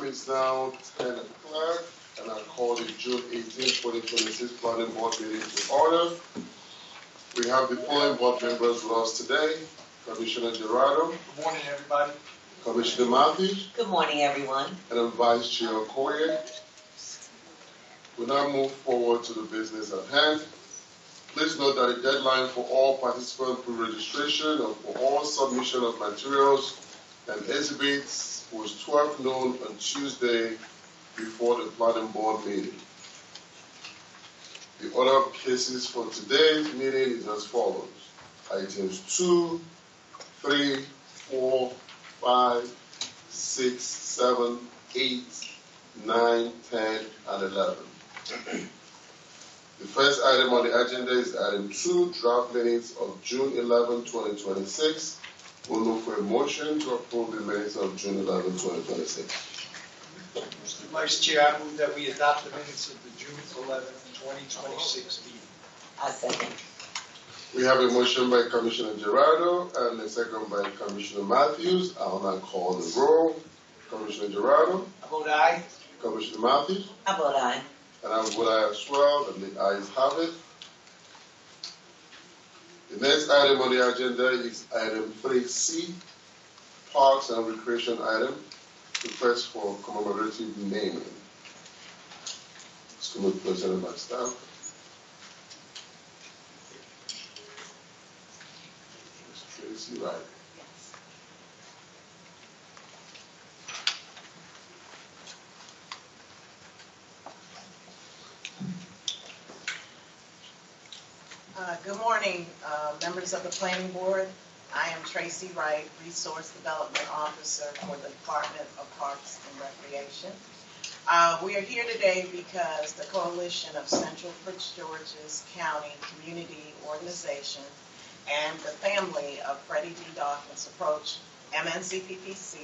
is now 10 o'clock, and I call the June 18, 2026 Planning Board meeting to order. We have the following board members with us today: Commissioner Gerardo. Good morning, everybody. Commissioner Matthews. Good morning, everyone. And Vice Chair Okoye. We now move forward to the business at hand. Please note that the deadline for all participant pre-registration and for all submission of materials and exhibits was 12 noon on Tuesday before the planning board meeting. The order of cases for today's meeting is as follows. Items 2, 3, 4, 5, 6, 7, 8, 9, 10, and 11. The first item on the agenda is item 2, draft minutes of June 11, 2026. We'll look for a motion to approve the minutes of June 11, 2026. Mr. Vice Chair, I move that we adopt the minutes of the June 11, 2026 meeting. I second. We have a motion by Commissioner Gerardo and a second by Commissioner Matthews. I will now call the roll. Commissioner Gerardo. I vote aye. Commissioner Matthews. I vote aye. And I vote aye as well, and the ayes have it. The next item on the agenda is item 3C, Parks and Recreation item, request for commemorative naming. It's going to be presented by staff. Ms. Tracy Wright. Good morning, members of the Planning Board. I am Tracy Wright, Resource Development Officer for the Department of Parks and Recreation. We are here today because the Coalition of Central Prince George's County Community Organization and the family of Freddie D. Dawkins approached MNCPPC,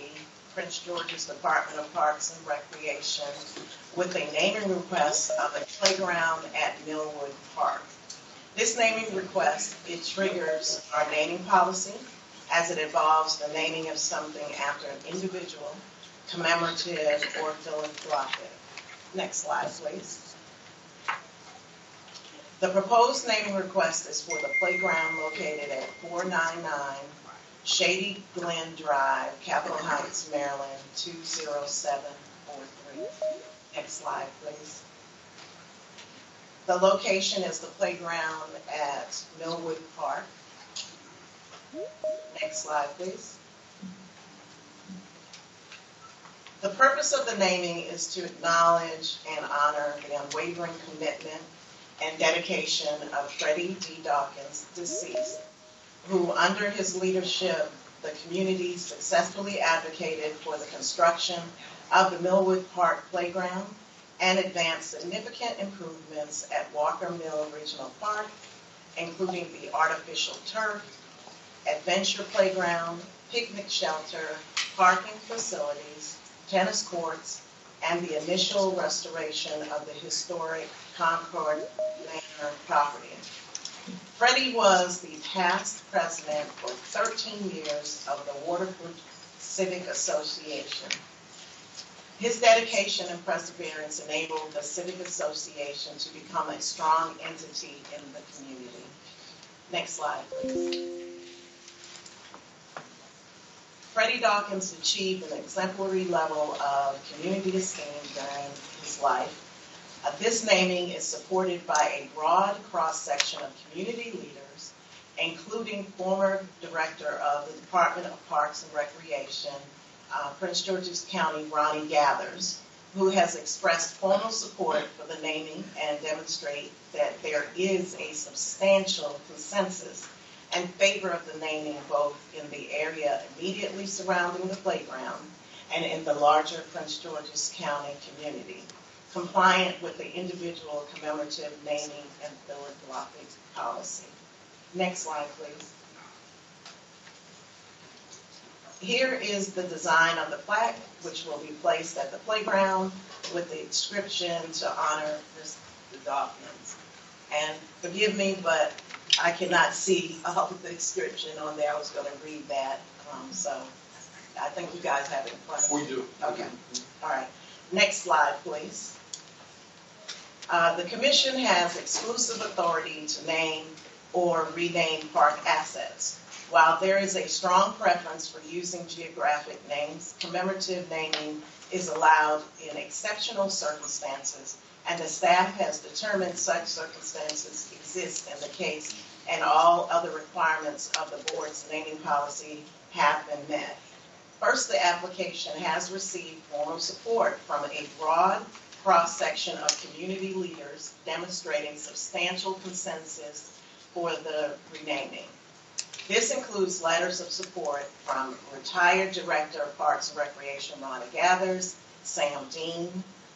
Prince George's Department of Parks and Recreation, with a naming request of a playground at Millwood Park. This naming request, it triggers our naming policy as it involves the naming of something after an individual, commemorative, or philanthropic. Next slide, please. The proposed naming request is for the playground located at 499 Shady Glen Drive, Capitol Heights, Maryland, 20743. Next slide, please. The location is the playground at Millwood Park. Next slide, please. The purpose of the naming is to acknowledge and honor the unwavering commitment and dedication of Freddie D. Dawkins, deceased, who under his leadership, the community successfully advocated for the construction of the Millwood Park Playground and advanced significant improvements at Walker Mill Regional Park, including the artificial turf, adventure playground, picnic shelter, parking facilities, tennis courts, and the initial restoration of the historic Concord Manor property. Freddie was the past president for 13 years of the Waterford Civic Association. His dedication and perseverance enabled the Civic Association to become a strong entity in the community. Next slide, please. Freddie Dawkins achieved an exemplary level of community esteem during his life. This naming is supported by a broad cross-section of community leaders, including former Director of the Department of Parks and Recreation, Prince George's County, Ronnie Gathers, who has expressed formal support for the naming and demonstrate that there is a substantial consensus in favor of the naming both in the area immediately surrounding the playground and in the larger Prince George's County community, compliant with the individual commemorative naming and philanthropic policy. Next slide, please. Here is the design of the plaque, which will be placed at the playground with the inscription to honor the Dawkins. And forgive me, but I cannot see all of the inscription on there. I was going to read that. So I think you guys have it in front of you. We do. Okay, all right. Next slide, please. The commission has exclusive authority to name or rename park assets. While there is a strong preference for using geographic names, commemorative naming is allowed in exceptional circumstances, and the staff has determined such circumstances exist in the case, and all other requirements of the board's naming policy have been met. First, the application has received formal support from a broad cross-section of community leaders demonstrating substantial consensus for the renaming. This includes letters of support from retired Director of Parks and Recreation Rhonda Gathers, Sam Dean,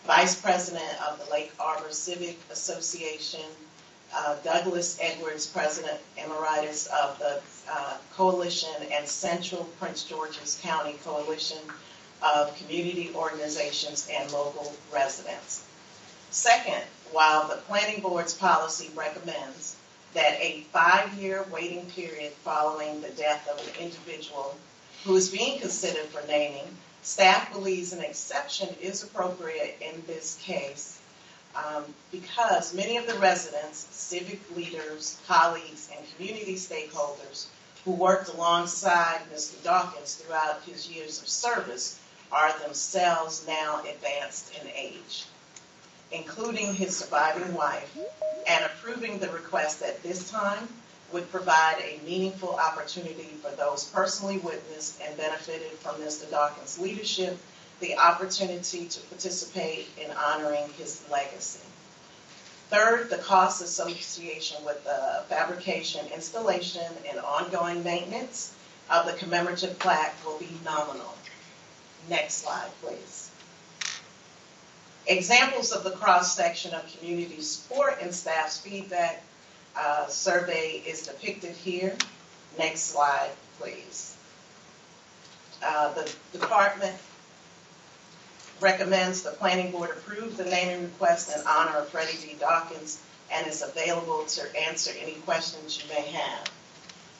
Vice President of the Lake Arbor Civic Association, Douglas Edwards, President Emeritus of the Coalition and Central Prince George's County Coalition of Community Organizations and Local Residents. Second, while the Planning Board's policy recommends that a 5-year waiting period following the death of an individual who is being considered for naming, staff believes an exception is appropriate in this case because many of the residents, civic leaders, colleagues, and community stakeholders who worked alongside Mr. Dawkins throughout his years of service are themselves now advanced in age, including his surviving wife, and approving the request at this time would provide a meaningful opportunity for those personally witnessed and benefited from Mr. Dawkins' leadership, the opportunity to participate in honoring his legacy. Third, the cost association with the fabrication, installation, and ongoing maintenance of the commemorative plaque will be nominal. Next slide, please. Examples of the cross-section of community support and staff's feedback survey is depicted here. Next slide, please. The department recommends the planning board approve the naming request in honor of Freddie D. Dawkins and is available to answer any questions you may have.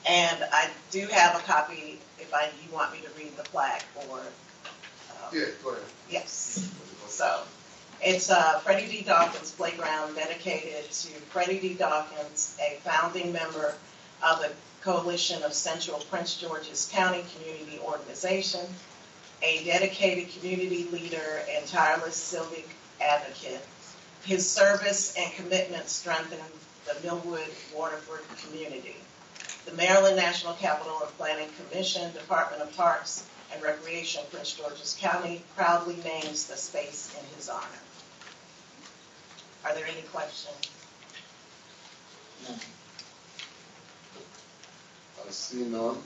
And I do have a copy if you want me to read the plaque or. Yeah, go ahead. Yes. So it's Freddie D. Dawkins Playground dedicated to Freddie D. Dawkins, a founding member of the Coalition of Central Prince George's County Community Organization, a dedicated community leader and tireless civic advocate. His service and commitment strengthened the Millwood Waterford community. The Maryland National Capital and Planning Commission, Department of Parks and Recreation, Prince George's County, proudly names the space in his honor. Are there any questions? No. I see none.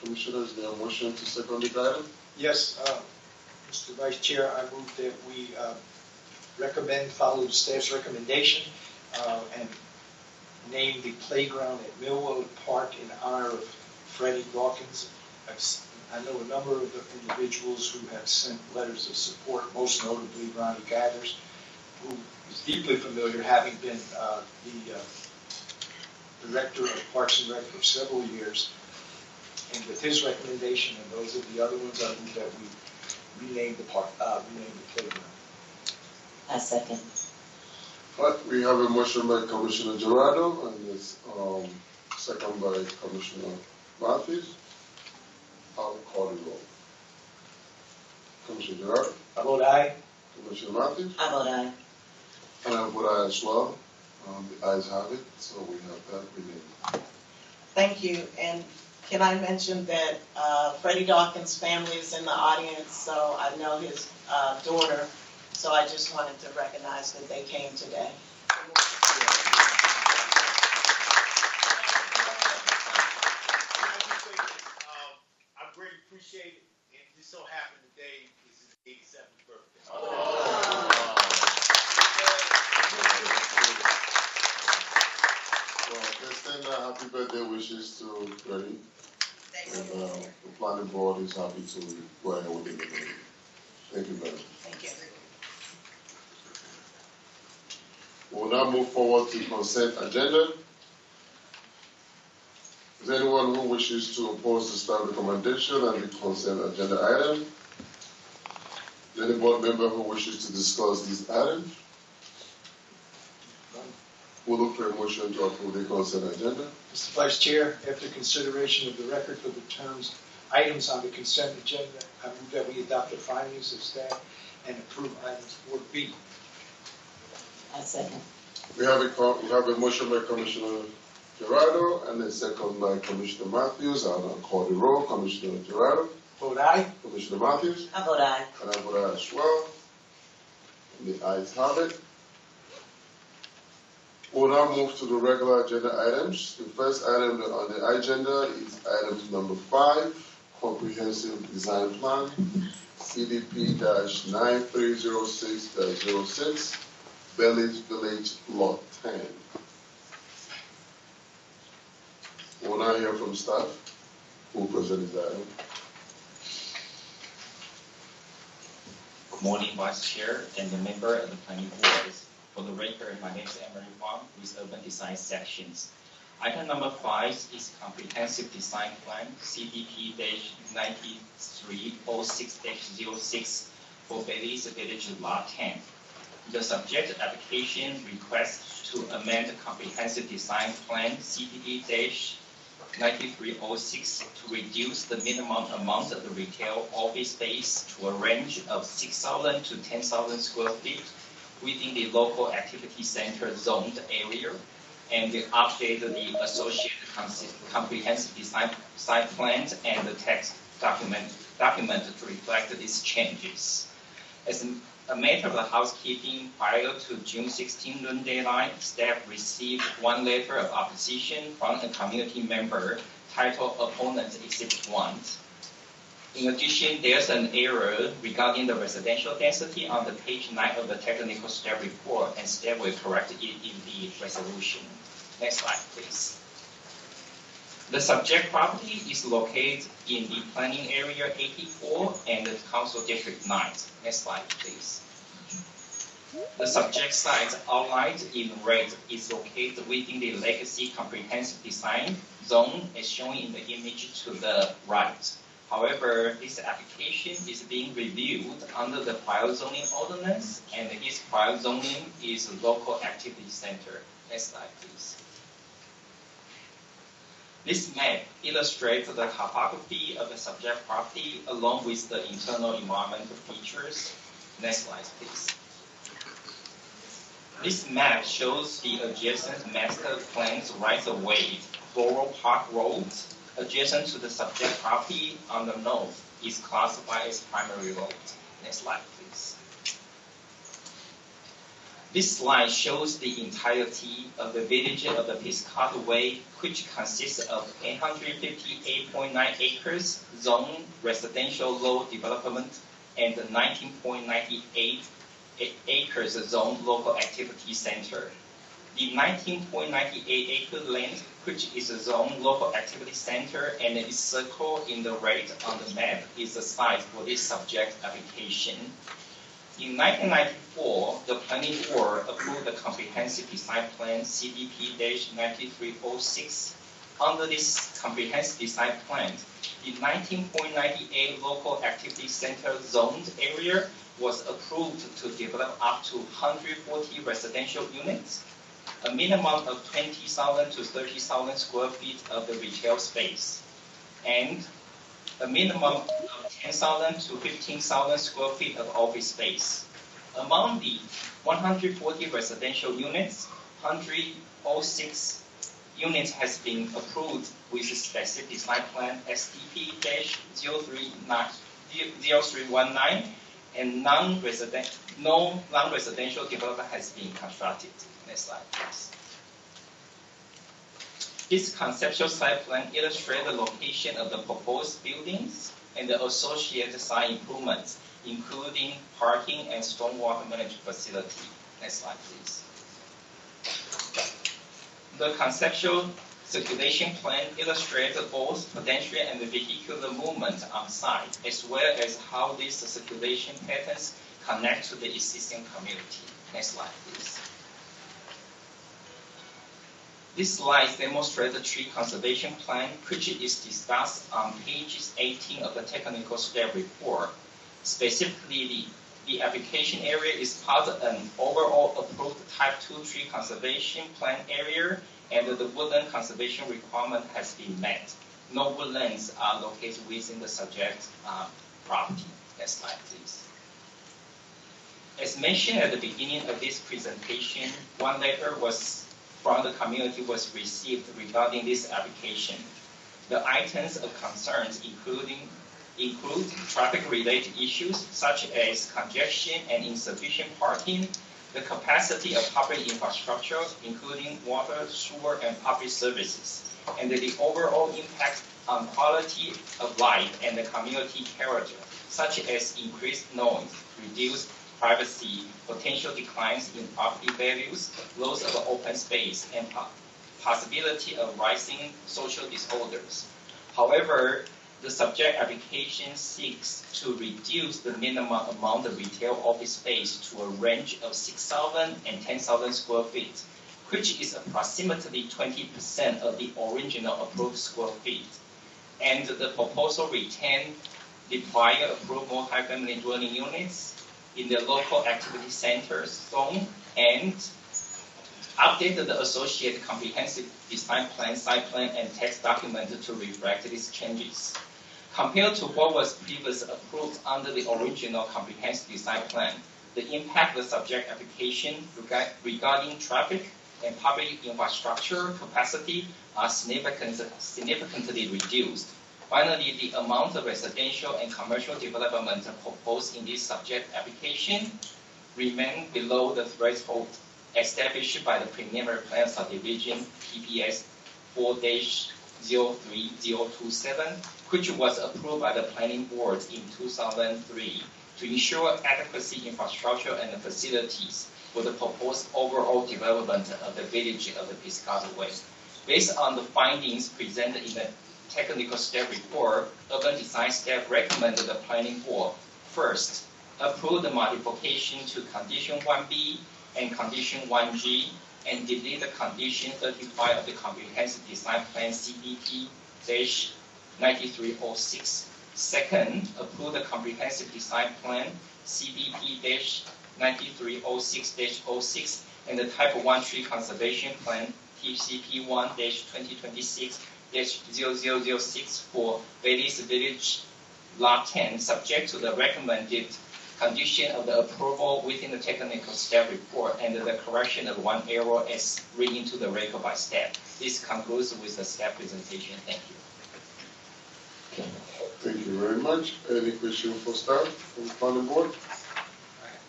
Commissioners, is there a motion to second the item? Yes, Mr. Vice Chair, I move that we follow the staff's recommendation and name the playground at Millwood Park in honor of Freddie Dawkins. I know a number of individuals who have sent letters of support, most notably Ronnie Gathers, who is deeply familiar, having been the Director of Parks and Rec for several years. And with his recommendation and those of the other ones, I move that we rename the playground. I second. All right, we have a motion by Commissioner Gerardo and it's second by Commissioner Matthews. I'll call the roll. Commissioner Gerardo? I vote aye. Commissioner Matthews? I vote aye. And I vote aye as well. The ayes have it, so we have that renamed. Thank you. And can I mention that Freddie Dawkins' family is in the audience, so I know his daughter, so I just wanted to recognize that they came today. I greatly appreciate it, and it just so happened today is his 87th birthday. Well, let's send happy birthday wishes to Freddie. And the planning board is happy to go ahead with the meeting. Thank you very much. Thank you. We'll now move forward to consent agenda. Is there anyone who wishes to oppose the staff recommendation and the consent agenda item? Is there any board member who wishes to discuss these items? We'll look for a motion to approve the consent agenda. Mr. Vice Chair, after consideration of the record for the items on the consent agenda, I move that we adopt the findings of staff and approve items 4B. I second. We have a motion by Commissioner Gerardo and a second by Commissioner Matthews. I'll now call the roll. Commissioner Gerardo. Vote aye. Commissioner Matthews. I vote aye. And I vote aye as well. And the ayes have it. We'll now move to the regular agenda items. The first item on the agenda is item number 5, Comprehensive Design Plan, CDP-9306-06, Bellis Village Lot 10. We'll now hear from staff who will present this item. Good morning, Vice Chair and the member of the Planning Board. For the record, my name is Emery Huang with Urban Design Sections. Item number 5 is Comprehensive Design Plan, CDP-9306-06 for Bellis Village Lot 10. The subject application requests to amend the Comprehensive Design Plan, CDP-9306 to reduce the minimum amount of the retail office space to a range of 6,000 to 10,000 square feet within the local activity center zoned area, and update the associated comprehensive design plans and the text document to reflect these changes. As a matter of housekeeping, prior to June 16 noon deadline, staff received one letter of opposition from a community member titled Opponent Exhibit 1. In addition, there's an error regarding the residential density on the page 9 of the technical staff report, and staff will correct it in the resolution. Next slide, please. The subject property is located in the planning area 84 and the council district 9. Next slide, please. The subject site outlined in red is located within the Legacy Comprehensive Design Zone as shown in the image to the right. However, this application is being reviewed under the prior zoning ordinance, and this prior zoning is a local activity center. Next slide, please. This map illustrates the topography of the subject property along with the internal environmental features. Next slide, please. This map shows the adjacent master plans right-of-way, Floral Park Road, adjacent to the subject property on the north, is classified as primary road. Next slide, please. This slide shows the entirety of the village of the Piscataway, which consists of 858.9 acres zone residential low development and 19.98 acres zone local activity center. The 19.98 acre land, which is a zone local activity center and is circled in the red on the map, is the site for this subject application. In 1994, the Planning Board approved the Comprehensive Design Plan CDP-9306. Under this Comprehensive Design Plan, the 19.98 local activity center zoned area was approved to develop up to 140 residential units, a minimum of 20,000 to 30,000 square feet of the retail space, and a minimum of 10,000 to 15,000 square feet of office space. Among the 140 residential units, 106 units has been approved with a specific design plan SDP-0319, and non-residential development has been constructed. Next slide, please. This conceptual site plan illustrates the location of the proposed buildings and the associated site improvements, including parking and stormwater management facility. Next slide, please. The conceptual circulation plan illustrates both pedestrian and vehicular movement on site, as well as how these circulation patterns connect to the existing community. Next slide, please. This slide demonstrates the tree conservation plan, which is discussed on pages 18 of the technical staff report. Specifically, the application area is part of an overall approved Type 2 tree conservation plan area, and the woodland conservation requirement has been met. No woodlands are located within the subject property. Next slide, please. As mentioned at the beginning of this presentation, one letter from the community was received regarding this application. The items of concerns include traffic-related issues such as congestion and insufficient parking, the capacity of public infrastructure, including water, sewer, and public services, and the overall impact on quality of life and the community character, such as increased noise, reduced privacy, potential declines in property values, loss of open space, and possibility of rising social disorders. However, the subject application seeks to reduce the minimum amount of retail office space to a range of 6,000 and 10,000 square feet, which is approximately 20% of the original approved square feet. And the proposal retained the prior approved multifamily dwelling units in the local activity center zone and updated the associated comprehensive design plan, site plan, and text document to reflect these changes. Compared to what was previously approved under the original comprehensive design plan, the impact of the subject application regarding traffic and public infrastructure capacity are significantly reduced. Finally, the amount of residential and commercial development proposed in this subject application remain below the threshold established by the preliminary plan subdivision PPS 4-03027, which was approved by the planning board in 2003 to ensure adequacy infrastructure and facilities for the proposed overall development of the village of the Piscataway. Based on the findings presented in the technical staff report, urban design staff recommended the planning board first approve the modification to condition 1B and condition 1G and delete the condition 35 of the comprehensive design plan CBP-9306. Second, approve the comprehensive design plan CBP-9306-06 and the type 1 tree conservation plan TCP1-2026-0006 for Bailey's Village Lot 10, subject to the recommended condition of the approval within the technical staff report and the correction of one error as read into the record by staff. This concludes with the staff presentation. Thank you. Thank you very much. Any question for staff from the planning board?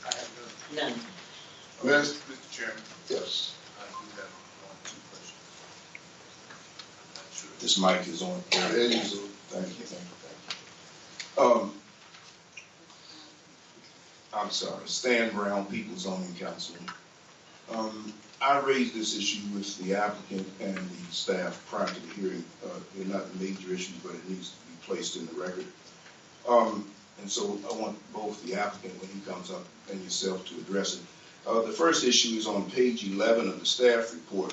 I have None. Next. Mr. Chairman, Yes. I do have two questions. I'm not sure. This mic is on. There you go. Thank you. I'm sorry, Stan Brown, People's Zoning Council. I raised this issue with the applicant and the staff prior to the hearing. They're not major issues, but it needs to be placed in the record. And so I want both the applicant, when he comes up, and yourself to address it. The first issue is on page 11 of the staff report.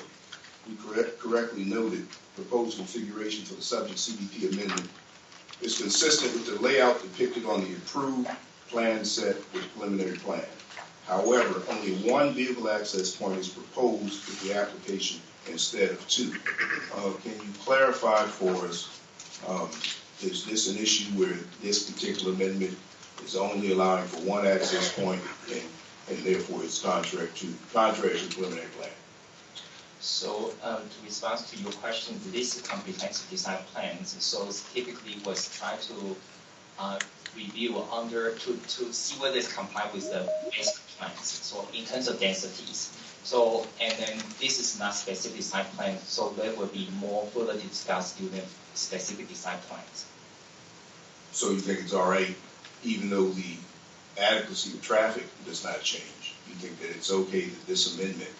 You correctly noted proposed configuration for the subject CBP amendment is consistent with the layout depicted on the approved plan set with preliminary plan. However, only one vehicle access point is proposed with the application instead of two. Can you clarify for us, is this an issue where this particular amendment is only allowing for one access point and therefore it's contrary to the preliminary plan? So to respond to your question, this is comprehensive design plans. So typically was trying to review to see whether it's compliant with the basic plans. So in terms of densities. So and then this is not specific design plan. So there will be more further discussed during specific design plans. So you think it's all right, even though the adequacy of traffic does not change? You think that it's okay that this amendment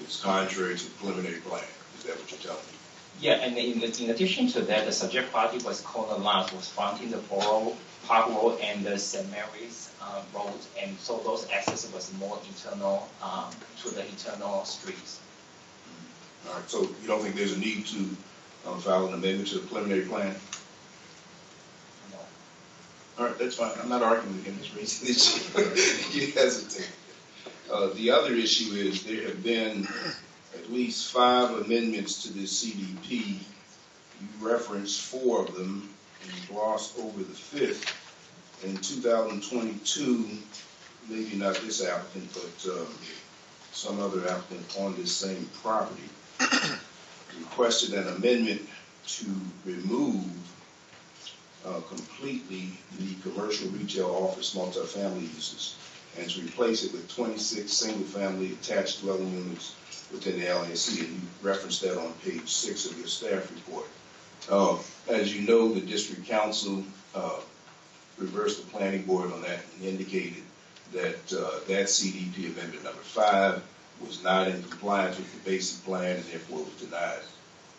is contrary to the preliminary plan? Is that what you're telling me? Yeah, and in addition to that, the subject property was corner lot, was fronting the Borough Park Road and the St. Mary's Road, and so those access was more internal to the internal streets. All right, so you don't think there's a need to file an amendment to the preliminary plan? No. All right, that's fine. I'm not arguing with him, just raising the issue. You hesitate. The other issue is there have been at least 5 amendments to this CDP. You referenced 4 of them and glossed over the 5th. In 2022, maybe not this applicant, but some other applicant on this same property requested an amendment to remove completely the commercial, retail, office, multifamily uses and to replace it with 26 single-family attached dwelling units within the LAC, and you referenced that on page 6 of your staff report. As you know, the district council reversed the planning board on that and indicated that that CDP amendment number 5 was not in compliance with the basic plan and therefore was denied.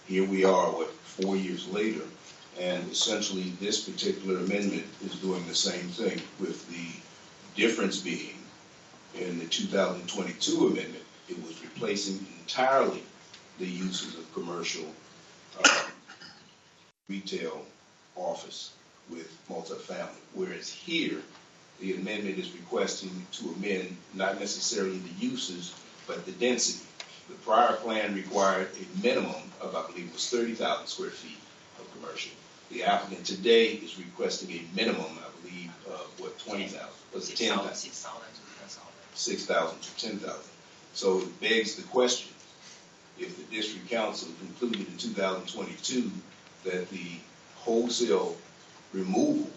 Here we are, 4 years later, and essentially this particular amendment is doing the same thing, with the difference being in the 2022 amendment, it was replacing entirely the uses of commercial, retail, office with multifamily, whereas here the amendment is requesting to amend not necessarily the uses, but the density. The prior plan required a minimum of, I believe it was 30,000 square feet of commercial. The applicant today is requesting a minimum, I believe, of 20,000? Was it 10,000? 6,000 to 10,000. 6,000 to 10,000. So it begs the question, if the district council concluded in 2022 that the wholesale removal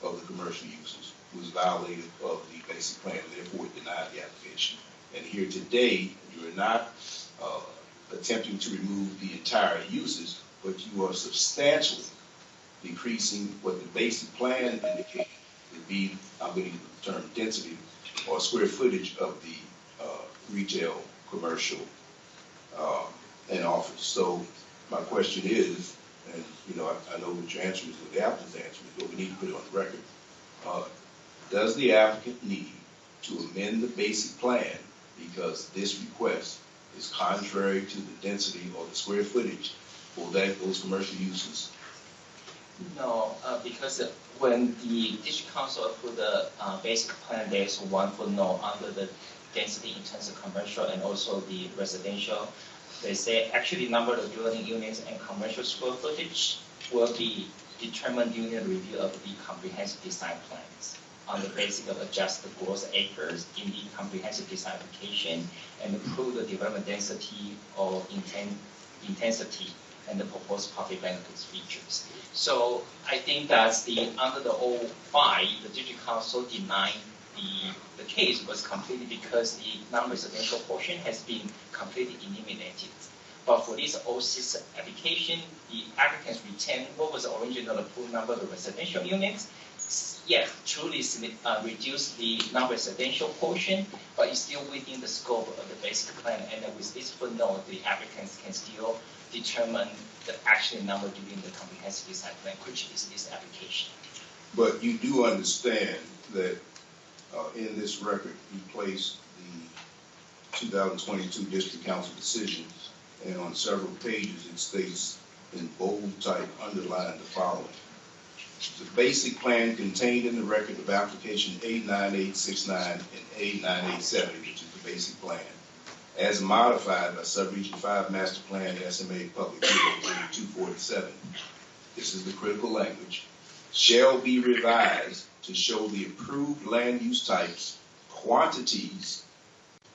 of the commercial uses was violative of the basic plan, and therefore it denied the application. And here today, you are not attempting to remove the entire uses, but you are substantially decreasing what the basic plan indicated would be, I'm going to use the term density, or square footage of the retail, commercial, and office. So my question is, and I know what your answer is, what the applicant's answer is, but we need to put it on the record. Does the applicant need to amend the basic plan because this request is contrary to the density or the square footage for those commercial uses? No, because when the district council approved the basic plan, there's one footnote under the density in terms of commercial and also the residential. They say actually number of dwelling units and commercial square footage will be determined during the review of the comprehensive design plans on the basis of adjusted gross acres in the comprehensive design application and approve the development density or intensity and the proposed public benefits features. So I think that's under the 05, the district council denied the case was completely because the non-residential portion has been completely eliminated. But for this 06 application, the applicants retained what was the original approved number of residential units. Yes, truly reduce the non-residential portion, but it's still within the scope of the basic plan. And with this footnote, the applicants can still determine the actual number during the comprehensive design plan, which is this application. But you do understand that in this record, you place the 2022 district council decision, and on several pages it states in bold type, underline the following. The basic plan contained in the record of application A9869 and A9870, which is the basic plan, as modified by Subregion 5 Master Plan SMA Public Hearing 247. This is the critical language. Shall be revised to show the approved land use types, quantities,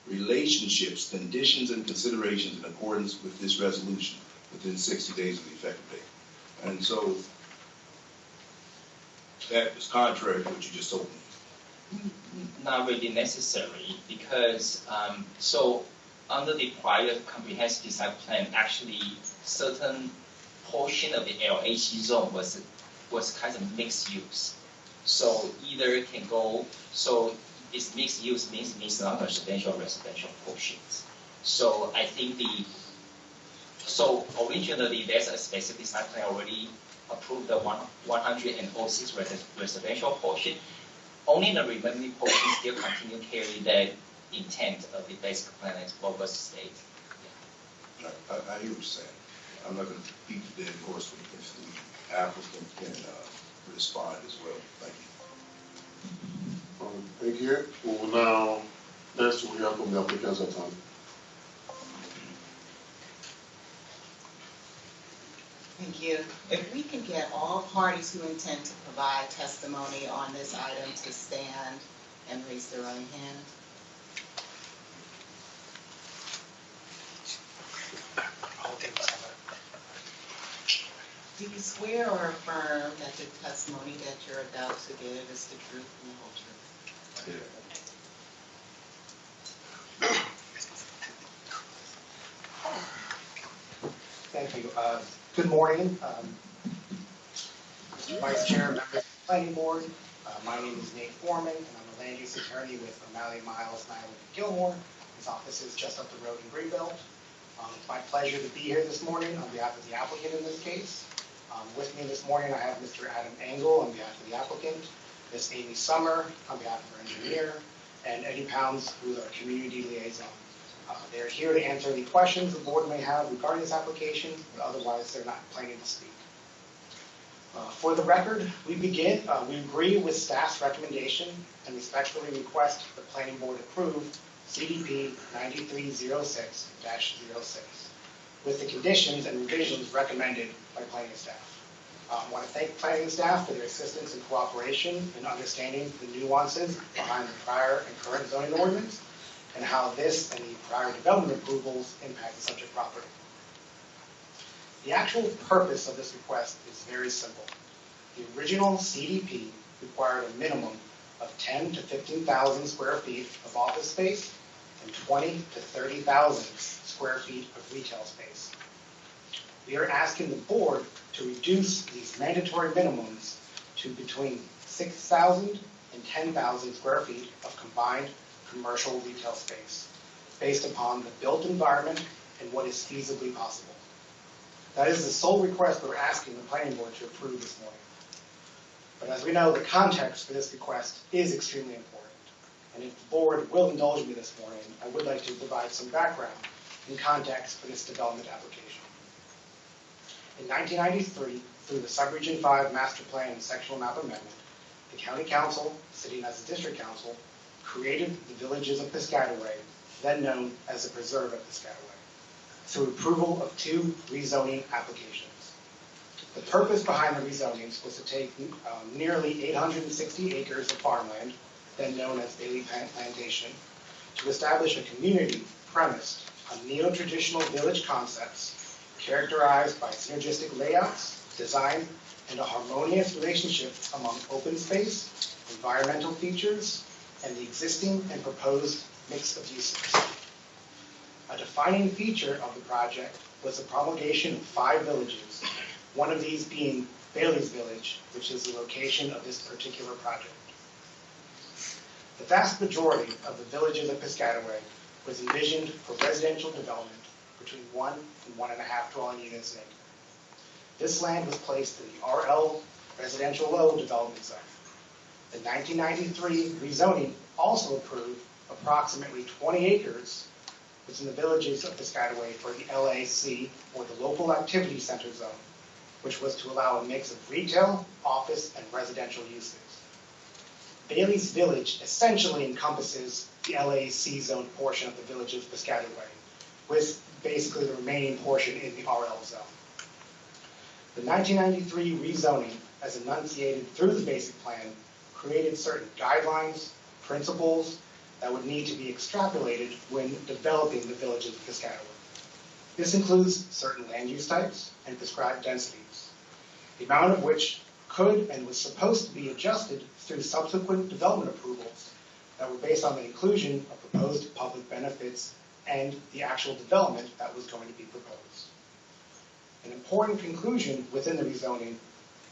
relationships, conditions, and considerations in accordance with this resolution within 60 days of the effective date. And so that is contrary to what you just told me. Not really necessary, because so under the prior comprehensive design plan, actually certain portion of the LAC zone was kind of mixed use. So either can go, so this mixed use means non-residential or residential portions. So I think so originally there's a specific design plan already approved the 106 residential portion. Only the remaining portion still continue to carry the intent of the basic plan as what was stated. I hear what you're saying. I'm not gonna beat the dead horse if the applicant can, respond as well. Thank you. Thank you. We will now, next we hear from the applicant's attorney. Thank you. If we can get all parties who intend to provide testimony on this item to stand and raise their right hand. Do you swear or affirm that the testimony that you're about to give is the truth and the whole truth? Thank you. Good morning, Mr. Vice Chair, members of the Planning Board. My name is Nate Foreman, and I'm a land use attorney with O'Malley Miles, Nyland & Gilmore. His office is just up the road in Greenbelt. It's my pleasure to be here this morning on behalf of the applicant in this case. With me this morning, I have Mr. Adam Engel on behalf of the applicant, Ms. Amy Summer on behalf of our engineer, and Eddie Pounds, who is our community liaison. They're here to answer any questions the board may have regarding this application, but otherwise they're not planning to speak. For the record, we agree with staff's recommendation and respectfully request the planning board approve CDP 9306-06 with the conditions and revisions recommended by planning staff. I want to thank planning staff for their assistance and cooperation in understanding the nuances behind the prior and current zoning ordinance and how this and the prior development approvals impact the subject property. The actual purpose of this request is very simple. The original CDP required a minimum of 10 to 15,000 square feet of office space and 20 to 30,000 square feet of retail space. We are asking the board to reduce these mandatory minimums to between 6,000 and 10,000 square feet of combined commercial retail space based upon the built environment and what is feasibly possible. That is the sole request we're asking the planning board to approve this morning. But as we know, the context for this request is extremely important. And if the board will indulge me this morning, I would like to provide some background and context for this development application. In 1993, through the Subregion 5 Master Plan and Sectional Map Amendment, the County Council, sitting as the District Council, created the villages of Piscataway, then known as the Preserve of Piscataway, through approval of 2 rezoning applications. The purpose behind the rezonings was to take nearly 860 acres of farmland, then known as Bailey Plantation, to establish a community premised on neo-traditional village concepts characterized by synergistic layouts, design, and a harmonious relationship among open space, environmental features, and the existing and proposed mix of uses. A defining feature of the project was the promulgation of 5 villages, one of these being Bailey's Village, which is the location of this particular project. The vast majority of the villages of Piscataway was envisioned for residential development between 1 and 1.5 dwelling units an acre. This land was placed in the RL residential low development zone. The 1993 rezoning also approved approximately 20 acres within the villages of Piscataway for the LAC, or the Local Activity Center Zone, which was to allow a mix of retail, office, and residential uses. Bailey's Village essentially encompasses the LAC zone portion of the village of Piscataway, with basically the remaining portion in the RL zone. The 1993 rezoning, as enunciated through the basic plan, created certain guidelines, principles that would need to be extrapolated when developing the village of Piscataway. This includes certain land use types and prescribed densities, the amount of which could and was supposed to be adjusted through subsequent development approvals that were based on the inclusion of proposed public benefits and the actual development that was going to be proposed. An important conclusion within the rezoning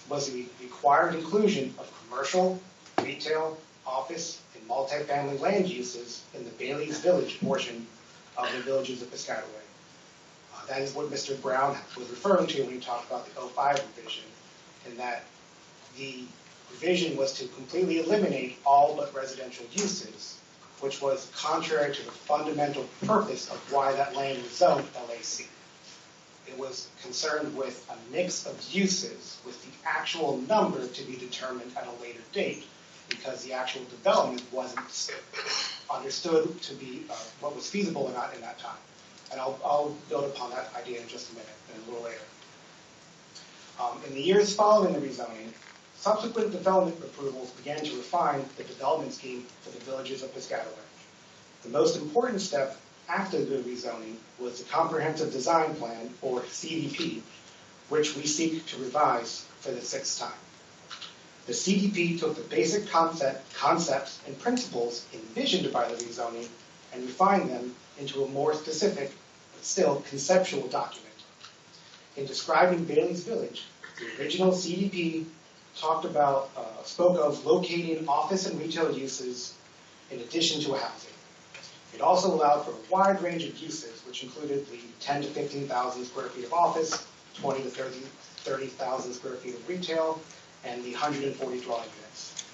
was the required inclusion of commercial, retail, office, and multifamily land uses in the Bailey's Village portion of the villages of Piscataway. That is what Mr. Brown was referring to when he talked about the 05 revision, and that the revision was to completely eliminate all but residential uses, which was contrary to the fundamental purpose of why that land was zoned LAC. it was concerned with a mix of uses, with the actual number to be determined at a later date, because the actual development wasn't understood to be what was feasible or not in that time. And I'll build upon that idea in just a minute, and a little later. In the years following the rezoning, subsequent development approvals began to refine the development scheme for the villages of Piscataway. The most important step after the rezoning was the Comprehensive Design Plan, or CDP, which we seek to revise for the 6th time. The CDP took the basic concepts and principles envisioned by the rezoning and refined them into a more specific, but still conceptual document. In describing Bailey's Village, the original CDP spoke of locating office and retail uses in addition to housing. It also allowed for a wide range of uses, which included the 10 to 15,000 square feet of office, 20 to 30,000 square feet of retail, and the 140 dwelling units.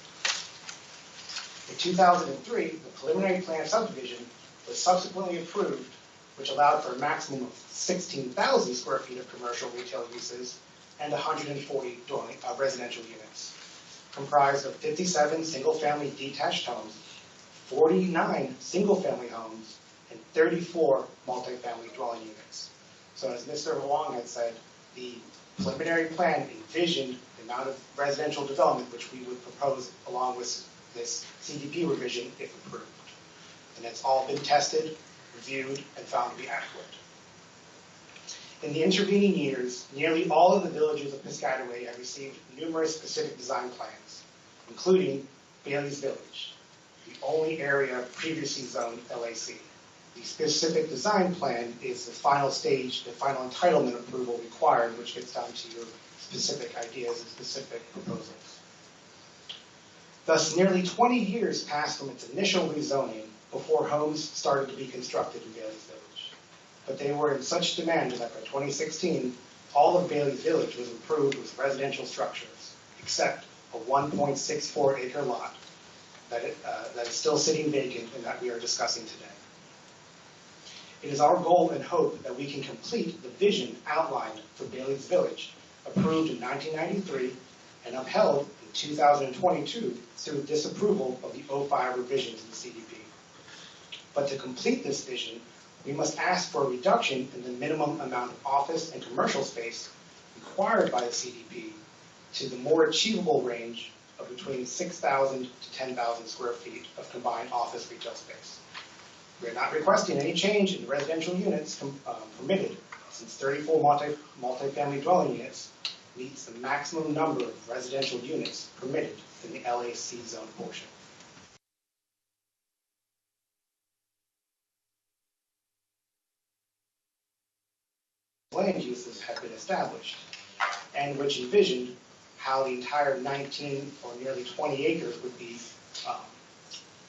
In 2003, the preliminary plan subdivision was subsequently approved, which allowed for a maximum of 16,000 square feet of commercial retail uses and 140 residential units, comprised of 57 single-family detached homes, 49 single-family homes, and 34 multifamily dwelling units. So as Mr. Huang had said, the preliminary plan envisioned the amount of residential development which we would propose along with this CDP revision if approved. And it's all been tested, reviewed, and found to be adequate. In the intervening years, nearly all of the villages of Piscataway have received numerous specific design plans, including Bailey's Village, the only area previously zoned LAC. The specific design plan is the final stage, the final entitlement approval required, which gets down to your specific ideas and specific proposals. Thus, nearly 20 years passed from its initial rezoning before homes started to be constructed in Bailey's Village. But they were in such demand that by 2016, all of Bailey's Village was approved with residential structures, except a 1.64 acre lot that is still sitting vacant and that we are discussing today. It is our goal and hope that we can complete the vision outlined for Bailey's Village, approved in 1993 and upheld in 2022 through disapproval of the 05 revision to the CDP. But to complete this vision, we must ask for a reduction in the minimum amount of office and commercial space required by the CDP to the more achievable range of between 6,000 to 10,000 square feet of combined office retail space. We are not requesting any change in residential units permitted, since 34 multifamily dwelling units meets the maximum number of residential units permitted in the LAC zone portion. Land uses have been established, and which envisioned how the entire 19 or nearly 20 acres would be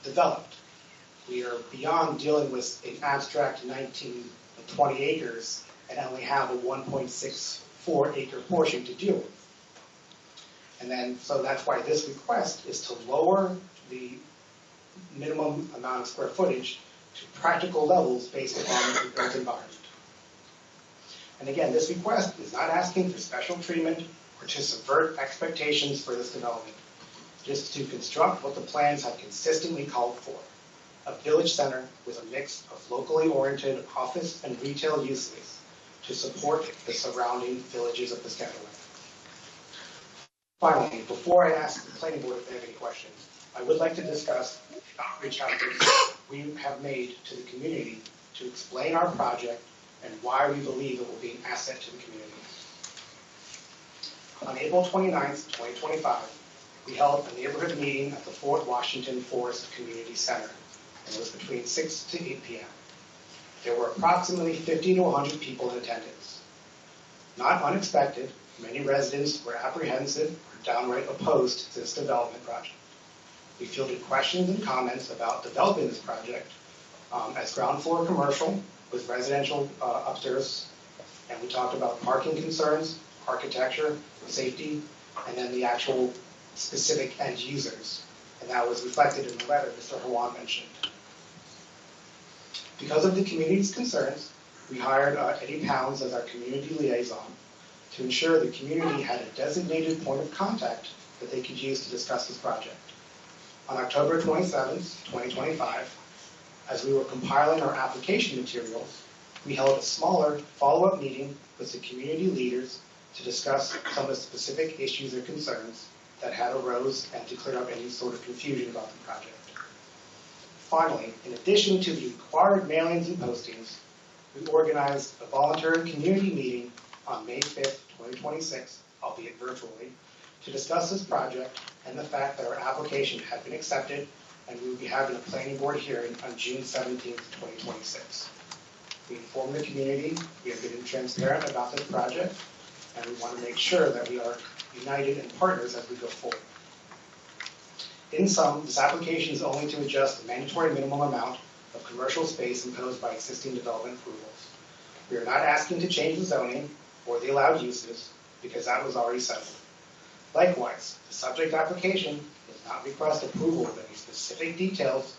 developed. We are beyond dealing with an abstract 19 or 20 acres and only have a 1.64 acre portion to deal with. And then, so that's why this request is to lower the minimum amount of square footage to practical levels based upon the built environment. And again, this request is not asking for special treatment or to subvert expectations for this development, just to construct what the plans have consistently called for, a village center with a mix of locally oriented office and retail uses to support the surrounding villages of Piscataway. Finally, before I ask the planning board if they have any questions, I would like to discuss the outreach efforts we have made to the community to explain our project and why we believe it will be an asset to the community. On April 29th, 2025, we held a neighborhood meeting at the Fort Washington Forest Community Center, and it was between 6 to 8 p.m. There were approximately 50 to 100 people in attendance. Not unexpected, many residents were apprehensive or downright opposed to this development project. We fielded questions and comments about developing this project as ground floor commercial with residential upstairs, and we talked about parking concerns, architecture, safety, and then the actual specific end users. And that was reflected in the letter Mr. Huang mentioned. Because of the community's concerns, we hired Eddie Pounds as our community liaison to ensure the community had a designated point of contact that they could use to discuss this project. On October 27th, 2025, as we were compiling our application materials, we held a smaller follow-up meeting with the community leaders to discuss some of the specific issues or concerns that had arose and to clear up any sort of confusion about the project. Finally, in addition to the required mailings and postings, we organized a voluntary community meeting on May 5th, 2026, albeit virtually, to discuss this project and the fact that our application had been accepted and we will be having a planning board hearing on June 17th, 2026. We informed the community, we have been transparent about this project, and we want to make sure that we are united and partners as we go forward. In sum, this application is only to adjust the mandatory minimum amount of commercial space imposed by existing development approvals. We are not asking to change the zoning or the allowed uses because that was already settled. Likewise, the subject application does not request approval of any specific details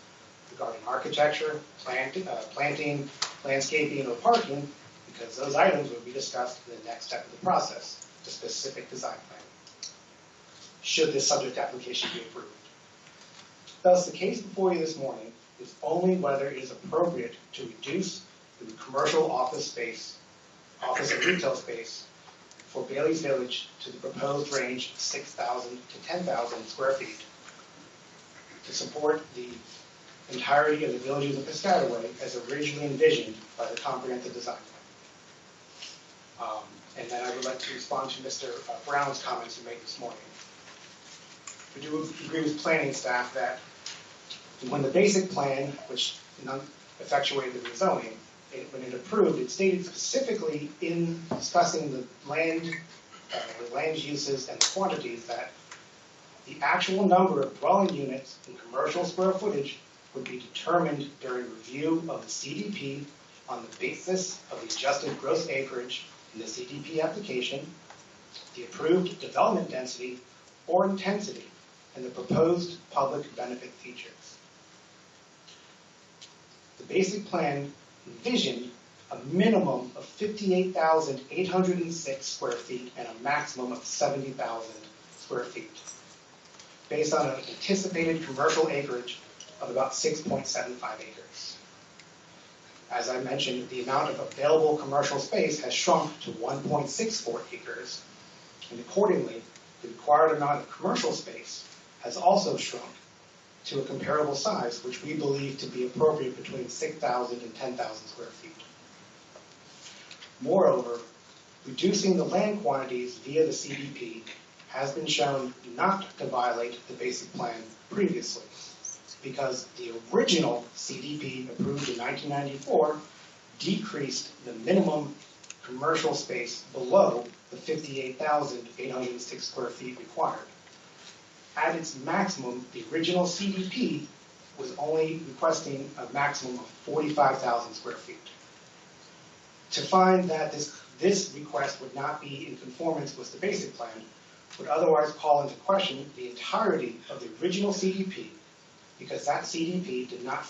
regarding architecture, planting, landscaping, or parking, because those items will be discussed in the next step of the process, the specific design plan, should this subject application be approved. Thus, the case before you this morning is only whether it is appropriate to reduce the commercial office and retail space for Bailey's Village to the proposed range of 6,000 to 10,000 square feet to support the entirety of the villages of Piscataway as originally envisioned by the comprehensive design plan. And then I would like to respond to Mr. Brown's comments he made this morning. We do agree with planning staff that when the basic plan, which effectuated the rezoning, when it approved, it stated specifically in discussing the land uses and the quantities that the actual number of dwelling units and commercial square footage would be determined during review of the CDP on the basis of the adjusted gross acreage in the CDP application, the approved development density or intensity, and the proposed public benefit features. The basic plan envisioned a minimum of 58,806 square feet and a maximum of 70,000 square feet, based on an anticipated commercial acreage of about 6.75 acres. As I mentioned, the amount of available commercial space has shrunk to 1.64 acres, and accordingly, the required amount of commercial space has also shrunk to a comparable size, which we believe to be appropriate between 6,000 and 10,000 square feet. Moreover, reducing the land quantities via the CDP has been shown not to violate the basic plan previously, because the original CDP approved in 1994 decreased the minimum commercial space below the 58,806 square feet required. At its maximum, the original CDP was only requesting a maximum of 45,000 square feet. To find that this request would not be in conformance with the basic plan would otherwise call into question the entirety of the original CDP, because that CDP did not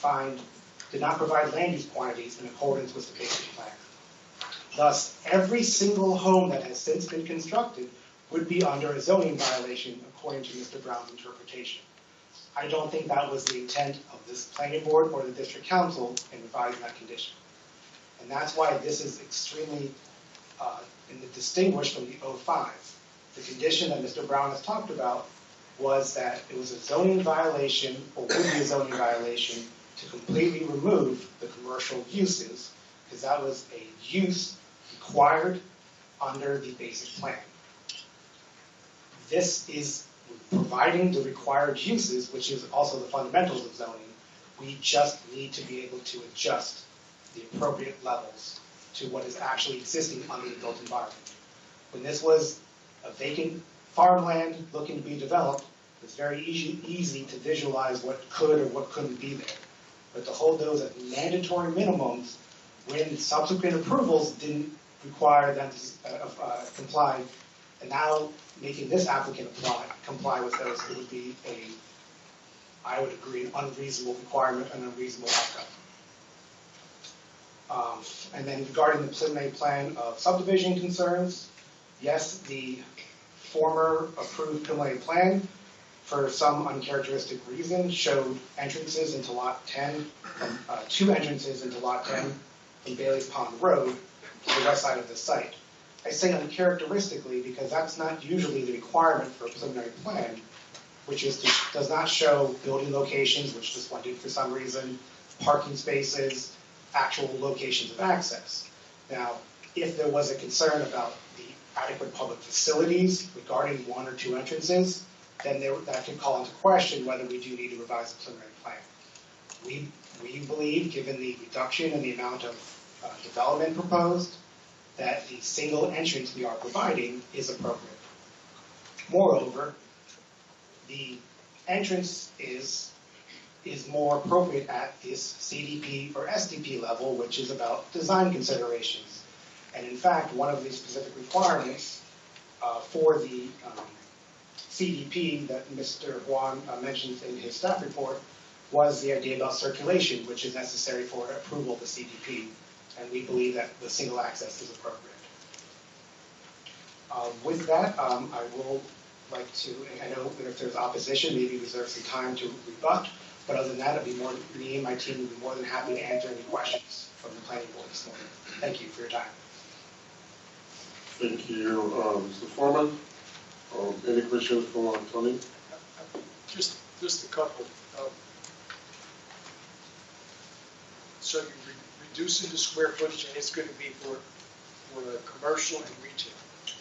provide land use quantities in accordance with the basic plan. Thus, every single home that has since been constructed would be under a zoning violation according to Mr. Brown's interpretation. I don't think that was the intent of this planning board or the district council in revising that condition. And that's why this is extremely distinguished from the 05. The condition that Mr. Brown has talked about was that it was a zoning violation, or would be a zoning violation, to completely remove the commercial uses, because that was a use required under the basic plan. This is providing the required uses, which is also the fundamentals of zoning. We just need to be able to adjust the appropriate levels to what is actually existing under the built environment. When this was a vacant farmland looking to be developed, it's very easy to visualize what could or what couldn't be there. But to hold those as mandatory minimums when subsequent approvals didn't require them to comply, and now making this applicant comply with those, it would be I would agree, an unreasonable requirement and an unreasonable And then regarding the preliminary plan of subdivision concerns, yes, the former approved preliminary plan, for some uncharacteristic reason, showed entrances into Lot 10, two entrances into Lot 10 from Bailey's Pond Road to the west side of the site. I say uncharacteristically because that's not usually the requirement for a preliminary plan, which is does not show building locations, which this one did for some reason, parking spaces, actual locations of access. Now, if there was a concern about the adequate public facilities regarding one or two entrances, then that could call into question whether we do need to revise the preliminary plan. We believe, given the reduction in the amount of development proposed, that the single entrance we are providing is appropriate. Moreover, the entrance is more appropriate at this CDP or SDP level, which is about design considerations. And in fact, one of the specific requirements for the CDP that Mr. Huang mentioned in his staff report was the idea about circulation, which is necessary for approval of the CDP. And we believe that the single access is appropriate. With that, I will like to, I know that if there's opposition, maybe reserve some time to rebut. But other than that, me and my team would be more than happy to answer any questions from the planning board this morning. Thank you for your time. Thank you, Mr. Foreman. Any questions for Tony? Just a couple. So you're reducing the square footage, and it's going to be for commercial and retail.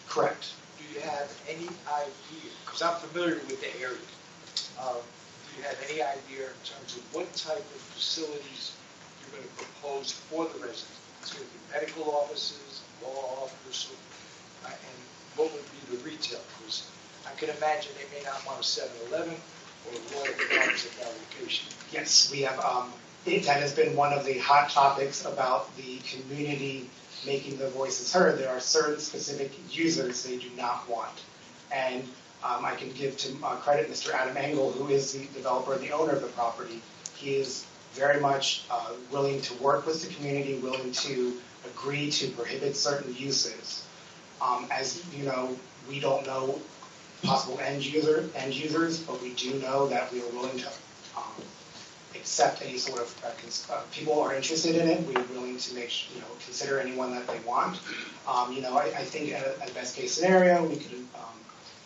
Correct. Do you have any idea, because I'm familiar with the area, do you have any idea in terms of what type of facilities you're going to propose for the residents? It's going to be medical offices, law offices, and what would be the retail? Because I can imagine they may not want a 7-Eleven or Royal Farms at that location. Yes, we have, that has been one of the hot topics about the community making their voices heard. There are certain specific users they do not want. And I can give to credit Mr. Adam Engel, who is the developer and the owner of the property. He is very much willing to work with the community, willing to agree to prohibit certain uses. As you know, we don't know possible end users, but we do know that we are willing to accept any sort of people are interested in it. We're willing to consider anyone that they want. I think at a best case scenario, we could.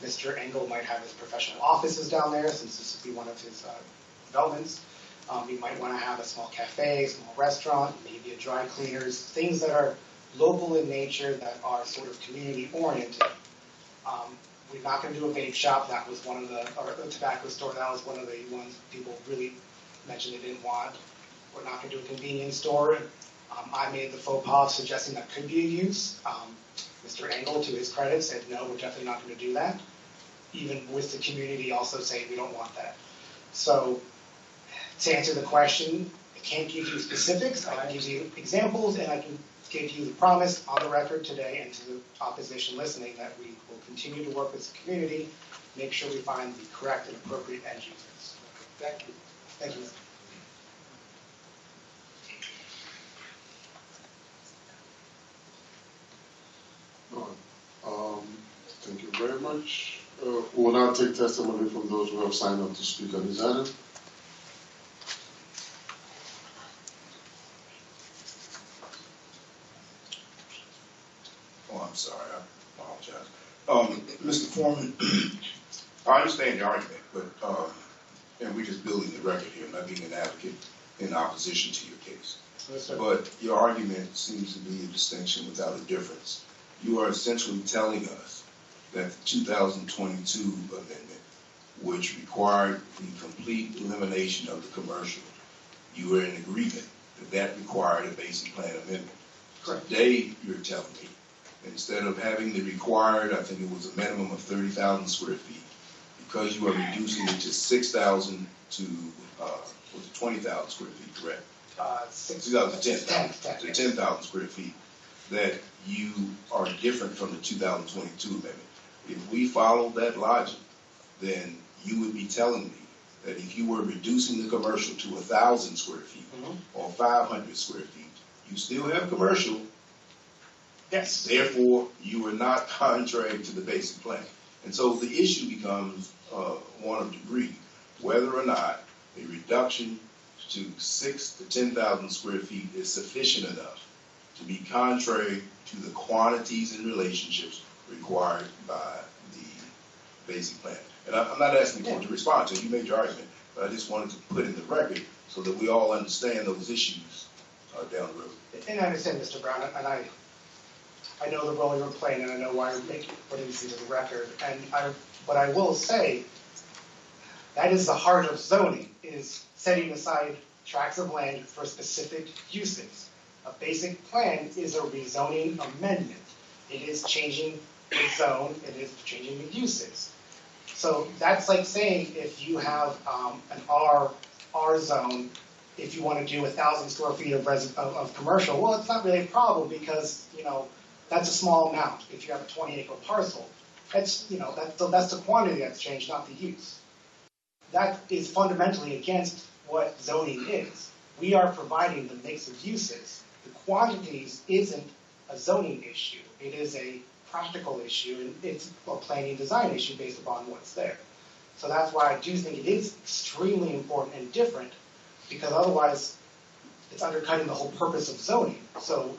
Mr. Engel might have his professional offices down there, since this would be one of his developments. We might want to have a small cafe, a small restaurant, maybe a dry cleaners, things that are local in nature that are sort of community oriented. We're not going to do a vape shop. That was one of or a tobacco store. That was one of the ones people really mentioned they didn't want. We're not going to do a convenience store. I made the faux pas suggesting that could be a use. Mr. Engel, to his credit, said, no, we're definitely not going to do that. Even with the community also saying we don't want that. So to answer the question, I can't give you specifics. I can give you examples, and I can give you the promise on the record today and to the opposition listening that we will continue to work with the community, make sure we find the correct and appropriate end users. Thank you. Thank you. Thank you very much. We will now take testimony from those who have signed up to speak on this item. Oh, I'm sorry, I apologize. Mr. Foreman, I understand the argument, but, and we're just building the record here, not being an advocate in opposition to your case. Yes, sir. But your argument seems to be a distinction without a difference. You are essentially telling us that the 2022 amendment, which required the complete elimination of the commercial, you were in agreement that that required a basic plan amendment. Correct. Today, you're telling me, instead of having the required, I think it was a minimum of 30,000 square feet, because you are reducing it to 6,000 to, was it 20,000 square feet, correct? 10,000 to 10,000 square feet, that you are different from the 2022 amendment. If we follow that logic, then you would be telling me that if you were reducing the commercial to 1,000 square feet or 500 square feet, You still have commercial, Yes. therefore you are not contrary to the basic plan. And so the issue becomes one of degree, whether or not a reduction to 6,000 to 10,000 square feet is sufficient enough to be contrary to the quantities and relationships required by the basic plan. And I'm not asking for you to respond to it. You made your argument, but I just wanted to put in the record so that we all understand those issues down the road. And I understand, Mr. Brown, and I know the role you're playing, and I know why you're putting this into the record. And what I will say, that is the heart of zoning, is setting aside tracts of land for specific uses. A basic plan is a rezoning amendment. It is changing the zone, it is changing the uses. So that's like saying if you have an R zone, if you want to do 1,000 square feet of commercial, well, it's not really a problem because, that's a small amount. If you have a 20-acre parcel, that's the quantity that's changed, not the use. That is fundamentally against what zoning is. We are providing the mix of uses. The quantities isn't a zoning issue. It is a practical issue, and it's a planning design issue based upon what's there. So that's why I do think it is extremely important and different, because otherwise it's undercutting the whole purpose of zoning. So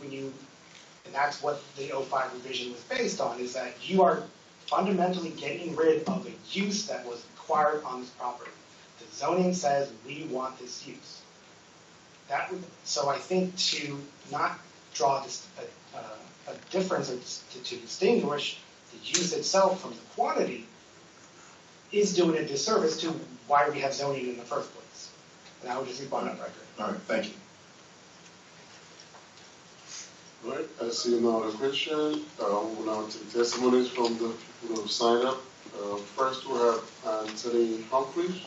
and that's what the 05 revision was based on, is that you are fundamentally getting rid of a use that was required on this property. The zoning says we want this use. So I think to not draw a difference or to distinguish the use itself from the quantity is doing a disservice to why we have zoning in the first place. And I would just leave on that record. All right, thank you. All right, I see no other question. We'll now take testimonies from the people who have signed up. First, we'll have Anthony Humphreys.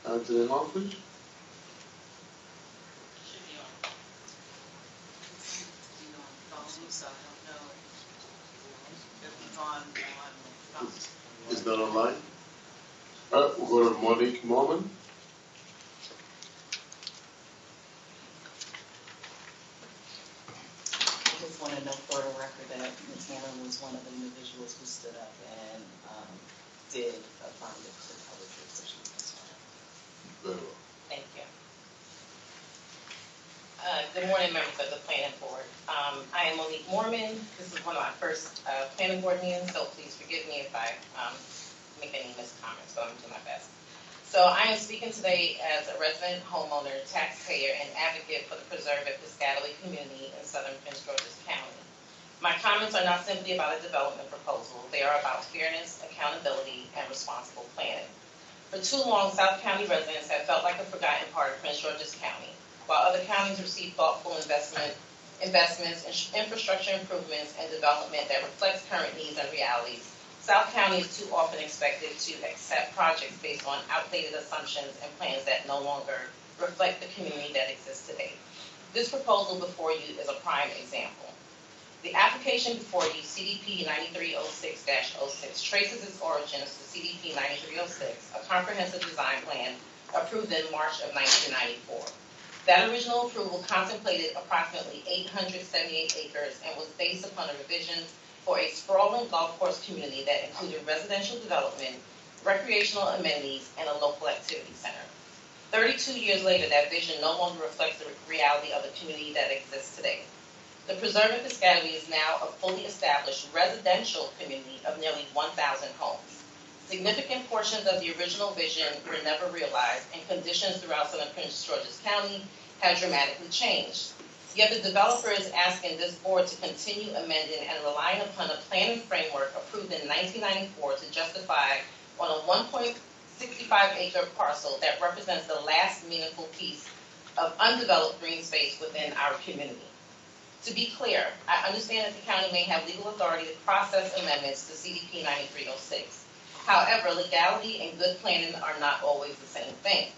Anthony Humphreys? Is that online? All right, we'll go to Monique Mormon. I just want to know for the record that Ms. Hammond was one of the individuals who stood up and did find it to cover jurisdiction. Very well. Thank you. Good morning, members of the planning board. I am Monique Mormon. This is one of my first planning board meetings, so please forgive me if I make any miscomments, but I'm doing my best. So I am speaking today as a resident, homeowner, taxpayer, and advocate for the preserved Piscataway community in southern Prince George's County. My comments are not simply about a development proposal. They are about fairness, accountability, and responsible planning. For too long, South County residents have felt like a forgotten part of Prince George's County. While other counties receive thoughtful investments, infrastructure improvements, and development that reflects current needs and realities, South County is too often expected to accept projects based on outdated assumptions and plans that no longer reflect the community that exists today. This proposal before you is a prime example. The application before you, CDP 9306-06, traces its origins to CDP 9306, a comprehensive design plan approved in March of 1994. That original approval contemplated approximately 878 acres and was based upon a revision for a sprawling golf course community that included residential development, recreational amenities, and a local activity center. 32 years later, that vision no longer reflects the reality of the community that exists today. The Preserve in Piscataway is now a fully established residential community of nearly 1,000 homes. Significant portions of the original vision were never realized, and conditions throughout southern Prince George's County have dramatically changed. Yet the developer is asking this board to continue amending and relying upon a planning framework approved in 1994 to justify on a 1.65-acre parcel that represents the last meaningful piece of undeveloped green space within our community. To be clear, I understand that the county may have legal authority to process amendments to CDP 9306. However, legality and good planning are not always the same thing.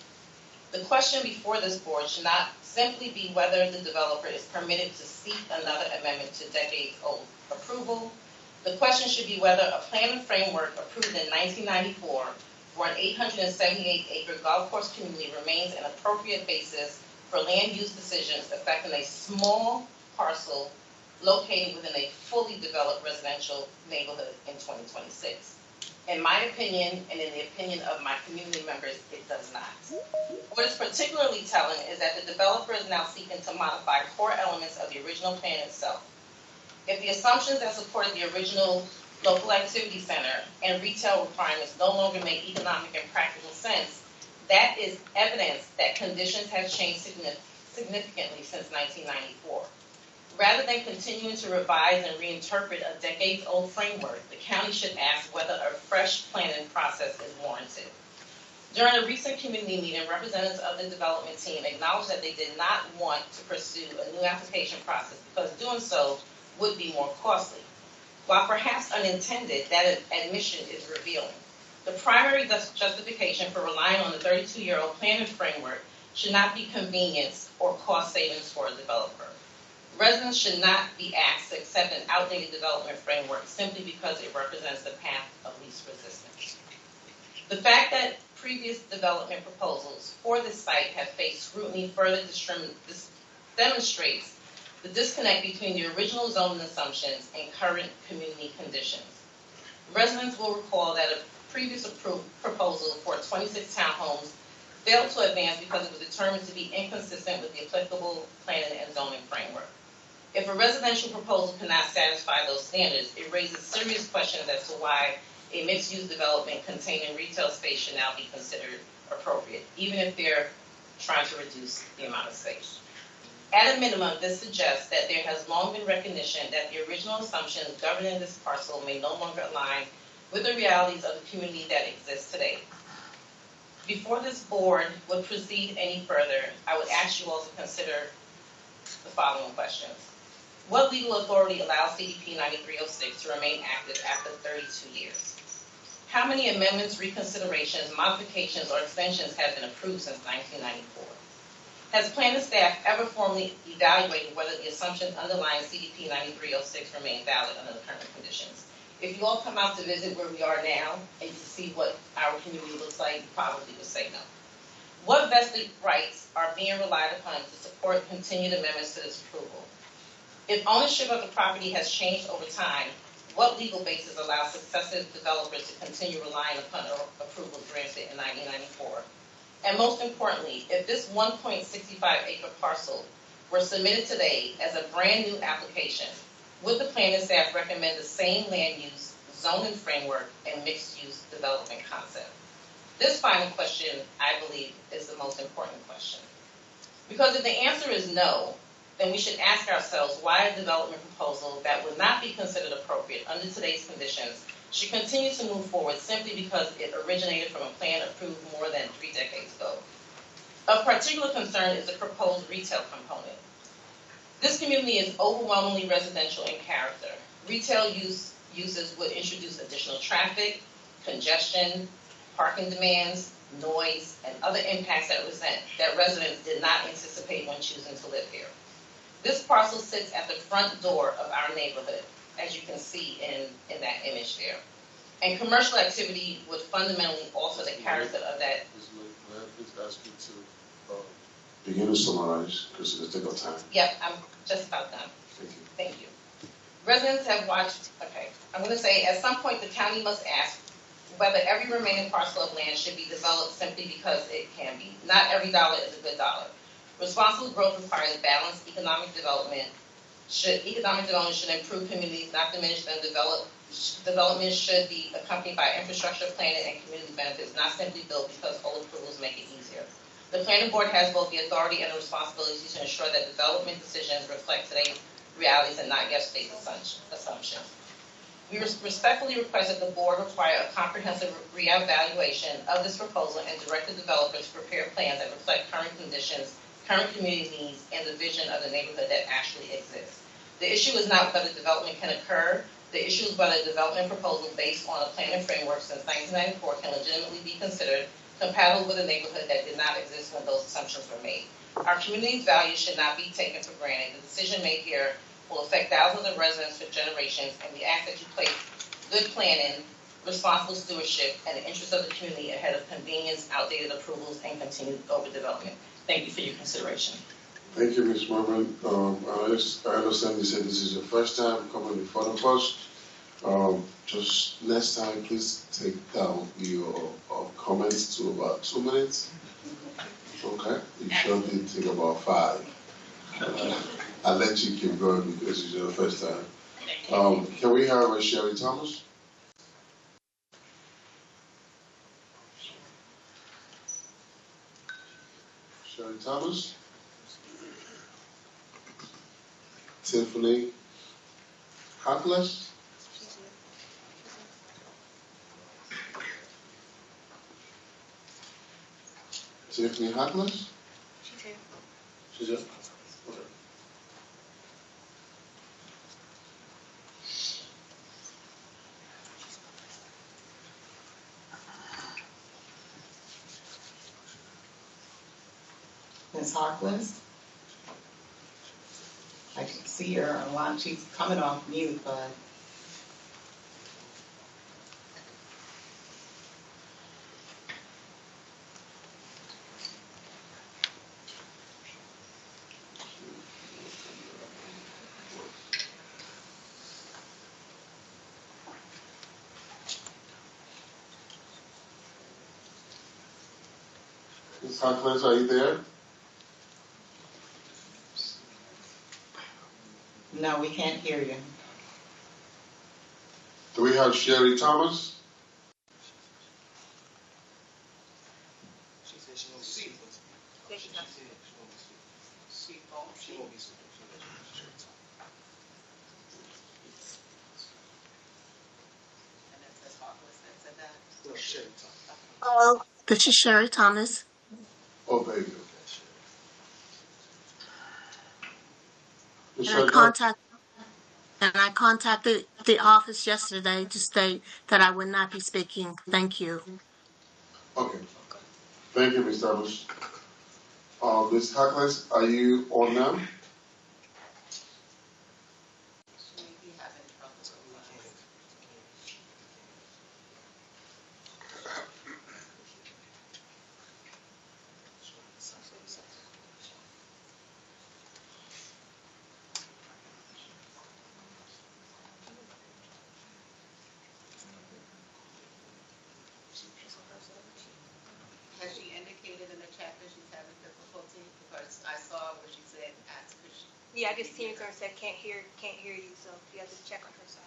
The question before this board should not simply be whether the developer is permitted to seek another amendment to decades-old approval. The question should be whether a planning framework approved in 1994 for an 878-acre golf course community remains an appropriate basis for land use decisions affecting a small parcel located within a fully developed residential neighborhood in 2026. In my opinion, and in the opinion of my community members, it does not. What is particularly telling is that the developer is now seeking to modify core elements of the original plan itself. If the assumptions that supported the original local activity center and retail requirements no longer make economic and practical sense, that is evidence that conditions have changed significantly since 1994. Rather than continuing to revise and reinterpret a decades-old framework, the county should ask whether a fresh planning process is warranted. During a recent community meeting, representatives of the development team acknowledged that they did not want to pursue a new application process because doing so would be more costly. While perhaps unintended, that admission is revealing. The primary justification for relying on the 32-year-old planning framework should not be convenience or cost savings for a developer. Residents should not be asked to accept an outdated development framework simply because it represents the path of least resistance. The fact that previous development proposals for this site have faced scrutiny further demonstrates the disconnect between the original zoning assumptions and current community conditions. Residents will recall that a previous approved proposal for 26 townhomes failed to advance because it was determined to be inconsistent with the applicable planning and zoning framework. If a residential proposal cannot satisfy those standards, it raises serious questions as to why a mixed-use development containing retail space should now be considered appropriate, even if they're trying to reduce the amount of space. At a minimum, this suggests that there has long been recognition that the original assumptions governing this parcel may no longer align with the realities of the community that exists today. Before this board would proceed any further, I would ask you all to consider the following questions. What legal authority allows CDP 9306 to remain active after 32 years? How many amendments, reconsiderations, modifications, or extensions have been approved since 1994? Has planning staff ever formally evaluated whether the assumptions underlying CDP 9306 remain valid under the current conditions? If you all come out to visit where we are now and to see what our community looks like, you probably would say no. What vested rights are being relied upon to support continued amendments to this approval? If ownership of the property has changed over time, what legal basis allows successive developers to continue relying upon approval granted in 1994? And most importantly, if this 1.65-acre parcel were submitted today as a brand new application, would the planning staff recommend the same land use, zoning framework, and mixed-use development concept? This final question, I believe, is the most important question. Because if the answer is no, then we should ask ourselves why a development proposal that would not be considered appropriate under today's conditions should continue to move forward simply because it originated from a plan approved more than 3 decades ago. Of particular concern is the proposed retail component. This community is overwhelmingly residential in character. Retail uses would introduce additional traffic, congestion, parking demands, noise, and other impacts that residents did not anticipate when choosing to live here. This parcel sits at the front door of our neighborhood, as you can see in that image there. And commercial activity would fundamentally alter the character of that. Ms. May I please ask you to begin to summarize, because it's going to take our time. Yep, I'm just about done. Thank you. Thank you. Residents have watched, I'm going to say at some point the county must ask whether every remaining parcel of land should be developed simply because it can be. Not every dollar is a good dollar. Responsible growth requires balanced economic development. Economic development should improve communities, not diminish them. Development should be accompanied by infrastructure planning and community benefits, not simply built because old approvals make it easier. The planning board has both the authority and the responsibility to ensure that development decisions reflect today's realities and not yesterday's assumptions. We respectfully request that the board require a comprehensive reevaluation of this proposal and direct the developers to prepare plans that reflect current conditions, current community needs, and the vision of the neighborhood that actually exists. The issue is not whether development can occur. The issue is whether a development proposal based on a planning framework since 1994 can legitimately be considered compatible with a neighborhood that did not exist when those assumptions were made. Our community's values should not be taken for granted. The decision made here will affect thousands of residents for generations, and we ask that you place good planning responsible stewardship, and the interests of the community ahead of convenience, outdated approvals, and continued overdevelopment. Thank you for your consideration. Thank you, Ms. Mervin. I understand you said this is your first time coming in front of us. Just next time, please take down your comments to about 2 minutes. Okay? You sure did take about 5. I'll let you keep going because it's your first time. Can we have Sherry Thomas? Sherry Thomas? Tiffany Harkless? Tiffany Harkless? She's here. Okay. Ms. Harkless? I can see her on line. She's coming off mute, but. Ms. Harkless, are you there? No, we can't hear you. Do we have Sherry Thomas? She said she won't be speaking. She won't be speaking. And that's Ms. Harkless that said that? No, Sherry Thomas. Hello, this is Sherry Thomas. Oh, very good. Ms. And Sherry, I contacted the office yesterday to state that I would not be speaking. Thank you. okay. Thank you, Ms. Thomas. Ms. Harkless, are you on now? She may be having trouble with that. Has she indicated in the chat that she's having difficulty? Because I saw where she said, ask her. Yeah, I just seen her and said can't hear you, so you have to check on her side.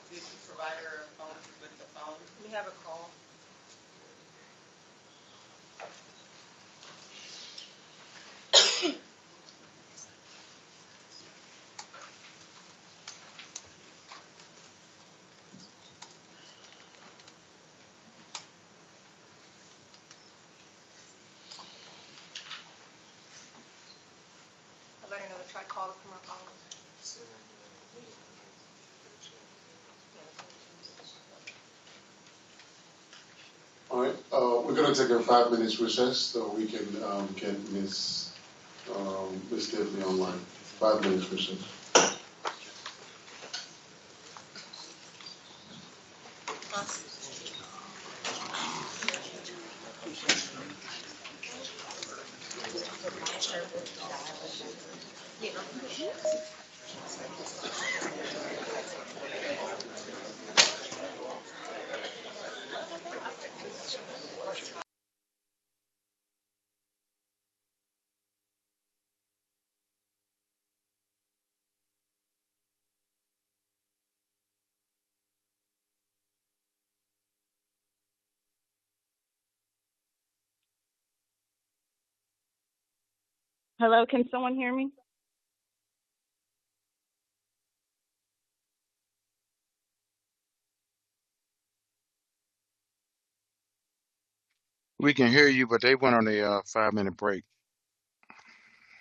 Did you provide her a phone with the phone? We have a call. I let her know to try calling from her phone. All right. We're going to take a 5 minutes recess so we can get Ms. Tiffany online. 5 minutes recess. Hello, can someone hear me? We can hear you, but they went on a 5-minute break.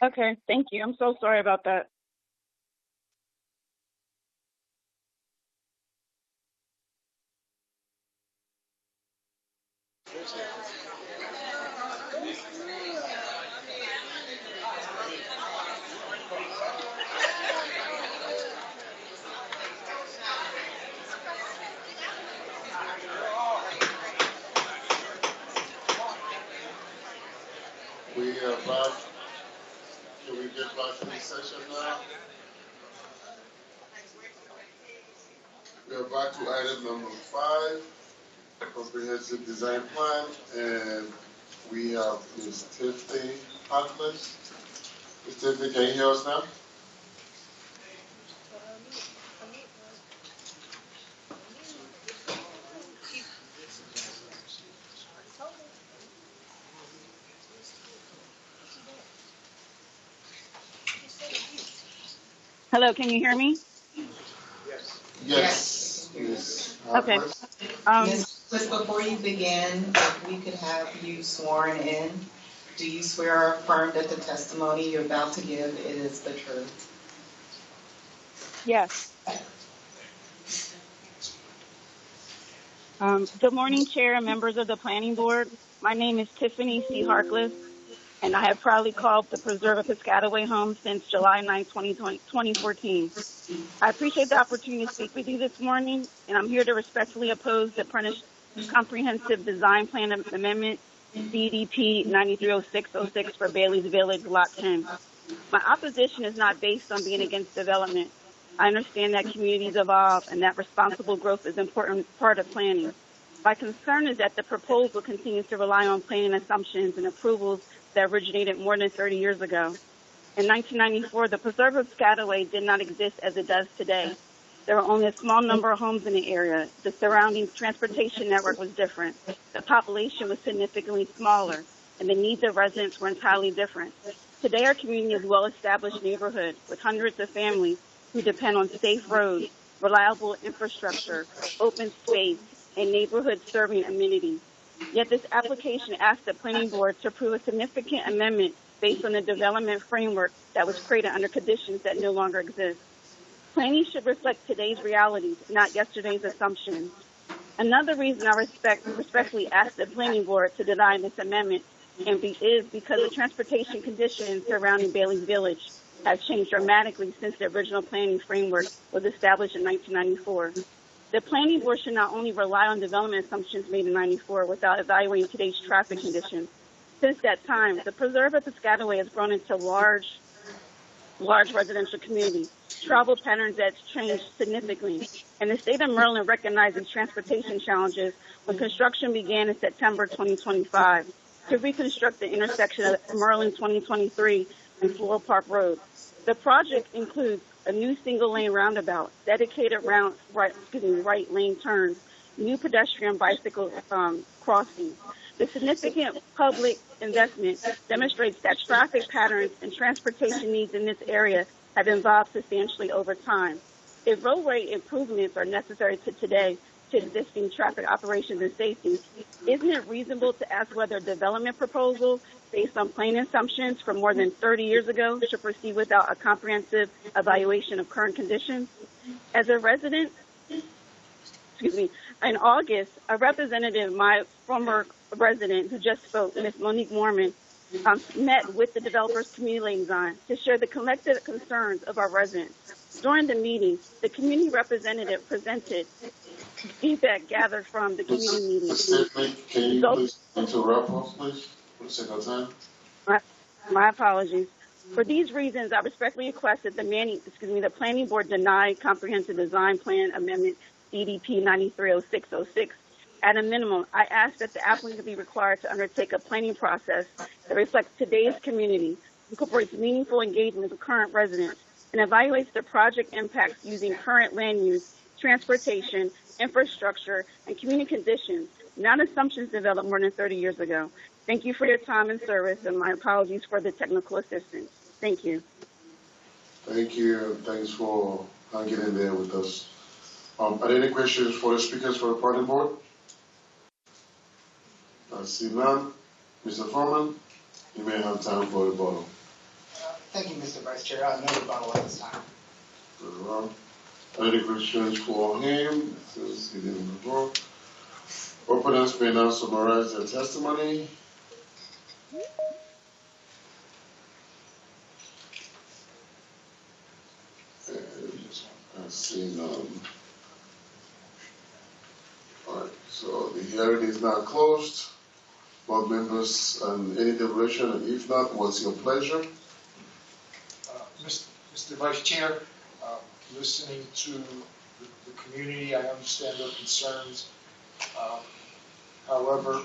Okay, thank you. I'm so sorry about that. We are back. Can we get back to the session now? We are back to item number 5, comprehensive design plan, and we have Ms. Tiffany Harkless. Ms. Tiffany, can you hear us now? Hello, can you hear me? Yes. Ms. Okay. Harkless. Ms. Just before you begin, if we could have you sworn in, do you swear or affirm that the testimony you're about to give is the truth? Yes. Good morning, Chair and members of the Planning Board. My name is Tiffany C. Harkless, and I have proudly called the Preserve of Piscataway home since July 9, 2014. I appreciate the opportunity to speak with you this morning, and I'm here to respectfully oppose the Comprehensive Design Plan Amendment, CDP 930606 for Bailey's Village, Lot 10. My opposition is not based on being against development. I understand that communities evolve and that responsible growth is an important part of planning. My concern is that the proposal continues to rely on planning assumptions and approvals that originated more than 30 years ago. In 1994, the Preserve of Piscataway did not exist as it does today. There were only a small number of homes in the area. The surrounding transportation network was different. The population was significantly smaller, and the needs of residents were entirely different. Today, our community is a well-established neighborhood with hundreds of families who depend on safe roads, reliable infrastructure, open space, and neighborhood-serving amenities. Yet this application asks the Planning Board to approve a significant amendment based on the development framework that was created under conditions that no longer exist. Planning should reflect today's realities, not yesterday's assumptions. Another reason I respectfully ask the Planning Board to deny this amendment is because the transportation conditions surrounding Bailey's Village have changed dramatically since the original planning framework was established in 1994. The Planning Board should not only rely on development assumptions made in 94 without evaluating today's traffic conditions. Since that time, the Preserve of Piscataway has grown into large residential community. Travel patterns that changed significantly. And the state of Maryland recognized these transportation challenges when construction began in September 2025 to reconstruct the intersection of Maryland 2023 and Floral Park Road. The project includes a new single-lane roundabout, dedicated right lane turns, new pedestrian bicycle crossings. The significant public investment demonstrates that traffic patterns and transportation needs in this area have evolved substantially over time. If roadway improvements are necessary to existing traffic operations and safety, isn't it reasonable to ask whether a development proposal based on planning assumptions from more than 30 years ago should proceed without a comprehensive evaluation of current conditions? As a resident, in August, a representative, my former resident who just spoke, Ms. Monique Mormon, met with the developer's community liaison to share the collective concerns of our residents. During the meeting, the community representative presented feedback gathered from the community meeting. Can you please interrupt us, please, for the sake of time? My apologies. For these reasons, I respectfully request that the Planning Board deny Comprehensive Design Plan Amendment CDP 930606. At a minimum, I ask that the applicant be required to undertake a planning process that reflects today's community, incorporates meaningful engagement with current residents, and evaluates the project impacts using current land use, transportation, infrastructure, and community conditions, not assumptions developed more than 30 years ago. Thank you for your time and service, and my apologies for the technical assistance. Thank you. Thank you, and thanks for hanging in there with us. Are there any questions for the speakers for the Planning Board? I see none. Mr. Foreman, you may have time for a rebuttal. Thank you, Mr. Vice Chair. I have no rebuttal at this time. Very well. Any questions for him? Since he didn't withdraw. Opponents may now summarize their testimony. I see none. All right, so the hearing is now closed. Board members, any deliberation? And if not, what's your pleasure? Mr. Vice Chair, listening to the community, I understand their concerns. However,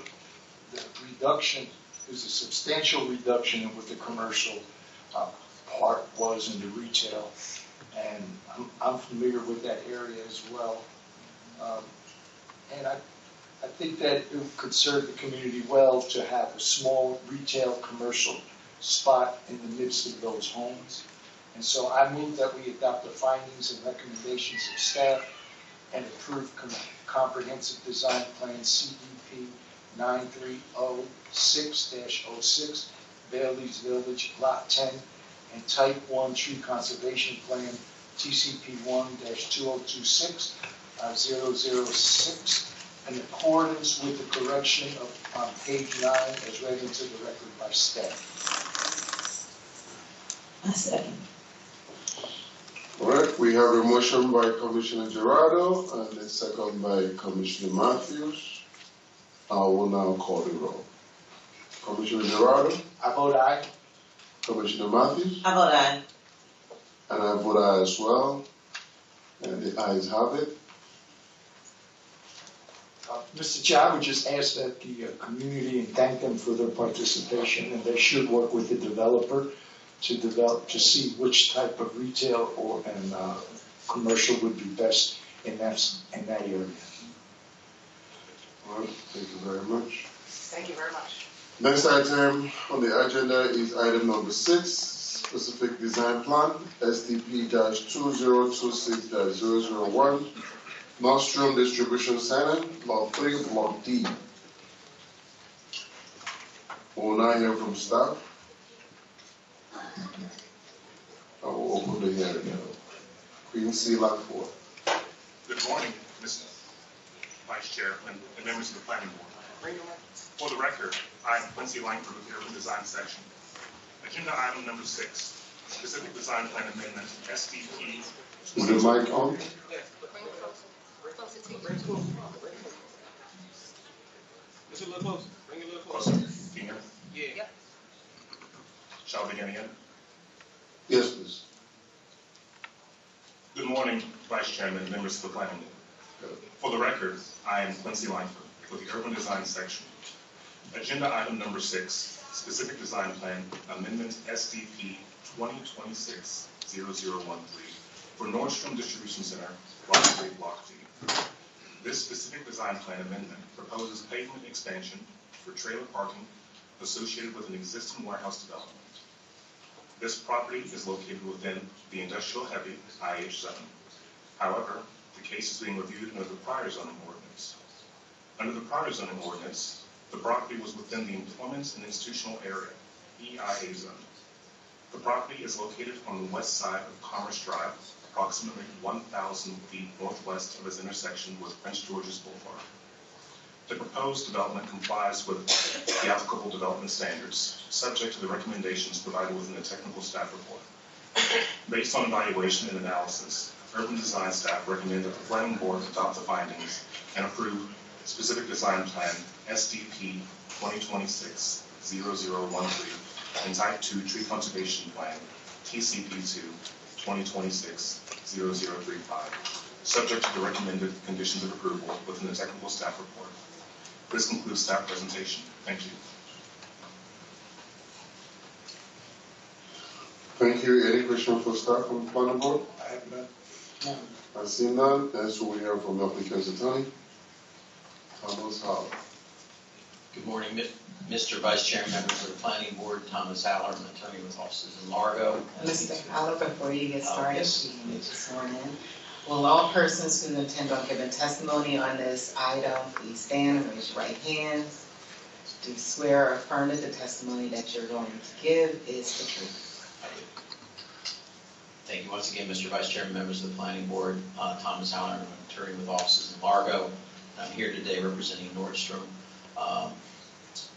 the reduction is a substantial reduction in what the commercial part was in the retail, and I'm familiar with that area as well. And I think that it could serve the community well to have a small retail commercial spot in the midst of those homes. And so I move that we adopt the findings and recommendations of staff and approve comprehensive design plan CDP 9306-06, Bailey's Village, Lot 10, and Type 1 Tree Conservation Plan TCP 1-2026-006, in accordance with the correction on page 9 as read into the record by staff. I second. All right, we have a motion by Commissioner Gerardo and a second by Commissioner Matthews. I will now call the roll. Commissioner Gerardo? I vote aye. Commissioner Matthews? I vote aye. And I vote aye as well. And the ayes have it. Mr. Chair, I would just ask that the community and thank them for their participation, and they should work with the developer to see which type of retail and commercial would be best in that area. All right, thank you very much. Thank you very much. Next item on the agenda is item number 6, specific design plan, SDP-2026-001, Nordstrom Distribution Center, Lot 3, Block D. We will now hear from staff. I will open the hearing. Queen C. Lockford. Good morning, Mr. Vice Chair and members of the Planning Board. For the record, I am Quincy Langford with the Urban Design Section. Agenda item number 6, specific design plan amendment, SDP. With the mic on? Just a little closer. Bring it a little closer. Can you hear me? Yeah. Shall I begin again? Yes, please. Good morning, Vice Chairman and members of the Planning Board. For the record, I am Quincy Langford with the Urban Design Section. Agenda item number 6, specific design plan amendment SDP 2026-0013 for Nordstrom Distribution Center, Block 3, Block D. This specific design plan amendment proposes pavement expansion for trailer parking associated with an existing warehouse development. This property is located within the industrial heavy IH zone. However, the case is being reviewed under the prior zoning ordinance. Under the prior zoning ordinance, the property was within the Employment and Institutional Area, EIA zone. The property is located on the west side of Commerce Drive, approximately 1,000 feet northwest of its intersection with Prince George's Boulevard. The proposed development complies with the applicable development standards, subject to the recommendations provided within the technical staff report. Based on evaluation and analysis, urban design staff recommend that the Planning Board adopt the findings and approve specific design plan SDP 2026-0013 and Type 2 Tree Conservation Plan TCP 2-2026-0035, subject to the recommended conditions of approval within the technical staff report. This concludes staff presentation. Thank you. Thank you. Any questions for staff from the Planning Board? I have none. I see none. That's what we hear from the applicant's attorney, Thomas Haller. Good morning, Mr. Vice Chair, members of the Planning Board. Thomas Haller, I'm an attorney with offices in Largo. Mr. Haller, before you get started, yes. you need to sworn in. Will all persons who intend on giving testimony on this item please stand and raise your right hand? Do you swear or affirm that the testimony that you're going to give is the truth? I do. Thank you once again, Mr. Vice Chair, members of the Planning Board. Thomas Haller, I'm an attorney with offices in Largo. I'm here today representing Nordstrom.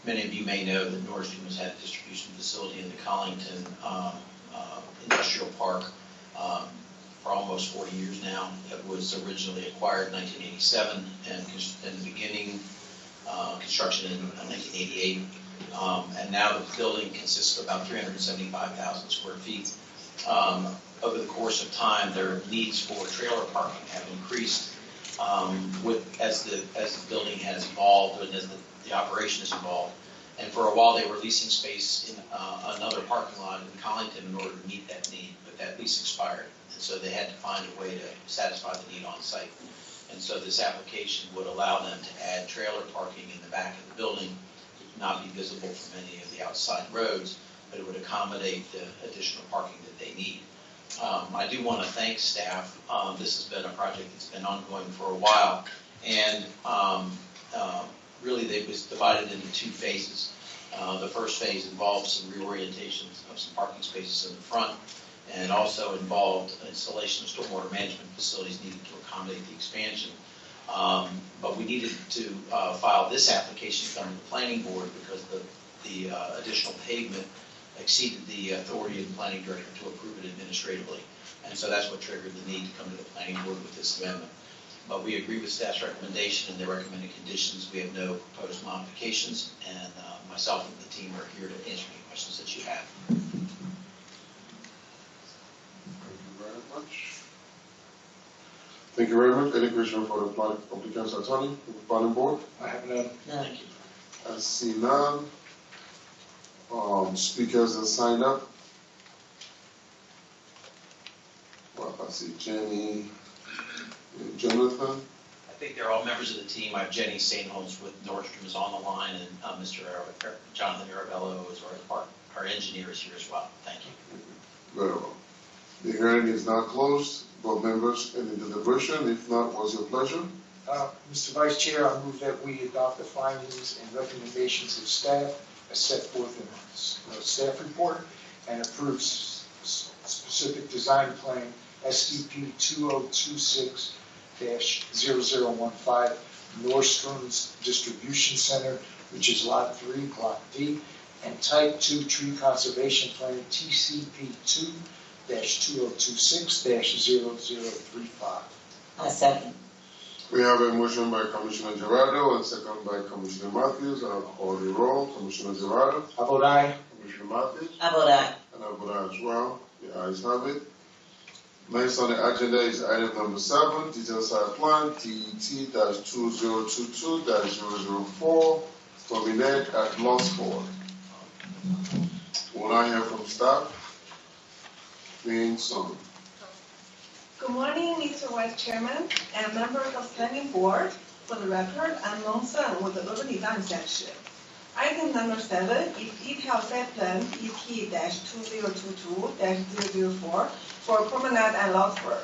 Many of you may know that Nordstrom has had a distribution facility in the Collington Industrial Park for almost 40 years now. It was originally acquired in 1987, and in the beginning, construction in 1988. And now the building consists of about 375,000 square feet. Over the course of time, their needs for trailer parking have increased as the building has evolved and as the operation has evolved. And for a while, they were leasing space in another parking lot in Collington in order to meet that need, but that lease expired. And so they had to find a way to satisfy the need on site. And so this application would allow them to add trailer parking in the back of the building, not be visible from any of the outside roads, but it would accommodate the additional parking that they need. I do want to thank staff. This has been a project that's been ongoing for a while, and really it was divided into two phases. The first phase involved some reorientations of some parking spaces in the front, and also involved installation of stormwater management facilities needed to accommodate the expansion. But we needed to file this application to come to the planning board because the additional pavement exceeded the authority of the planning director to approve it administratively. And so that's what triggered the need to come to the planning board with this amendment. But we agree with staff's recommendation and their recommended conditions. We have no proposed modifications, and myself and the team are here to answer any questions that you have. Thank you very much. Thank you very much. Any question for the applicant's attorney, the planning board? I have none. Thank you. I see none. Speakers that signed up. Well, I see Jenny, Jonathan. I think they're all members of the team. I have Jenny Sainholz with Nordstrom is on the line, and Mr. Jonathan Arabello is our engineer is here as well. Thank you. Very well. The hearing is now closed. Board members, any deliberation? If not, what's your pleasure? Mr. Vice Chair, I move that we adopt the findings and recommendations of staff as set forth in the staff report and approve specific design plan SDP 2026-0015 Nordstrom's Distribution Center, which is Lot 3, Block D, and Type 2 Tree Conservation Plan TCP 2-2026-0035. I second. We have a motion by Commissioner Gerardo and second by Commissioner Matthews. I'll call the roll. Commissioner Gerardo. I vote aye. Commissioner Matthews. I vote aye. And I vote aye as well. The ayes have it. Next on the agenda is item number 7, detailed site plan TET-2022-004 Promenade at Lunsford. Will I hear from staff? Being Song. Good morning, Mr. Vice Chairman and members of the Planning Board. For the record, I'm Long Sun with the Urban Design Section. Item number 7 is detailed site plan EP-2022-004 for Promenade and Lunsford.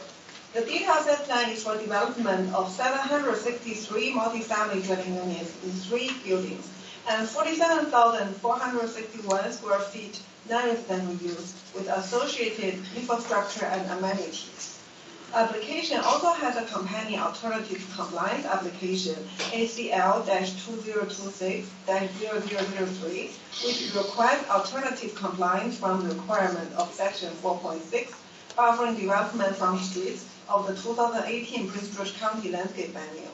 The detailed site plan is for development of 763 multifamily dwelling units in 3 buildings and 47,461 square feet non-residential use with associated infrastructure and amenities. Application also has a companion alternative compliance application, ACL-2026-0003, which requires alternative compliance from the requirement of Section 4.6, buffering development from streets of the 2018 Prince George County Landscape Manual.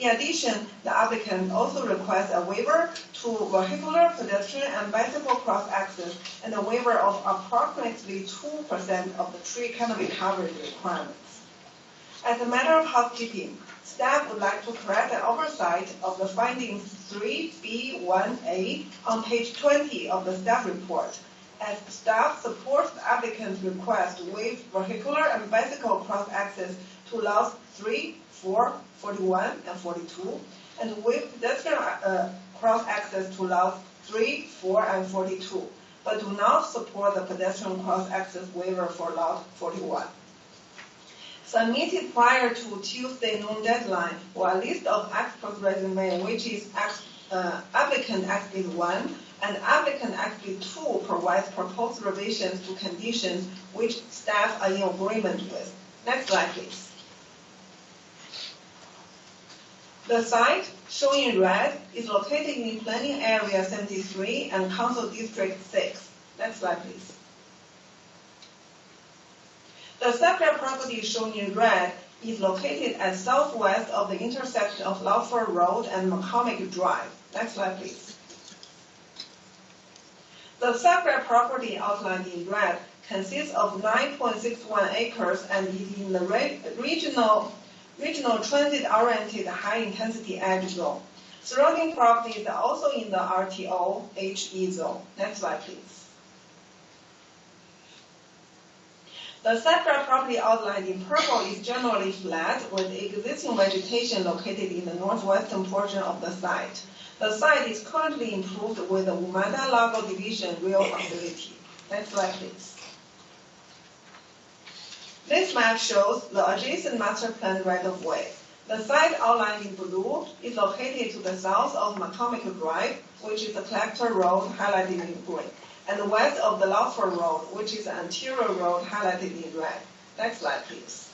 In addition, the applicant also requests a waiver to vehicular, pedestrian, and bicycle cross-access and a waiver of approximately 2% of the tree canopy coverage requirements. As a matter of housekeeping, staff would like to correct an oversight of the findings 3B1A on page 20 of the staff report, as staff supports the applicant's request to waive vehicular and bicycle cross-access to lots 3, 4, 41, and 42, and waive pedestrian cross-access to lots 3, 4, and 42, but do not support the pedestrian cross-access waiver for lot 41. Submitted prior to Tuesday noon deadline were a list of expert resume, which is applicant exhibit 1 and applicant exhibit 2 provides proposed revisions to conditions which staff are in agreement with. Next slide, please. The site, shown in red, is located in Planning Area 73 and Council District 6. Next slide, please. The separate property shown in red is located at southwest of the intersection of Lawford Road and McCormick Drive. Next slide, please. The subgrade property outlined in red consists of 9.61 acres and is in the regional transit-oriented high-intensity edge zone. Surrounding properties are also in the RTO HE zone. Next slide, please. The subgrade property outlined in purple is generally flat, with existing vegetation located in the northwestern portion of the site. The site is currently improved with the Umada Lago Division rail facility. Next slide, please. This map shows the adjacent master plan right-of-way. The site outlined in blue is located to the south of McCormick Drive, which is the collector road highlighted in green, and west of the Lawford Road, which is the anterior road highlighted in red. Next slide, please.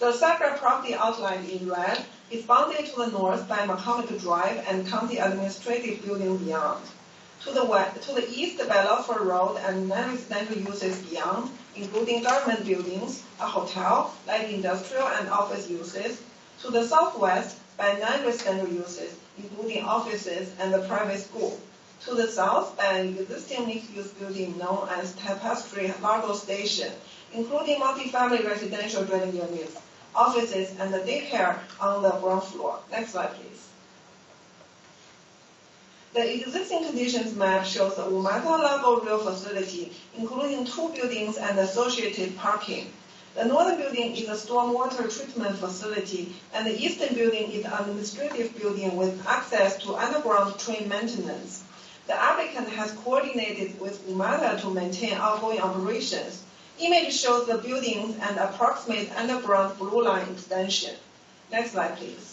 The subgrade property outlined in red is bounded to the north by McCormick Drive and County Administrative Building beyond. To the east by Lawford Road and non-residential uses beyond, including government buildings, a hotel, light industrial and office uses. To the southwest by non-residential uses, including offices and a private school. To the south by an existing mixed-use building known as Tapestry Largo Station, including multifamily residential dwelling units, offices, and a daycare on the ground floor. Next slide, please. The existing conditions map shows the Umata Lago Rail Facility, including 2 buildings and associated parking. The northern building is a stormwater treatment facility, and the eastern building is an administrative building with access to underground train maintenance. The applicant has coordinated with Umata to maintain ongoing operations. Image shows the buildings and approximate underground blue line extension. Next slide, please.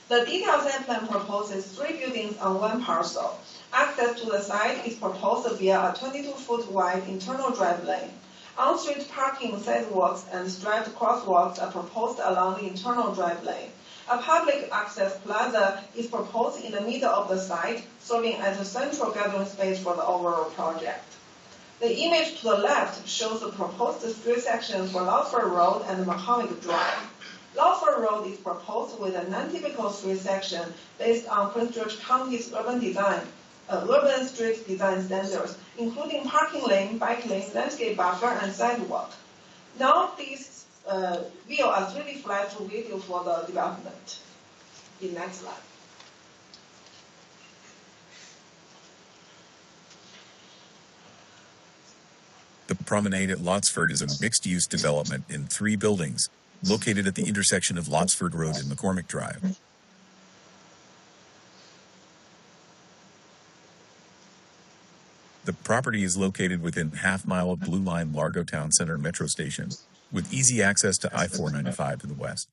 The detailed site plan proposes 3 buildings on 1 parcel. Access to the site is proposed via a 22-foot wide internal drive lane. On-street parking, sidewalks, and striped crosswalks are proposed along the internal drive lane. A public access plaza is proposed in the middle of the site, serving as a central gathering space for the overall project. The image to the left shows the proposed street sections for Lawford Road and McCormick Drive. Lawford Road is proposed with a non-typical street section based on Prince George County's urban street design standards, including parking lane, bike lane, landscape buffer, and sidewalk. Now these views are 3D flat to video for the development. In next slide. The Promenade at Lotsford is a mixed-use development in 3 buildings, located at the intersection of Lotsford Road and McCormick Drive. The property is located within half-mile of Blue Line Largo Town Center Metro Station, with easy access to I-495 to the west.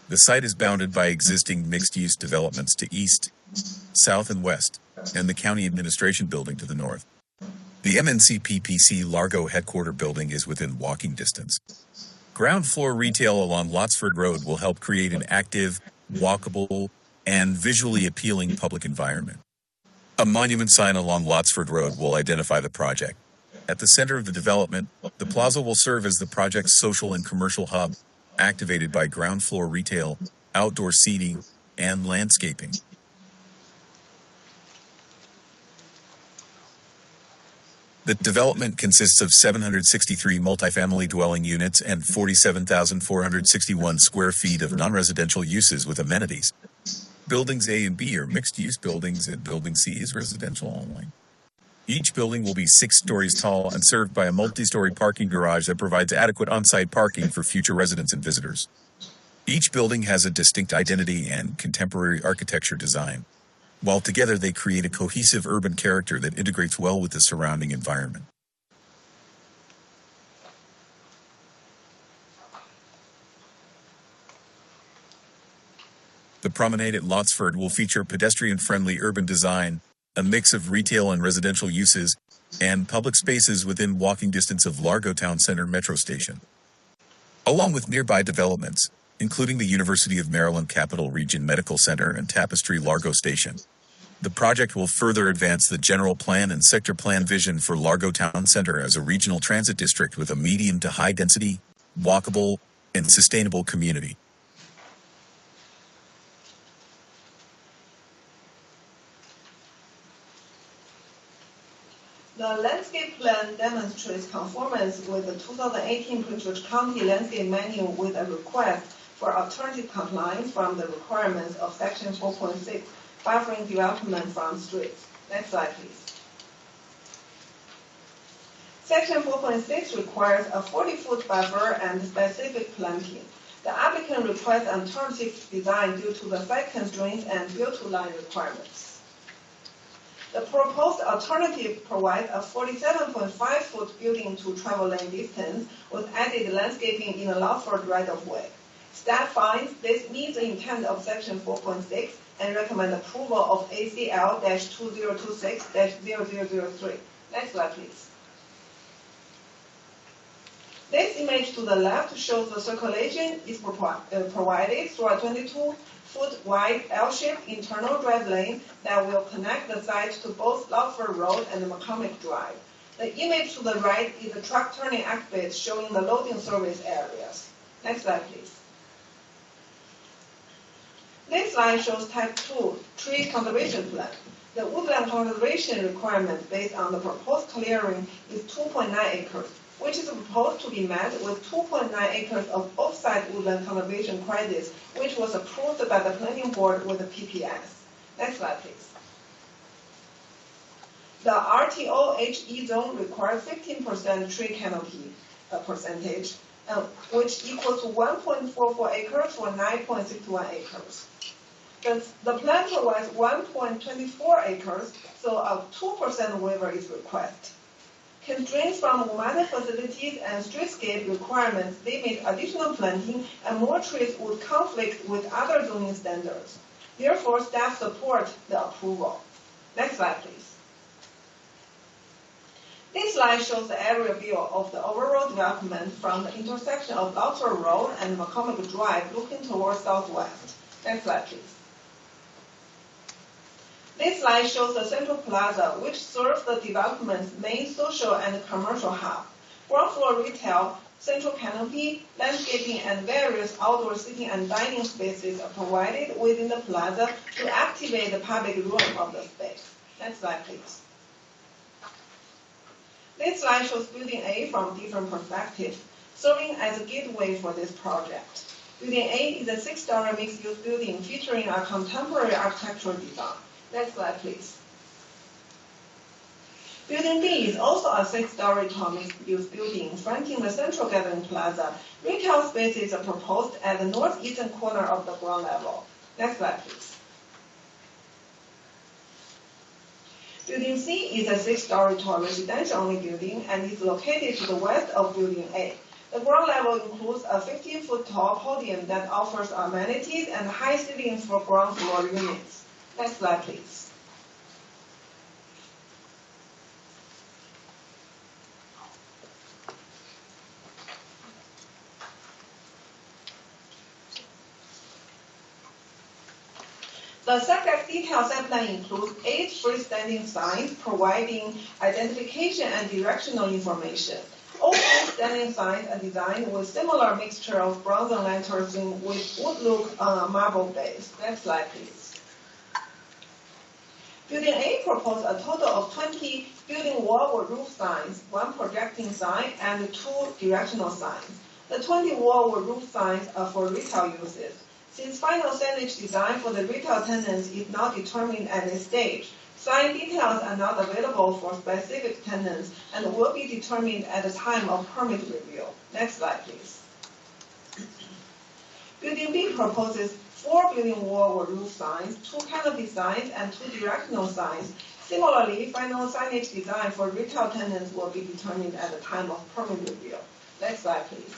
The site is bounded by existing mixed-use developments to east, south, and west, and the County Administration Building to the north. The MNC PPC Largo headquarter building is within walking distance. Ground floor retail along Lotsford Road will help create an active, walkable, and visually appealing public environment. A monument sign along Lotsford Road will identify the project. At the center of the development, the plaza will serve as the project's social and commercial hub, activated by ground floor retail, outdoor seating, and landscaping. The development consists of 763 multifamily dwelling units and 47,461 square feet of non-residential uses with amenities. Buildings A and B are mixed-use buildings, and Building C is residential only. Each building will be 6 stories tall and served by a multi-story parking garage that provides adequate on-site parking for future residents and visitors. Each building has a distinct identity and contemporary architecture design. While together they create a cohesive urban character that integrates well with the surrounding environment. The promenade at Lotsford will feature pedestrian-friendly urban design, a mix of retail and residential uses, and public spaces within walking distance of Largo Town Center Metro Station. Along with nearby developments, including the University of Maryland Capital Region Medical Center and Tapestry Largo Station. The project will further advance the general plan and sector plan vision for Largo Town Center as a regional transit district with a medium to high density, walkable, and sustainable community. The landscape plan demonstrates conformance with the 2018 Prince George County Landscape Manual with a request for alternative compliance from the requirements of Section 4.6, buffering development from streets. Next slide, please. Section 4.6 requires a 40-foot buffer and specific planting. The applicant requests alternative design due to the site constraints and build-to-line requirements. The proposed alternative provides a 47.5-foot building to travel lane distance with added landscaping in the Lawford right-of-way. Staff finds this meets the intent of Section 4.6 and recommend approval of ACL-2026-0003. Next slide, please. This image to the left shows the circulation is provided through a 22-foot wide L-shaped internal drive lane that will connect the site to both Lawford Road and McCormick Drive. The image to the right is a truck turning exit showing the loading service areas. Next slide, please. This slide shows Type 2 tree conservation plan. The woodland conservation requirement based on the proposed clearing is 2.9 acres, which is proposed to be met with 2.9 acres of off-site woodland conservation credits, which was approved by the planning board with the PPS. Next slide, please. The RTO HE zone requires 15% tree canopy percentage, which equals to 1.44 acres for 9.61 acres. The plan provides 1.24 acres, so a 2% waiver is requested. Constraints from WMATA facilities and streetscape requirements limit additional planting, and more trees would conflict with other zoning standards. Therefore, staff support the approval. Next slide, please. This slide shows the aerial view of the overall development from the intersection of Lawford Road and McCormick Drive looking towards southwest. Next slide, please. This slide shows the Central Plaza, which serves the development's main social and commercial hub. Ground floor retail, central canopy, landscaping, and various outdoor sitting and dining spaces are provided within the plaza to activate the public room of the space. Next slide, please. This slide shows Building A from different perspectives, serving as a gateway for this project. Building A is a 6-story mixed-use building featuring a contemporary architectural design. Next slide, please. Building B is also a 6-story tall mixed-use building fronting the Central Gathering Plaza. Retail spaces are proposed at the northeastern corner of the ground level. Next slide, please. Building C is a 6-story tall residential-only building and is located to the west of Building A. The ground level includes a 15-foot tall podium that offers amenities and high ceilings for ground floor units. Next slide, please. The subject detail set plan includes 8 freestanding signs providing identification and directional information. All freestanding signs are designed with similar mixture of bronze and lanterns with wood look marble base. Next slide, please. Building A proposed a total of 20 building wall or roof signs, 1 projecting sign, and 2 directional signs. The 20 wall or roof signs are for retail uses. Since final signage design for the retail tenants is not determined at this stage, sign details are not available for specific tenants and will be determined at the time of permit review. Next slide, please. Building B proposes 4 building wall or roof signs, 2 canopy signs, and 2 directional signs. Similarly, final signage design for retail tenants will be determined at the time of permit review. Next slide, please.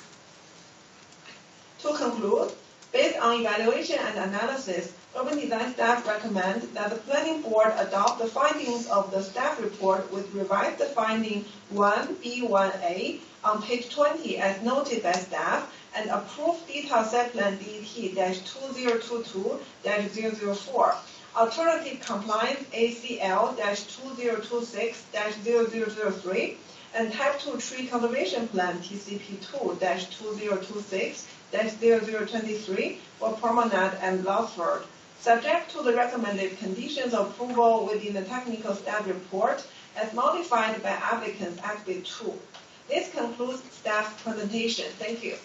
To conclude, based on evaluation and analysis, urban design staff recommend that the planning board adopt the findings of the staff report with revised finding 1B1A on page 20 as noted by staff, and approve detailed site plan DET-2022-004. Alternative Compliance ACL-2026-0003, and Type 2 Tree Conservation Plan TCP2-2026-0023 for Promenade and Losford, subject to the recommended conditions of approval within the technical staff report as modified by applicants Exhibit 2. This concludes staff's presentation. Thank you.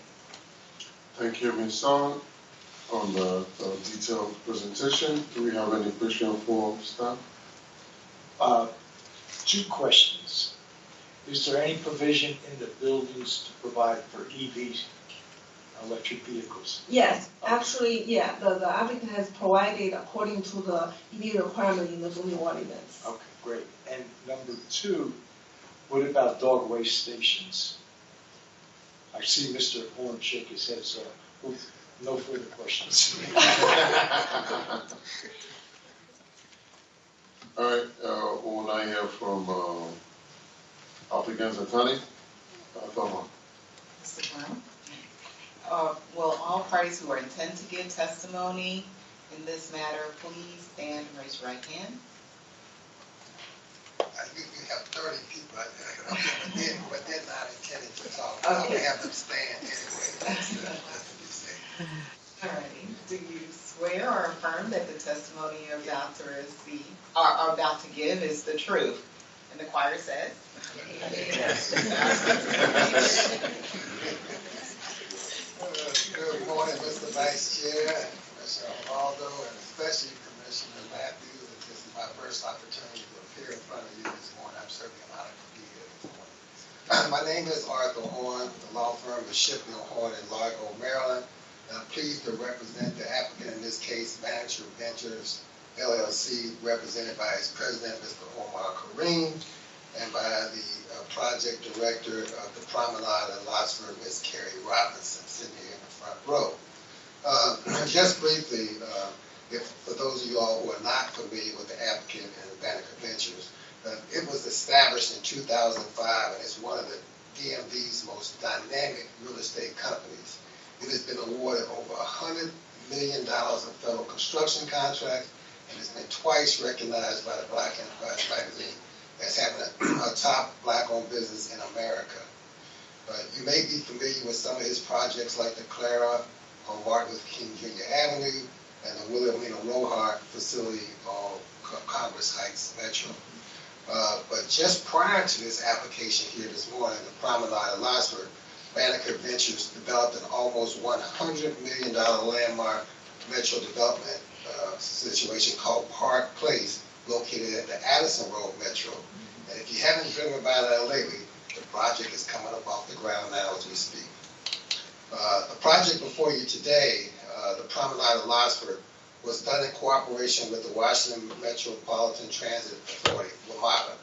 Thank you, Ms. Song, on the detailed presentation. Do we have any question for staff? 2 questions. Is there any provision in the buildings to provide for EVs, electric vehicles? Yes, actually, yeah, the applicant has provided according to the EV requirement in the zoning ordinance. Okay, great. And number 2, what about dog waste stations? I see Mr. Horn shake his head, so no further questions. All right, we'll now hear from applicant's attorney, Thelma. Mr. Brown? Will all parties who are intend to give testimony in this matter please stand and raise your right hand? I usually have 30 people, but they're not intending to talk. Okay. I will have them stand anyway. That's to be safe. All righty. Do you swear or affirm that the testimony you're about to receive, or are about to give, is the truth? And the choir says. Good morning, Mr. Vice Chair, and Commissioner Aldo, and especially Commissioner Matthews. This is my first opportunity to appear in front of you this morning. I'm certainly honored to be here this morning. My name is Arthur Horn. The law firm is Shipley Horn in Largo, Maryland. I'm pleased to represent the applicant in this case, Manager Ventures LLC, represented by its president, Mr. Omar Kareem, and by the project director of the Promenade in Losford, Ms. Carrie Robinson, sitting here in the front row. Just briefly, for those of you all who are not familiar with the applicant and Banneker Ventures, it was established in 2005, and it's one of the DMV's most dynamic real estate companies. It has been awarded over $100 million of federal construction contracts, and it's been twice recognized by the Black Enterprise magazine as having a top black-owned business in America. You may be familiar with some of his projects like the Clara on Martin Luther King Jr. Avenue and the Wilhelmina Rohart facility on Congress Heights Metro. But just prior to this application here this morning, the Promenade in Losford, Banneker Ventures developed an almost $100 million landmark metro development situation called Park Place, located at the Addison Road Metro. And if you haven't driven by that lately, the project is coming up off the ground now as we speak. The project before you today, the Promenade of Losford, was done in cooperation with the Washington Metropolitan Transit Authority, WMATA.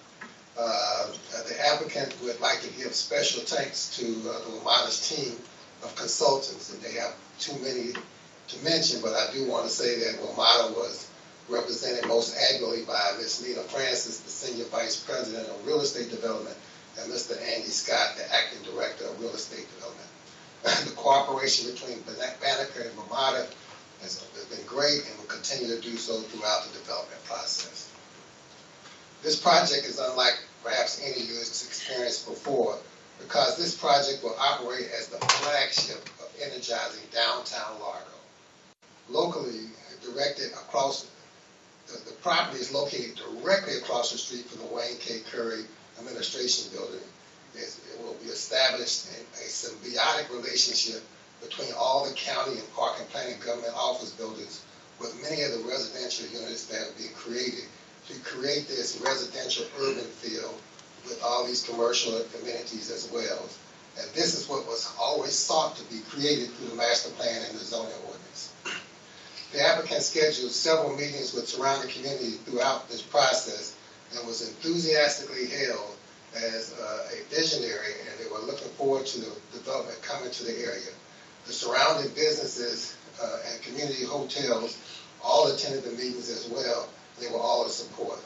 The applicant would like to give special thanks to the WMATA's team of consultants, and they have too many to mention, but I do want to say that WMATA was represented most admirably by Ms. Nina Francis, the Senior Vice President of Real Estate Development, and Mr. Andy Scott, the Acting Director of Real Estate Development. The cooperation between Banneker and WMATA has been great and will continue to do so throughout the development process. This project is unlike perhaps any you have experienced before, because this project will operate as the flagship of energizing downtown Largo. Locally directed across, the property is located directly across the street from the Wayne K. Curry Administration Building. It will be established in a symbiotic relationship between all the county and park and planning government office buildings, with many of the residential units that are being created to create this residential urban feel with all these commercial amenities as well. And this is what was always sought to be created through the master plan and the zoning ordinance. The applicant scheduled several meetings with surrounding community throughout this process and was enthusiastically hailed as a visionary, and they were looking forward to the development coming to the area. The surrounding businesses and community hotels all attended the meetings as well. They were all in support.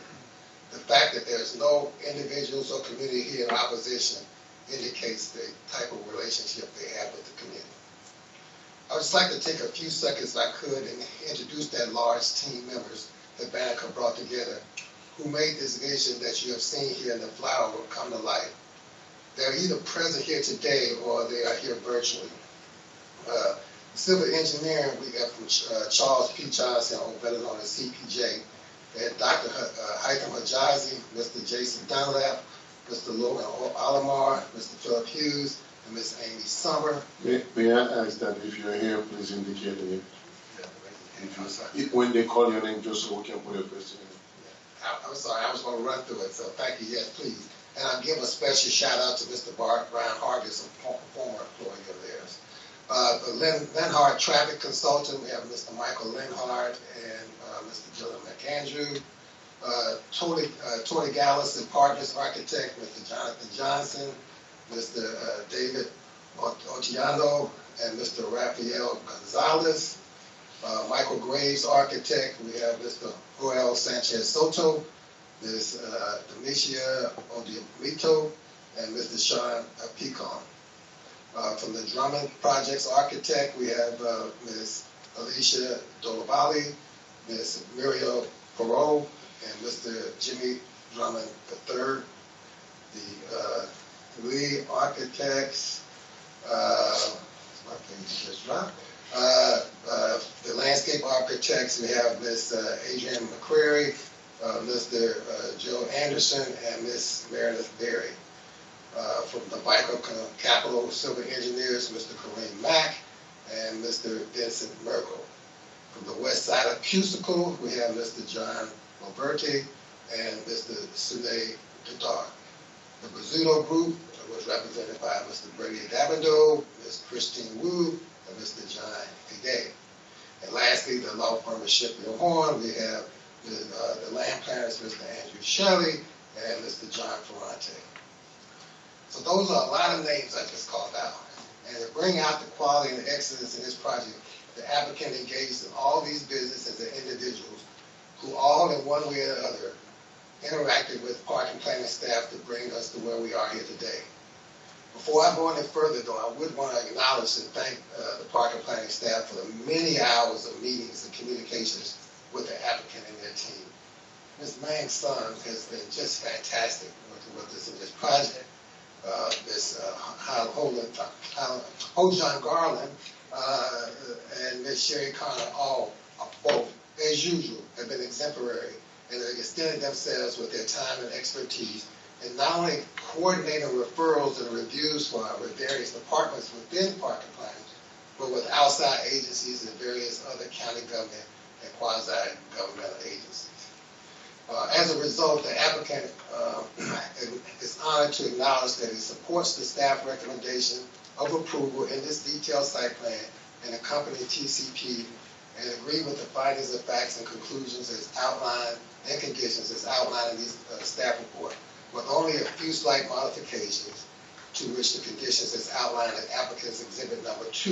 The fact that there's no individuals or community here in opposition indicates the type of relationship they have with the community. I would just like to take a few seconds, if I could, and introduce that large team members that Banneker brought together, who made this vision that you have seen here in the flower come to life. They're either present here today or they are here virtually. Civil engineering, we got from Charles P. Johnson, better known as CPJ, and Dr. Haitham Hajazi, Mr. Jason Dunlap, Mr. Logan Alamar, Mr. Philip Hughes, and Ms. Amy Summer. May I ask that if you're here, please indicate the name? When they call your name, just so we can put your question in. I'm sorry, I was going to run through it, so thank you, yes, please. And I'll give a special shout out to Mr. Brian Hargis, a former employee of theirs. The Lenhart Traffic Consultant, we have Mr. Michael Lenhart and Mr. Dylan McAndrew. Tony Gallus and Partners Architect, Mr. Jonathan Johnson, Mr. David Otiano, and Mr. Rafael Gonzalez. Michael Graves Architect, we have Mr. Joel Sanchez Soto, Ms. Demetria Odiomito, and Mr. Sean Picon. From the Drummond Projects Architect, we have Ms. Alicia Dolabali, Ms. Muriel Perot, and Mr. Jimmy Drummond III. The three architects, my page just dropped. The landscape architects, we have Ms. Adrienne McCrary, Mr. Joe Anderson, and Ms. Meredith Berry. From the Vico Capital Civil Engineers, Mr. Kareem Mack and Mr. Vincent Merkel. From the west side of Cusicle, we have Mr. John Roberti and Mr. Sule Dadar. The Bazzuto Group was represented by Mr. Brady Davido, Ms. Christine Wu, and Mr. John Hide. And lastly, the law firm of Shipfield Horn, we have the land planners, Mr. Andrew Shelley and Mr. John Ferrante. So those are a lot of names I just called out. And to bring out the quality and the excellence in this project, the applicant engaged in all these businesses and individuals who all in one way or another interacted with park and planning staff to bring us to where we are here today. Before I go any further, though, I would want to acknowledge and thank the park and planning staff for the many hours of meetings and communications with the applicant and their team. Ms. Mang's son has been just fantastic working with us in this project. Ms. Ho-John Garland and Ms. Sherry Connor, both, as usual, have been exemplary and have extended themselves with their time and expertise in not only coordinating referrals and reviews for our various departments within park and planning, but with outside agencies and various other county government and quasi-governmental agencies. As a result, the applicant is honored to acknowledge that he supports the staff recommendation of approval in this detailed site plan and accompanying TCP and agree with the findings of facts and conclusions as outlined and conditions as outlined in this staff report, with only a few slight modifications to which the conditions as outlined in applicant's exhibit number 2,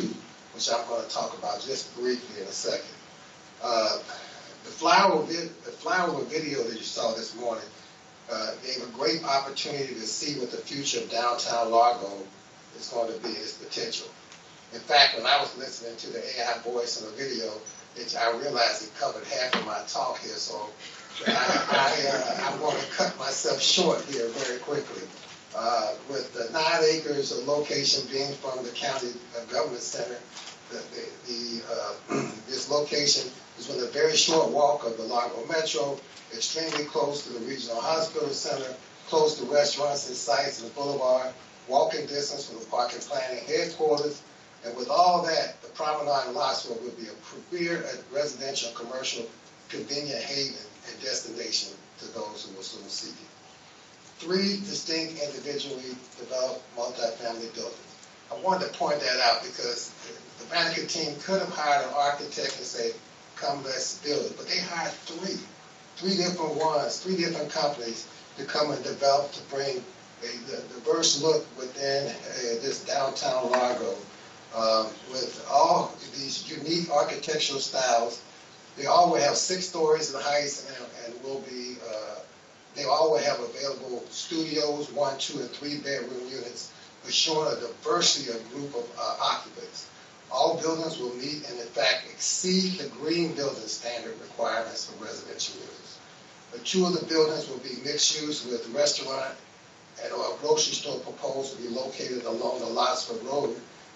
which I'm going to talk about just briefly in a second. The flower video that you saw this morning gave a great opportunity to see what the future of downtown Largo is going to be, its potential. In fact, when I was listening to the AI voice in the video, I realized it covered half of my talk here, so I'm going to cut myself short here very quickly. With the 9 acres of location being from the county government center, this location is within a very short walk of the Largo Metro, extremely close to the regional hospital center, close to restaurants and sites and the boulevard, walking distance from the park and planning headquarters, and with all that, the promenade in Lotsville would be a premier residential and commercial convenient haven and destination to those who will soon seek it. 3 distinct individually developed multifamily buildings. I wanted to point that out because the Banneker team could have hired an architect and say, come, let's build it. But they hired 3 different ones, 3 different companies to come and develop to bring a diverse look within this downtown Largo with all these unique architectural styles. They all will have 6 stories in height and will be, they all will have available studios, 1, 2, and 3 bedroom units, showing a diversity of group of occupants. All buildings will meet and in fact exceed the green building standard requirements for residential units. But 2 of the buildings will be mixed use with restaurant and or a grocery store proposed to be located along the Lotsford Road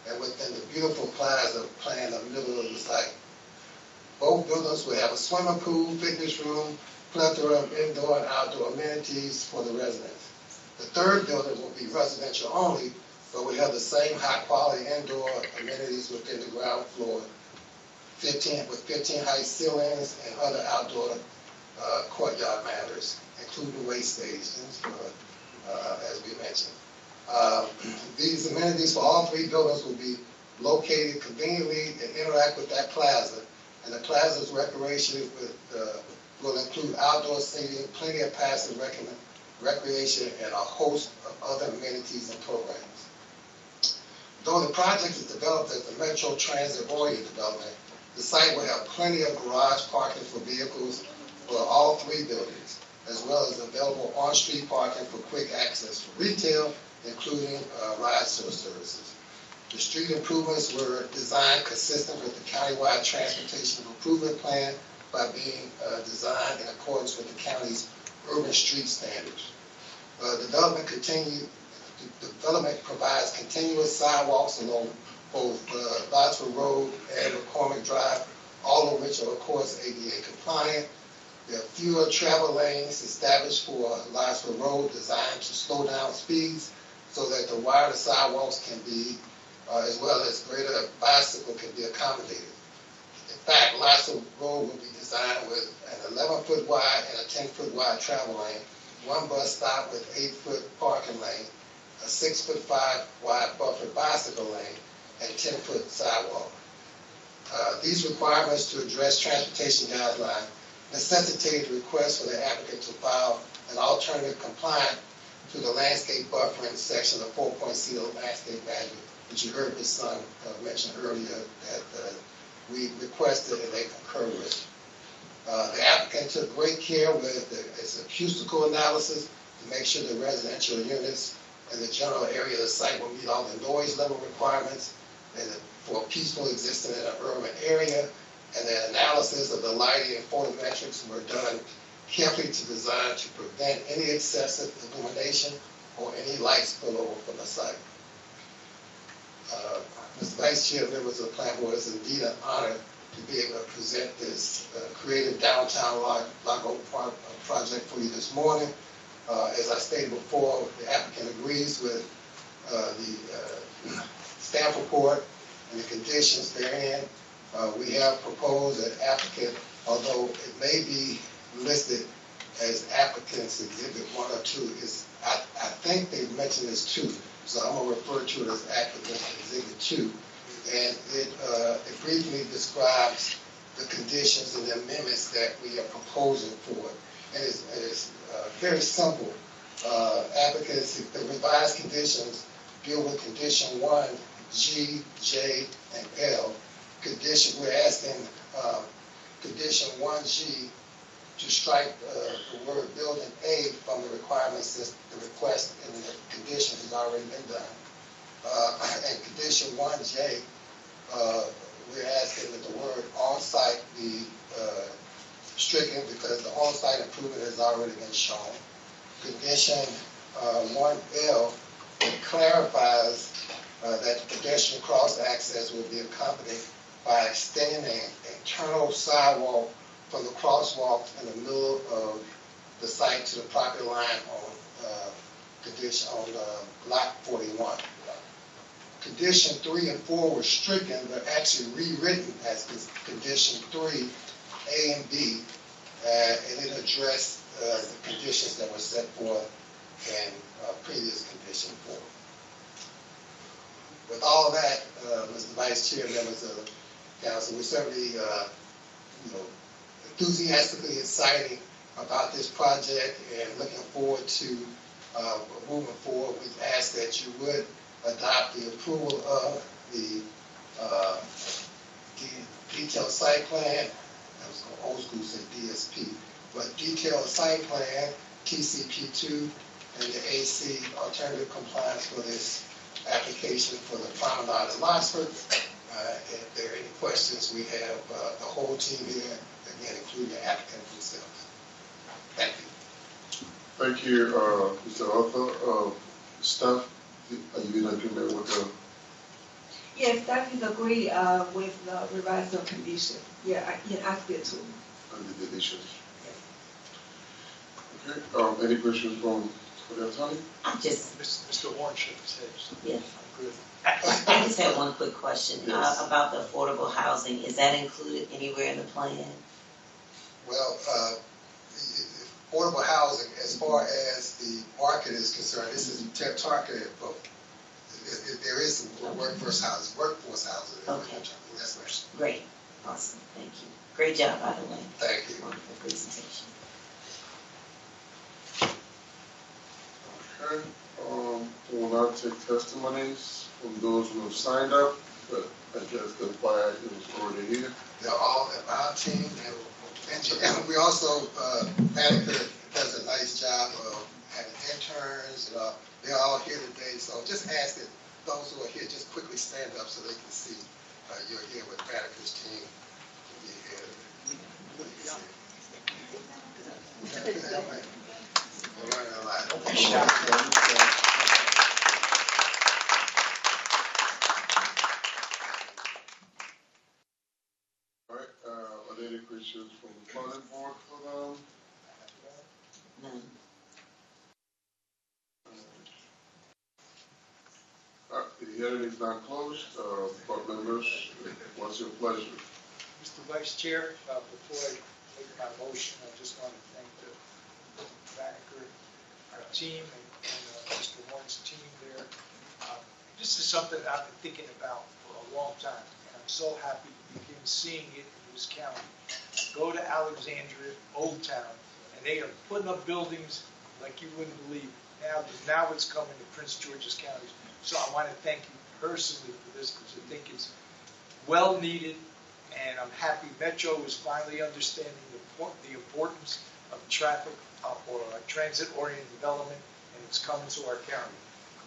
and within the beautiful plaza planned in the middle of the site. Both buildings will have a swimming pool, fitness room, plethora of indoor and outdoor amenities for the residents. The 3rd building will be residential only, but we have the same high-quality indoor amenities within the ground floor, 15 high ceilings and other outdoor courtyard matters, including waste stations, as we mentioned. These amenities for all 3 buildings will be located conveniently and interact with that plaza, and the plaza's recreation will include outdoor seating, plenty of passive recreation, and a host of other amenities and programs. Though the project is developed as a Metro Transit-oriented development, the site will have plenty of garage parking for vehicles for all 3 buildings, as well as available on-street parking for quick access for retail, including ride-share services. The street improvements were designed consistent with the countywide transportation improvement plan by being designed in accordance with the county's urban street standards. Development provides continuous sidewalks along both Lotsford Road and McCormick Drive, all of which are, of course, ADA compliant. There are fewer travel lanes established for Lotsford Road designed to slow down speeds so that the wider sidewalks can be, as well as greater bicycle can be accommodated. In fact, Lotsford Road will be designed with an 11-foot wide and a 10-foot wide travel lane, 1 bus stop with 8-foot parking lane, a 6-foot 5 wide buffer bicycle lane, and 10-foot sidewalk. These requirements to address transportation guidelines necessitated a request for the applicant to file an alternative compliant to the landscape buffering section of 4.0 landscape manual, which you heard Ms. Sun mention earlier that we requested and they concur with. The applicant took great care with its acoustical analysis to make sure the residential units and the general area of the site will meet all the noise level requirements and for peaceful existence in an urban area. And the analysis of the lighting and photometrics were done carefully to design to prevent any excessive illumination or any light spillover from the site. Mr. Vice Chair, members of the Planning Board, it's indeed an honor to be able to present this creative downtown Lago project for you this morning. As I stated before, the applicant agrees with the staff report and the conditions therein. We have proposed that applicant, although it may be listed as applicant's exhibit 1 or 2, I think they mentioned this 2, so I'm going to refer to it as applicant exhibit 2. And it briefly describes the conditions and the amendments that we are proposing for it. And it's very simple. Applicants, the revised conditions deal with condition 1, G, J, and L. We're asking condition 1G to strike the word building A from the requirements that the request and the condition has already been done. And condition 1J, we're asking that the word on-site be stricken because the on-site improvement has already been shown. Condition 1L clarifies that pedestrian cross access will be accompanied by extending an internal sidewalk from the crosswalk in the middle of the site to the property line on lot 41. Condition 3 and 4 were stricken, but actually rewritten as condition 3, A and B, and it addressed the conditions that were set forth in previous condition 4. With all of that, Mr. Vice Chair, members of the Council, we're certainly enthusiastically excited about this project and looking forward to moving forward. We ask that you would adopt the approval of the detailed site plan. I was going old school say DSP, but detailed site plan, TCP2, and the AC alternative compliance for this application for the promenade at Lotsford. If there are any questions, we have the whole team here, again, including the applicant themselves. Thank you. Thank you, Mr. Arthur. Staff, are you in agreement with the? Yes, that is agree with the revised condition. Yeah, I feel too. And the deletions. Okay, any questions for the attorney? I just, Mr. Warren shook his head. So yeah. I'm good. I just had one quick question Yes. about the affordable housing. Is that included anywhere in the plan? Well, affordable housing, as far as the market is concerned, this is targeted for, there is some workforce housing. Okay. That's right. Great. Awesome. Thank you. Great job, by the way. Thank you. Wonderful presentation. Okay, we will now take testimonies from those who have signed up, but I guess the fire is already here. They're all in our team, and we also, Manica does a nice job of having interns, and they're all here today, so just ask that those who are here just quickly stand up so they can see you're here with Manica's team. We're learning a lot. All right, are there any questions from the planning board for them? None. All right, the hearing is now closed. Board members, what's your pleasure? Mr. Vice Chair, before I make my motion, I just want to thank the Banneker team and Mr. Warren's team there. This is something that I've been thinking about for a long time, and I'm so happy to begin seeing it in this county. Go to Alexandria, Old Town, and they are putting up buildings like you wouldn't believe. Now it's coming to Prince George's County. So I want to thank you personally for this, because I think it's well needed, and I'm happy Metro is finally understanding the importance of traffic or transit-oriented development, and it's coming to our county.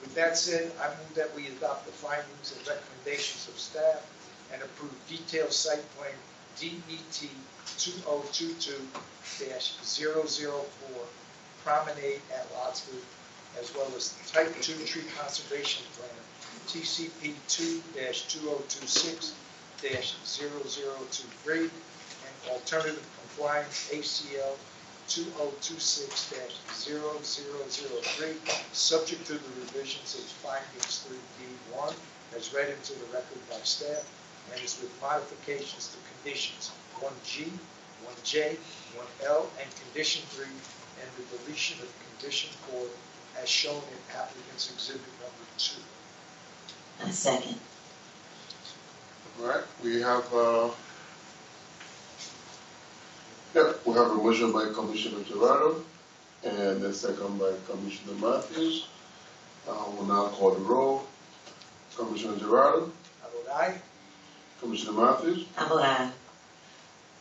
With that said, I move that we adopt the findings and recommendations of staff and approve detailed site plan DET 2022-004 Promenade at Lotswood, as well as Type 2 Tree Conservation Plan TCP 2-2026-0023 and Alternative Compliance ACL 2026-0003, subject to the revisions of findings 3D1 as read into the record by staff, and is with modifications to conditions 1G, 1J, 1L, and condition 3, and the deletion of condition 4 as shown in applicant's exhibit number 2. A second. All right, we have we have a motion by Commissioner Gerardo and a second by Commissioner Matthews. We'll now call the roll. Commissioner Gerardo? I vote aye. Commissioner Matthews? I vote aye.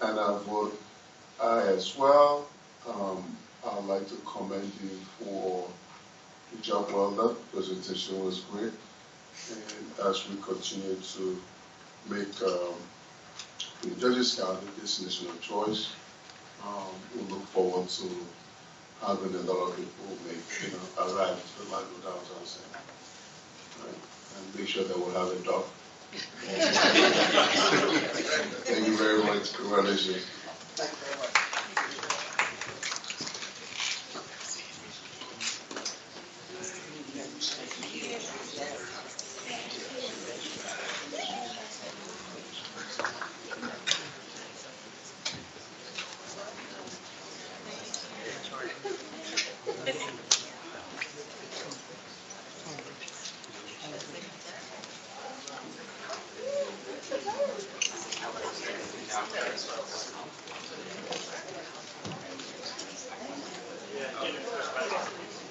And I vote aye as well. I'd like to commend you for the job well done. The presentation was great. And as we continue to make the Judges County destination of choice, we look forward to having a lot of people arrive to the Lago downtown center. Right? And make sure that we'll have a dog. Thank you very much. Congratulations. Thank you very much.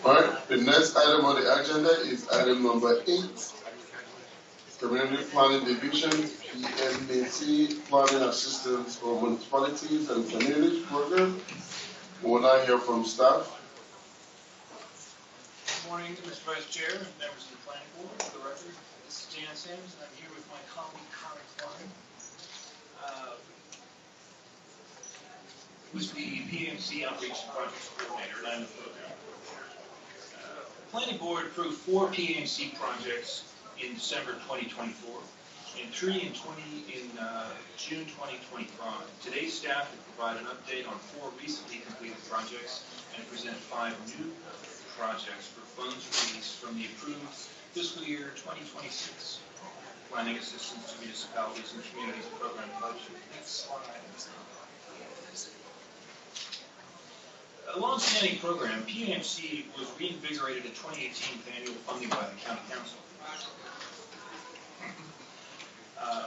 All right, the next item on the agenda is item number 8. Community Planning Division, PMAT, Planning Assistance for Municipalities and Communities Program. We will now hear from staff. Good morning, Mr. Vice Chair and members of the Planning Board. For the record, This is Dan Sims, and I'm here with my colleague Connie Klein, who's the PMC Outreach Projects Coordinator, and I'm the program. The Planning Board approved 4 PMC projects in December 2024, and 3 in June 2025. Today's staff will provide an update on 4 recently completed projects and present 5 new projects for funds released from the approved fiscal year 2026 Planning Assistance to Municipalities and Communities Program budget. Next slide. A long-standing program, PMC was reinvigorated in 2018 with annual funding by the County Council.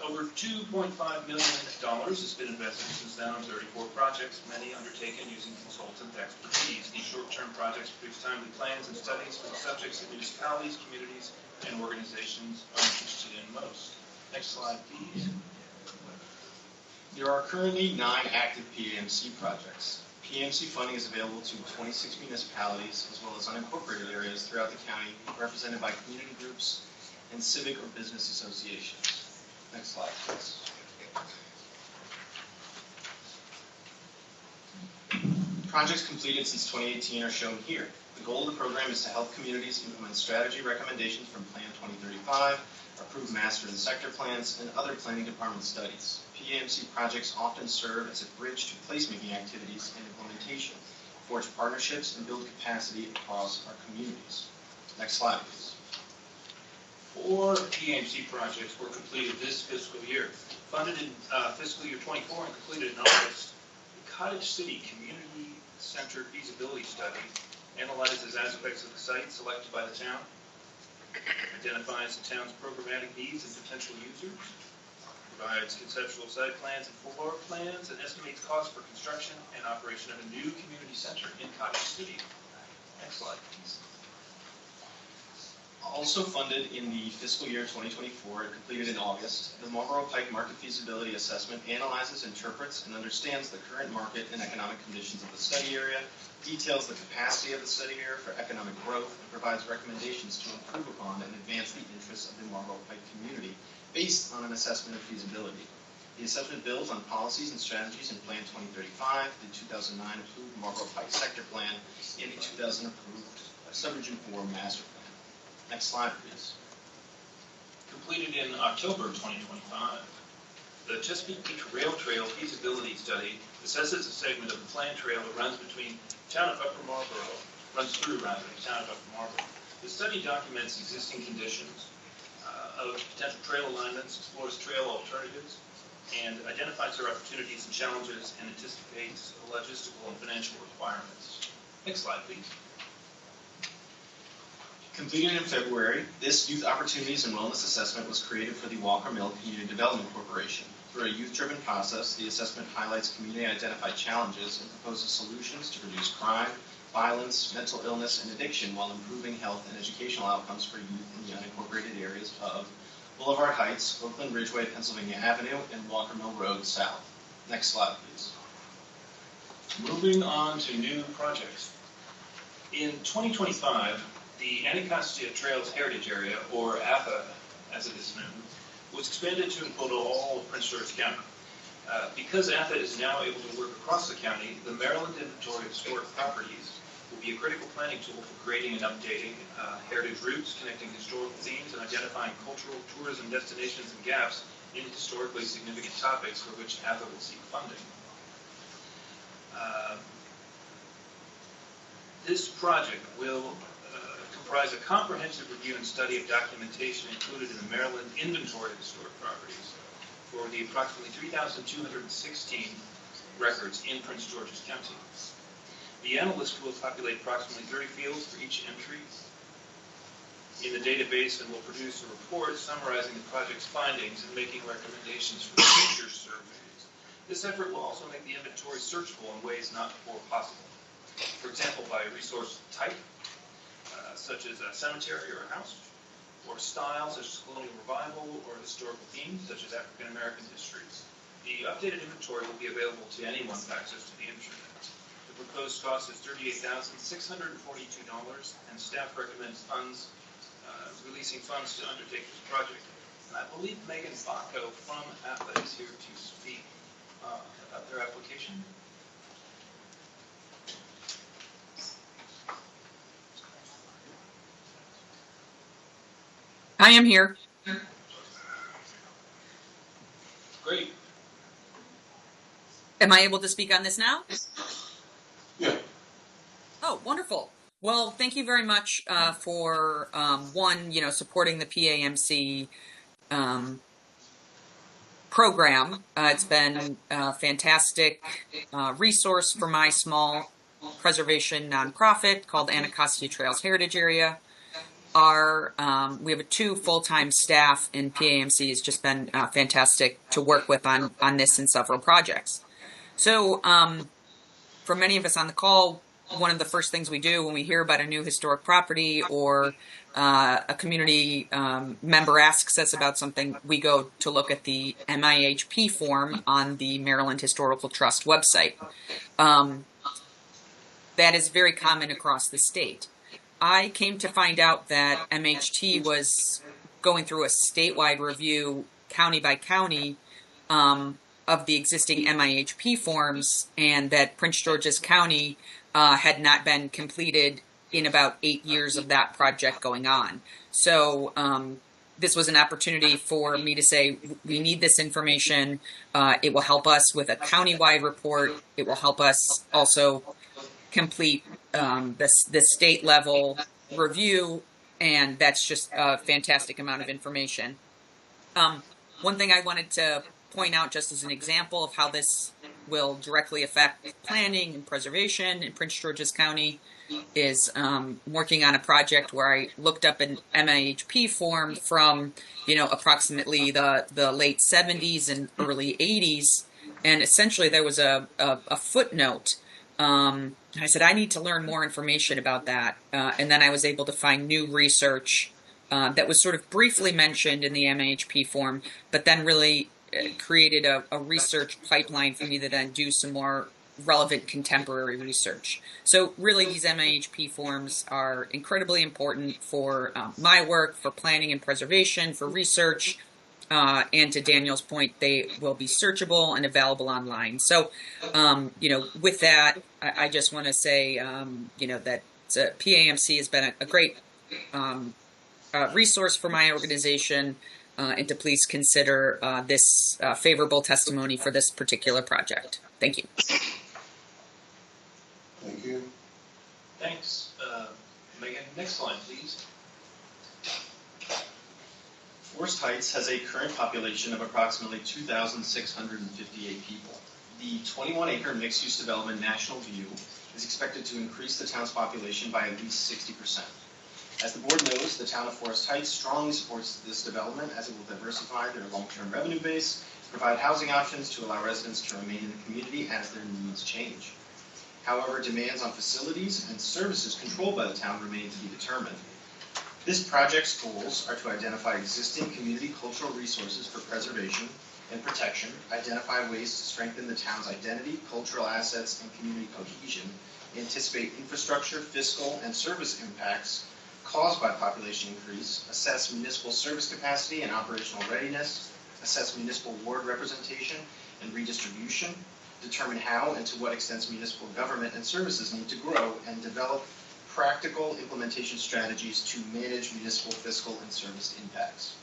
Over $2.5 million has been invested since then on 34 projects, many undertaken using consultant expertise. These short-term projects produce timely plans and studies for the subjects that municipalities, communities, and organizations are interested in most. Next slide, please. There are currently 9 active PMC projects. PMC funding is available to 26 municipalities as well as unincorporated areas throughout the county, represented by community groups and civic or business associations. Next slide, please. Projects completed since 2018 are shown here. The goal of the program is to help communities implement strategy recommendations from Plan 2035, approve master and sector plans, and other planning department studies. PMC projects often serve as a bridge to placemaking activities and implementation, forge partnerships, and build capacity across our communities. Next slide, please. 4 PMC projects were completed this fiscal year. Funded in fiscal year 24 and completed in August, the Cottage City Community Center Feasibility Study analyzes aspects of the site selected by the town, identifies the town's programmatic needs and potential users, provides conceptual site plans and floor plans, and estimates costs for construction and operation of a new community center in Cottage City. Next slide, please. Also funded in the fiscal year 2024 and completed in August, the Marlboro Pike Market Feasibility Assessment analyzes, interprets, and understands the current market and economic conditions of the study area, details the capacity of the study area for economic growth, and provides recommendations to improve upon and advance the interests of the Marlboro Pike community based on an assessment of feasibility. The assessment builds on policies and strategies in Plan 2035, the 2009 approved Marlboro Pike Sector Plan, and the 2000 approved Subregion 4 Master Plan. Next slide, please. Completed in October 2025, the Chesapeake Beach Rail Trail Feasibility Study assesses a segment of the planned trail that runs through the town of Upper Marlboro. The study documents existing conditions of potential trail alignments, explores trail alternatives, and identifies their opportunities and challenges, and anticipates logistical and financial requirements. Next slide, please. Completed in February, this Youth Opportunities and Wellness Assessment was created for the Walker Mill Community Development Corporation. Through a youth-driven process, the assessment highlights community-identified challenges and proposes solutions to reduce crime, violence, mental illness, and addiction while improving health and educational outcomes for youth in the unincorporated areas of Boulevard Heights, Oakland Ridgeway, Pennsylvania Avenue, and Walker Mill Road South. Next slide, please. Moving on to new projects. In 2025, the Anacostia Trails Heritage Area, or APHA as it is known, was expanded to include all of Prince George County. Because APHA is now able to work across the county, the Maryland Inventory of Historic Properties will be a critical planning tool for creating and updating heritage routes, connecting historical themes, and identifying cultural tourism destinations and gaps in historically significant topics for which APHA will seek funding. This project will comprise a comprehensive review and study of documentation included in the Maryland Inventory of Historic Properties for the approximately 3,216 records in Prince George's County. The analyst will populate approximately 30 fields for each entry in the database and will produce a report summarizing the project's findings and making recommendations for future surveys. This effort will also make the inventory searchable in ways not before possible. For example, by resource type, such as a cemetery or a house, or style, such as colonial revival, or historical themes, such as African American histories. The updated inventory will be available to anyone with access to the internet. The proposed cost is $38,642, and staff recommends funds releasing funds to undertake this project. And I believe Megan Bacco from APA is here to speak about their application. I am here. Great. Am I able to speak on this now? Yeah. Oh, wonderful. Well, thank you very much for supporting the PAMC program. It's been a fantastic resource for my small preservation nonprofit called Anacostia Trails Heritage Area. We have 2 full-time staff, and PAMC has just been fantastic to work with on this and several projects. So for many of us on the call, one of the first things we do when we hear about a new historic property or a community member asks us about something, we go to look at the MIHP form on the Maryland Historical Trust website. That is very common across the state. I came to find out that MHT was going through a statewide review, county by county, of the existing MIHP forms, and that Prince George's County had not been completed in about 8 years of that project going on. So this was an opportunity for me to say, we need this information. It will help us with a countywide report. It will help us also complete the state level review, and that's just a fantastic amount of information. One thing I wanted to point out just as an example of how this will directly affect planning and preservation in Prince George's County is working on a project where I looked up an MIHP form from approximately the late 70s and early 80s, and essentially there was a footnote. I said, I need to learn more information about that. And then I was able to find new research that was sort of briefly mentioned in the MIHP form, but then really created a research pipeline for me to then do some more relevant contemporary research. So really these MIHP forms are incredibly important for my work, for planning and preservation, for research, and to Daniel's point, they will be searchable and available online. So, with that, I just want to say, that PAMC has been a great resource for my organization, and to please consider this favorable testimony for this particular project. Thank you. Thank you. Thanks. Megan, next slide, please. Forest Heights has a current population of approximately 2,658 people. The 21-acre mixed-use development National View is expected to increase the town's population by at least 60%. As the board knows, the town of Forest Heights strongly supports this development as it will diversify their long-term revenue base, provide housing options to allow residents to remain in the community as their needs change. However, demands on facilities and services controlled by the town remain to be determined. This project's goals are to identify existing community cultural resources for preservation and protection, identify ways to strengthen the town's identity, cultural assets, and community cohesion, anticipate infrastructure, fiscal, and service impacts caused by population increase, assess municipal service capacity and operational readiness, assess municipal ward representation and redistribution, determine how and to what extent municipal government and services need to grow, and develop practical implementation strategies to manage municipal fiscal and service impacts.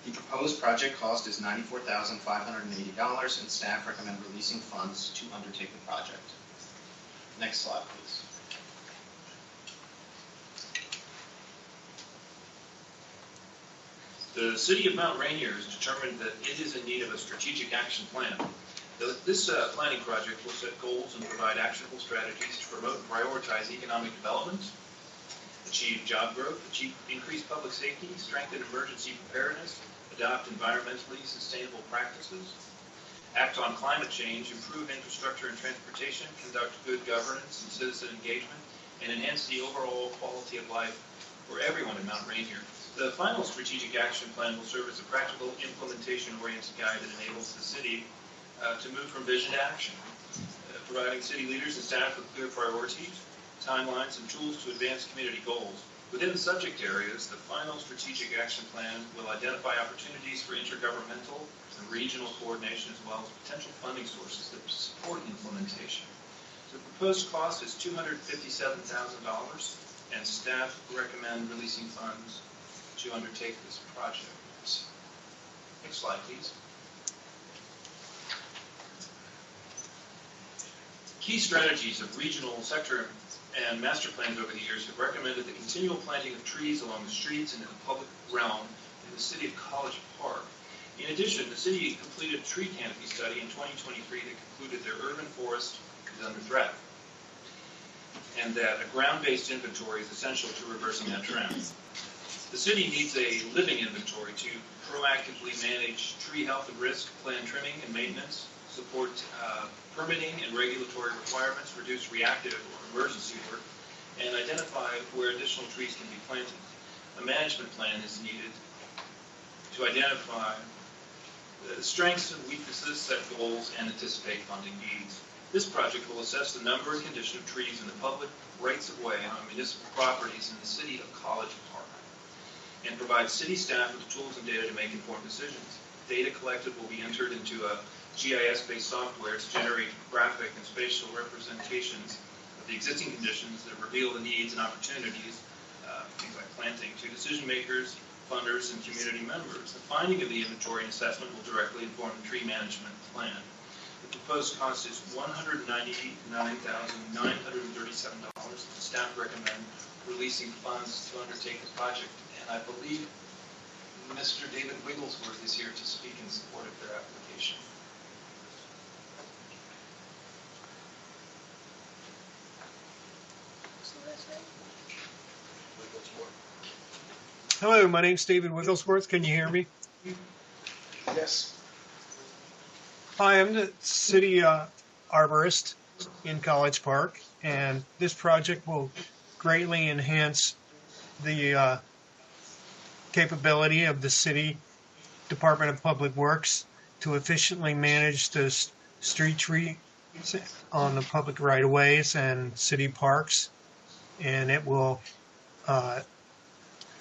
The proposed project cost is $94,580, and staff recommend releasing funds to undertake the project. Next slide, please. The City of Mount Rainier has determined that it is in need of a strategic action plan. This planning project will set goals and provide actionable strategies to promote and prioritize economic development, achieve job growth, increase public safety, strengthen emergency preparedness, adopt environmentally sustainable practices, act on climate change, improve infrastructure and transportation, conduct good governance and citizen engagement, and enhance the overall quality of life for everyone in Mount Rainier. The final strategic action plan will serve as a practical implementation-oriented guide that enables the city to move from vision to action, providing city leaders and staff with clear priorities, timelines, and tools to advance community goals. Within the subject areas, the final strategic action plan will identify opportunities for intergovernmental and regional coordination as well as potential funding sources that support implementation. The proposed cost is $257,000, and staff recommend releasing funds to undertake this project. Next slide, please. Key strategies of regional sector and master plans over the years have recommended the continual planting of trees along the streets and in the public realm in the city of College Park. In addition, the city completed a tree canopy study in 2023 that concluded their urban forest is under threat, and that a ground-based inventory is essential to reversing that trend. The city needs a living inventory to proactively manage tree health and risk, plan trimming and maintenance, support permitting and regulatory requirements, reduce reactive or emergency work, and identify where additional trees can be planted. A management plan is needed to identify the strengths and weaknesses, set goals, and anticipate funding needs. This project will assess the number and condition of trees in the public rights-of-way on municipal properties in the city of College Park, and provide city staff with the tools and data to make informed decisions. Data collected will be entered into a GIS-based software to generate graphic and spatial representations of the existing conditions that reveal the needs and opportunities, things like planting, to decision makers, funders, and community members. The finding of the inventory and assessment will directly inform the tree management plan. The proposed cost is $199,937. Staff recommend releasing funds to undertake the project, and I believe Mr. David Wigglesworth is here to speak in support of their application. Hello, my name's David Wigglesworth. Can you hear me? Yes. Hi, I'm the city arborist in College Park, and this project will greatly enhance the capability of the city Department of Public Works to efficiently manage the street trees on the public right-of-ways and city parks, and it will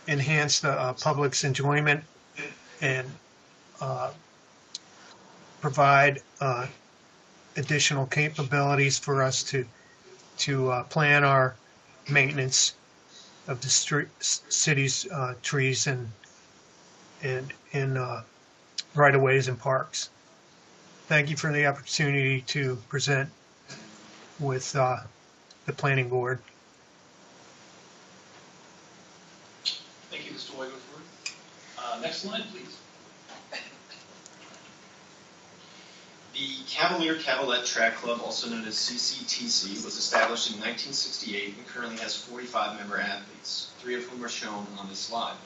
enhance the public's enjoyment and provide additional capabilities for us to plan our maintenance of the city's trees and in right-of-ways and parks. Thank you for the opportunity to present with the planning board. Thank you, Mr. Wigglesworth. Next slide, please. The Cavalier Cavalet Track Club, also known as CCTC, was established in 1968 and currently has 45 member athletes, 3 of whom are shown on this slide.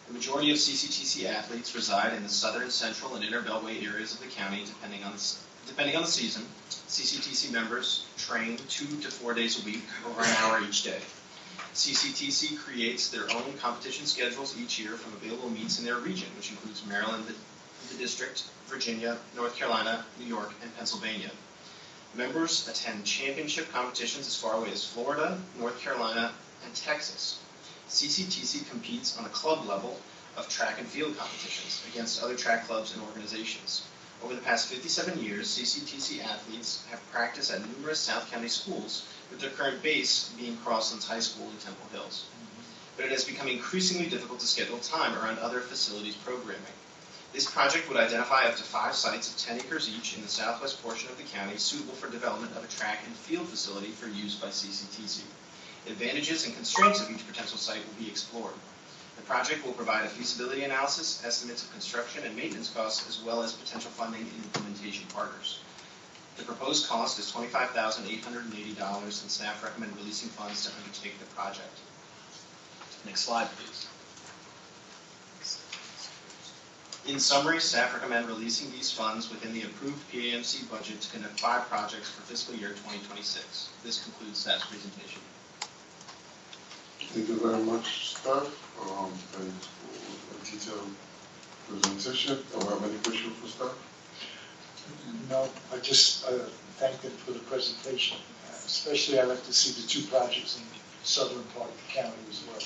The majority of CCTC athletes reside in the southern, central, and inner beltway areas of the county, depending on the season. CCTC members train 2 to 4 days a week, over an hour each day. CCTC creates their own competition schedules each year from available meets in their region, which includes Maryland, the District, Virginia, North Carolina, New York, and Pennsylvania. Members attend championship competitions as far away as Florida, North Carolina, and Texas. CCTC competes on a club level of track and field competitions against other track clubs and organizations. Over the past 57 years, CCTC athletes have practiced at numerous South County schools, with their current base being Crosslands High School in Temple Hills. But it has become increasingly difficult to schedule time around other facilities programming. This project would identify up to 5 sites of 10 acres each in the southwest portion of the county suitable for development of a track and field facility for use by CCTC. Advantages and constraints of each potential site will be explored. The project will provide a feasibility analysis, estimates of construction and maintenance costs, as well as potential funding and implementation partners. The proposed cost is $25,880, and staff recommend releasing funds to undertake the project. Next slide, please. In summary, staff recommend releasing these funds within the approved PAMC budget to conduct 5 projects for fiscal year 2026. This concludes staff's presentation. Thank you very much, staff. Thanks for a detailed presentation. Do you have any questions for staff? No, I just thank them for the presentation. Especially I like to see the 2 projects in the southern part of the county as well.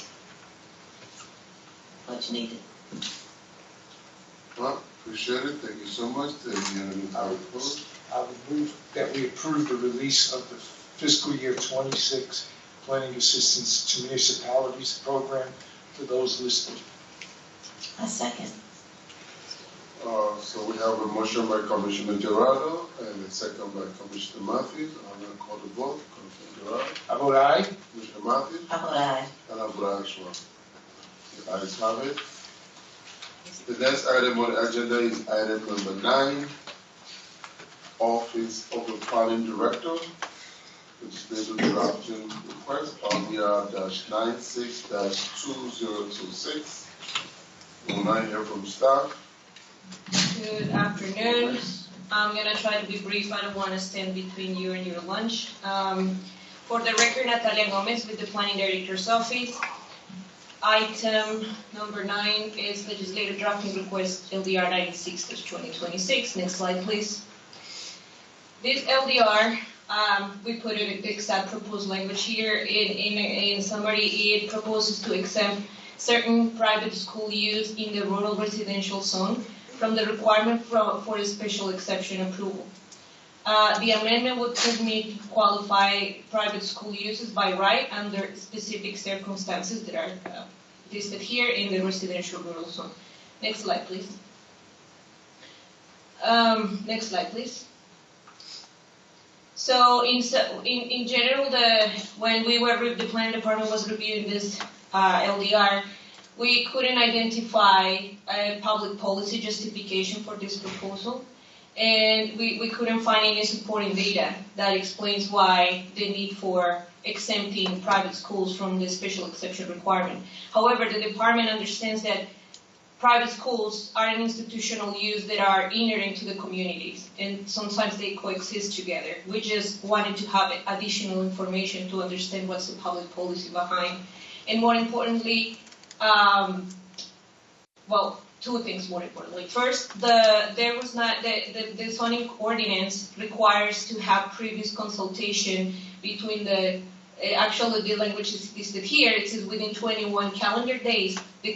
much needed. Well, appreciate it. Thank you so much. Thank you. Any opposed? I would move that we approve the release of the fiscal year 26 planning assistance to municipalities program to those listed. I second. So we have a motion by Commissioner Gerardo and a second by Commissioner Matthews. I'm going to call the vote. Commissioner Gerardo? I vote aye. Commissioner Matthews? I vote aye. And I vote aye as well. The ayes have it. The next item on the agenda is item number 9, Office of the Planning Director, legislative drafting request, LDR-96-2026. We will now hear from staff. Good afternoon. I'm going to try to be brief. I don't want to stand between you and your lunch. For the record, Natalia Gomez with the Planning Director's Office. Item number 9 is legislative drafting request LDR 96-2026. Next slide, please. This LDR, we put in the exact proposed language here. In summary, it proposes to exempt certain private school use in the rural residential zone from the requirement for a special exception approval. The amendment would permit to qualify private school uses by right under specific circumstances that are listed here in the residential rural zone. Next slide, please. Next slide, please. So in general, when the planning department was reviewing this LDR, we couldn't identify a public policy justification for this proposal, and we couldn't find any supporting data that explains why the need for exempting private schools from the special exception requirement. However, the department understands that private schools are an institutional use that are inherent to the communities, and sometimes they coexist together. We just wanted to have additional information to understand what's the public policy behind. And more importantly, two things more importantly. First, the zoning ordinance requires to have previous consultation between the language is listed here. It says within 21 calendar days, the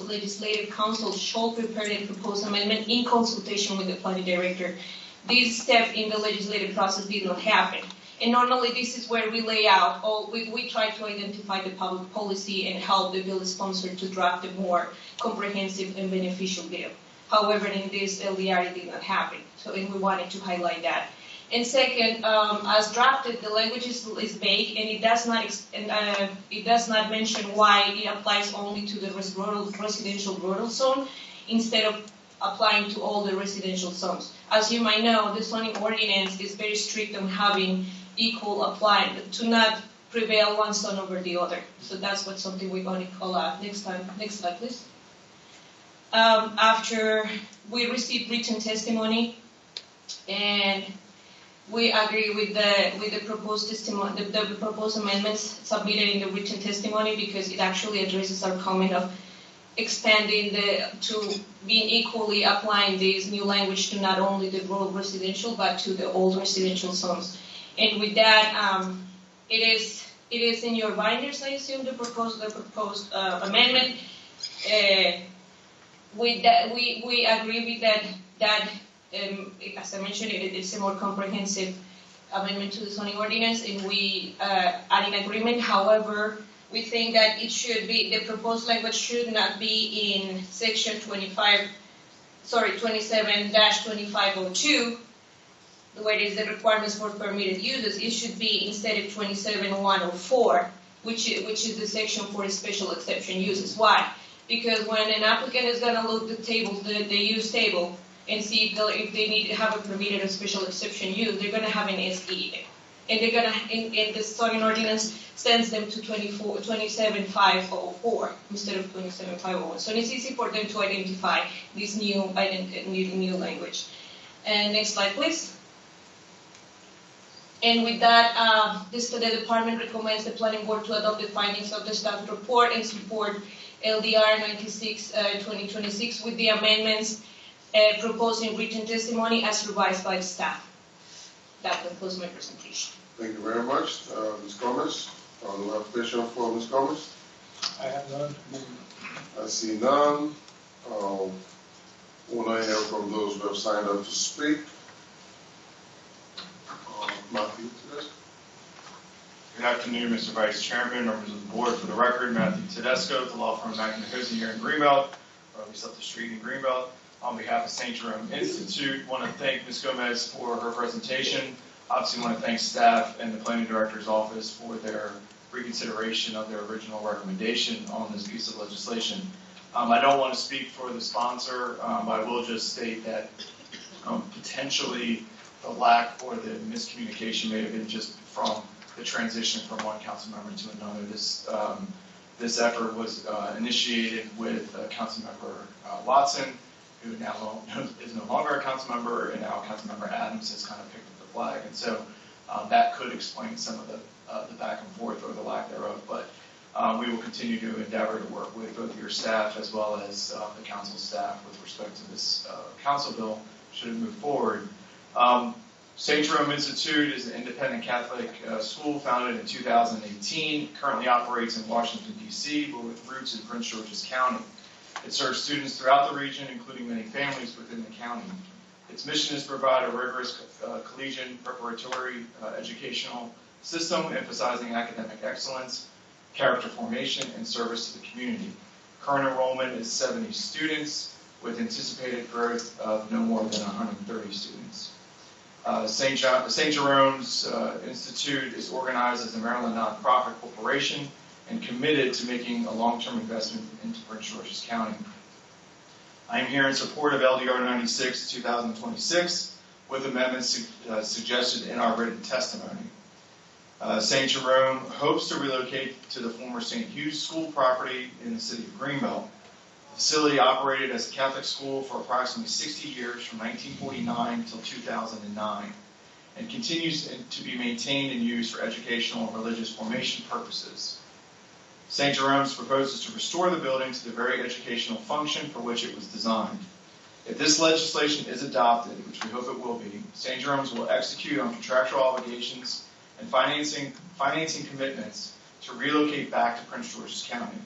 legislative council shall prepare a proposed amendment in consultation with the planning director. This step in the legislative process did not happen. And normally this is where we lay out, we try to identify the public policy and help the bill sponsor to draft a more comprehensive and beneficial bill. However, in this LDR, it did not happen. So we wanted to highlight that. And second, as drafted, the language is vague, and it does not mention why it applies only to the residential rural zone instead of applying to all the residential zones. As you might know, the zoning ordinance is very strict on having equal applying, to not prevail one zone over the other. So that's something we're going to call out next time. Next slide, please. After we received written testimony, and we agree with the proposed testimony, the proposed amendments submitted in the written testimony, because it actually addresses our comment of expanding to being equally applying this new language to not only the rural residential but to the old residential zones. And with that, it is in your binders, I assume, the proposed amendment. With that, we agree with that. As I mentioned, it's a more comprehensive amendment to the zoning ordinance, and we are in agreement. However, we think that the proposed language should not be in section 27-2502, where it is the requirements for permitted uses. It should be instead of 27-104, which is the section for special exception uses. Why? Because when an applicant is going to look the use table, and see if they need to have a permitted or special exception use, they're going to have an SE. And they're going to, in the zoning ordinance, sends them to 27-504 instead of 27-501. So it's easy for them to identify this new language. And next slide, please. And with that, the department recommends the planning board to adopt the findings of the staff report and support LDR 96-2026 with the amendments proposing written testimony as revised by the staff. That concludes my presentation. Thank you very much, Ms. Gomez. Do we have a question for Ms. Gomez? I have none. I see none. Will I hear from those who have signed up to speak? Matthew, yes. Good afternoon, Mr. Vice Chairman, members of the board. For the record, Matthew Tedesco, the law firm McNahosie here in Greenbelt, or at least up the street in Greenbelt. On behalf of St. Jerome Institute, I want to thank Ms. Gomez for her presentation. Obviously, want to thank staff and the planning director's office for their reconsideration of their original recommendation on this piece of legislation. I don't want to speak for the sponsor, but I will just state that potentially the lack or the miscommunication may have been just from the transition from one council member to another. This effort was initiated with Councilmember Watson, who now is no longer a council member, and now Councilmember Adams has kind of picked up the flag. And so that could explain some of the back and forth or the lack thereof. But we will continue to endeavor to work with both your staff as well as the council staff with respect to this council bill should it move forward. St. Jerome Institute is an independent Catholic school founded in 2018, currently operates in Washington, D.C., but with roots in Prince George's County. It serves students throughout the region, including many families within the county. Its mission is to provide a rigorous collegiate preparatory educational system emphasizing academic excellence, character formation, and service to the community. Current enrollment is 70 students with anticipated growth of no more than 130 students. St. Jerome's Institute is organized as a Maryland nonprofit corporation and committed to making a long-term investment into Prince George's County. I am here in support of LDR 96 2026 with amendments suggested in our written testimony. St. Jerome hopes to relocate to the former St. Hugh's School property in the city of Greenbelt. The facility operated as a Catholic school for approximately 60 years from 1949 until 2009 and continues to be maintained and used for educational and religious formation purposes. St. Jerome's proposes to restore the building to the very educational function for which it was designed. If this legislation is adopted, which we hope it will be, St. Jerome's will execute on contractual obligations and financing commitments to relocate back to Prince George's County.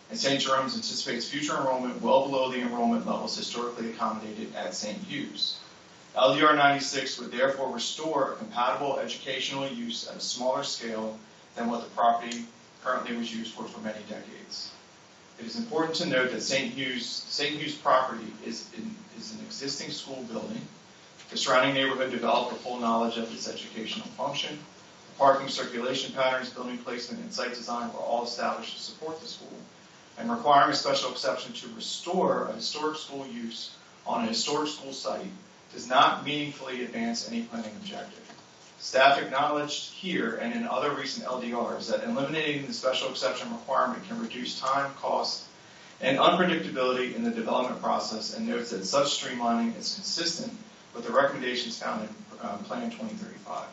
And St. Jerome's anticipates future enrollment well below the enrollment levels historically accommodated at St. Hugh's. LDR 96 would therefore restore a compatible educational use at a smaller scale than what the property currently was used for many decades. It is important to note that St. Hugh's property is an existing school building. The surrounding neighborhood developed a full knowledge of its educational function. The parking, circulation patterns, building placement, and site design were all established to support the school. And requiring a special exception to restore a historic school use on a historic school site does not meaningfully advance any planning objective. Staff acknowledged here and in other recent LDRs that eliminating the special exception requirement can reduce time, cost, and unpredictability in the development process, and notes that such streamlining is consistent with the recommendations found in Plan 2035.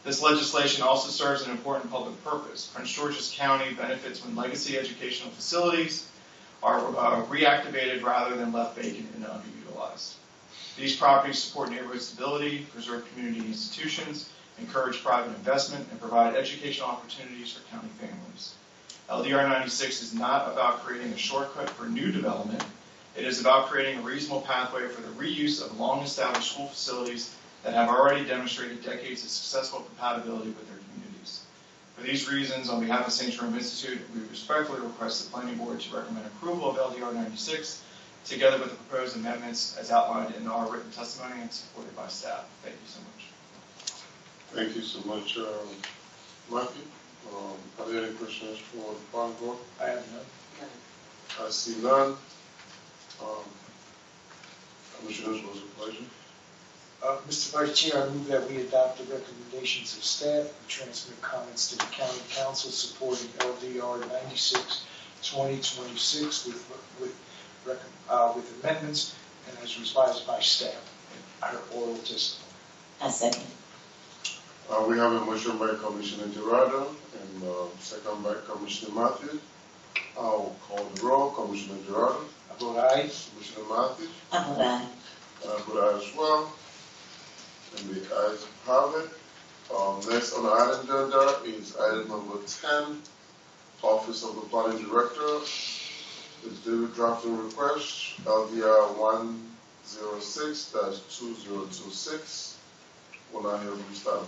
This legislation also serves an important public purpose. Prince George's County benefits when legacy educational facilities are reactivated rather than left vacant and underutilized. These properties support neighborhood stability, preserve community institutions, encourage private investment, and provide educational opportunities for county families. LDR 96 is not about creating a shortcut for new development. It is about creating a reasonable pathway for the reuse of long-established school facilities that have already demonstrated decades of successful compatibility with their communities. For these reasons, on behalf of St. Jerome Institute, we respectfully request the Planning Board to recommend approval of LDR 96, together with the proposed amendments as outlined in our written testimony and supported by staff. Thank you so much. Thank you so much, Matthew. Are there any questions for the Planning Board? I have none. I see none. Commissioners, was a pleasure. Mr. Vice Chair, I move that we adopt the recommendations of staff and transmit comments to the County Council supporting LDR 96 2026 with amendments and as revised by staff in our oral testimony. I second. We have a motion by Commissioner Gerardo and second by Commissioner Matthews. I'll call the roll. Commissioner Gerardo. I vote aye. Commissioner Matthews. I vote aye. I vote aye as well. And the ayes have it. Next on the item agenda is item number 10, Office of the Planning Director. It's David drafting request, LDR 106-2026. Will I hear from staff?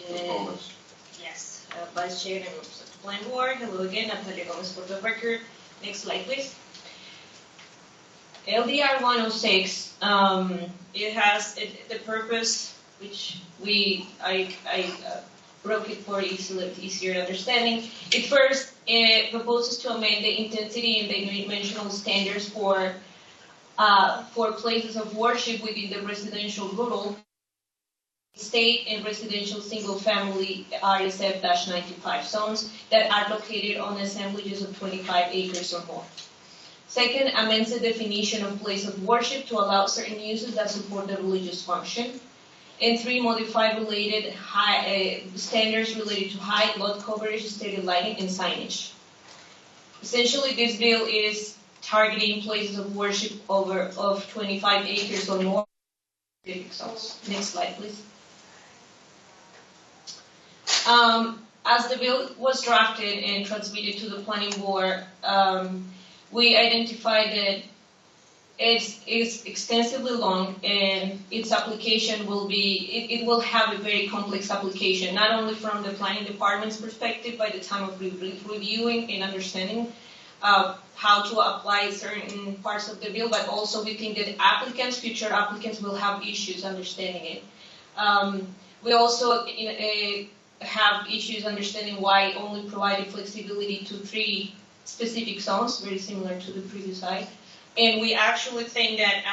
Ms. Gomez. Yes, Vice Chair and members of the Planning Board. Hello again, Natalia Gomez for the record. Next slide, please. LDR 106, it has the purpose, which I broke it for easier understanding. It first proposes to amend the intensity and the dimensional standards for places of worship within the residential, rural, state, and residential single-family RSF-95 zones that are located on assemblages of 25 acres or more. Second, amends the definition of place of worship to allow certain uses that support the religious function. And three, modify related standards related to height, lot coverage, stated lighting, and signage. Essentially, this bill is targeting places of worship of 25 acres or more. Next slide, please. As the bill was drafted and transmitted to the Planning Board, we identified that it's extensively long, and its application it will have a very complex application, not only from the Planning Department's perspective by the time of reviewing and understanding how to apply certain parts of the bill, but also we think that future applicants will have issues understanding it. We also have issues understanding why only provided flexibility to 3 specific zones, very similar to the previous slide. And we actually think that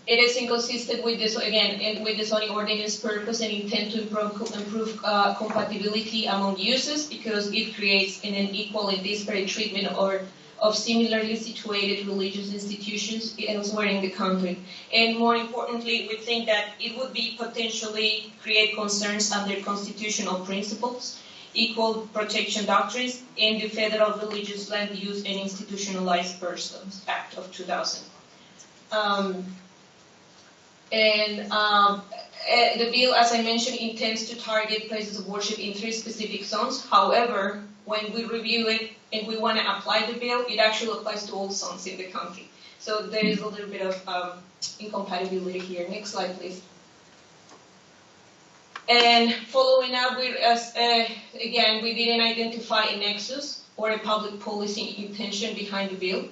it is inconsistent with this, again, with the zoning ordinance purpose and intent to improve compatibility among uses, because it creates an unequal and disparate treatment of similarly situated religious institutions elsewhere in the country. And more importantly, we think that it would be potentially create concerns under constitutional principles, equal protection doctrines, and the Federal Religious Land Use and Institutionalized Persons Act of 2000. The bill, as I mentioned, intends to target places of worship in 3 specific zones. However, when we review it and we want to apply the bill, it actually applies to all zones in the country. So there is a little bit of incompatibility here. Next slide, please. And following up, we didn't identify a nexus or a public policy intention behind the bill.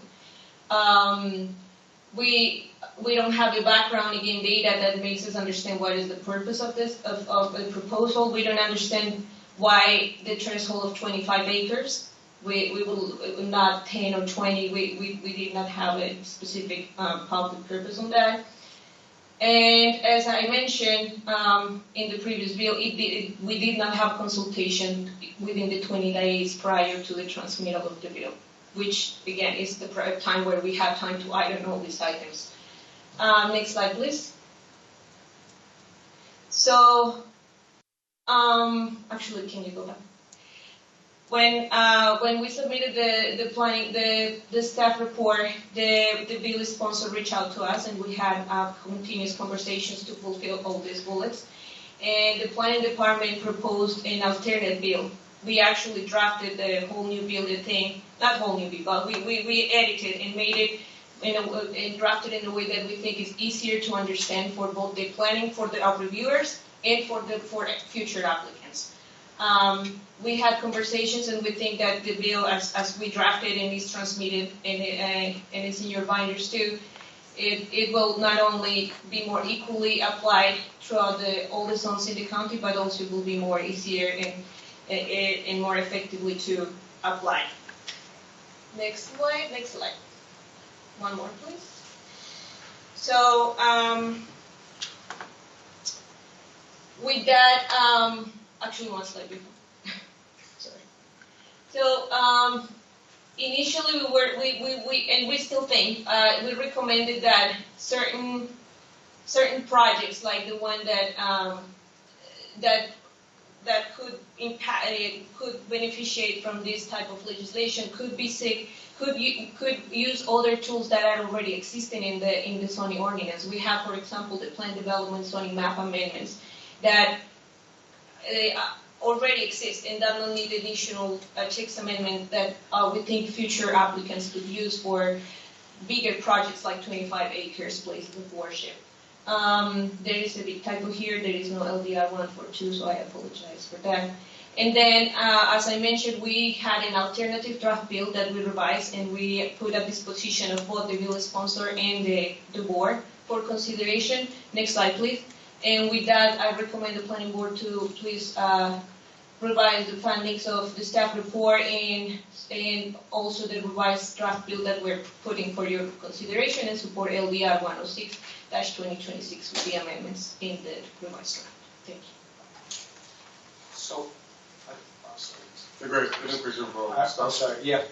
We don't have a background, again, data that makes us understand what is the purpose of this, of the proposal. We don't understand why the threshold of 25 acres. We will not 10 or 20. We did not have a specific public purpose on that. And as I mentioned in the previous bill, we did not have consultation within the 20 days prior to the transmittal of the bill, which again is the time where we have time to iron all these items. Next slide, please. So, actually, can you go back? When we submitted the staff report, the bill sponsor reached out to us, and we had continuous conversations to fulfill all these bullets. And the planning department proposed an alternate bill. We actually drafted the whole new bill, not whole new bill, but we edited and made it and drafted in a way that we think is easier to understand for both the planning, for our reviewers, and for future applicants. We had conversations, and we think that the bill, as we drafted and is transmitted and is in your binders too, it will not only be more equally applied throughout all the zones in the county, but also will be more easier and more effectively to apply. Next slide. One more, please. So with that, actually one slide before. Sorry. So initially we still think we recommended that certain projects, like the one that could beneficiate from this type of legislation, could use other tools that are already existing in the zoning ordinance. We have, for example, the plan development zoning map amendments that already exist and that don't need additional text amendment that we think future applicants could use for bigger projects like 25 acres places of worship. There is a big typo here. There is no LDR 142, so I apologize for that. And then, as I mentioned, we had an alternative draft bill that we revised, and we put at disposition of both the bill sponsor and the board for consideration. Next slide, please. And with that, I recommend the planning board to please revise the findings of the staff report and also the revised draft bill that we're putting for your consideration and support LDR 106-2026 with the amendments in the revised draft. Thank you. So, Great. Any question for I'm staff? sorry, yeah,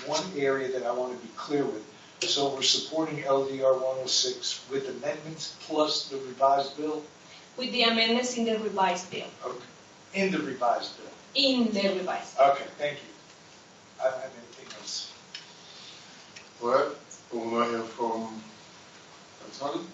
one area that I want to be clear with. So we're supporting LDR 106 with amendments plus the revised bill? With the amendments in the revised bill. Okay. In the revised bill? In the revised. Okay, thank you. I don't have anything else. All right. We will now hear from Anthony.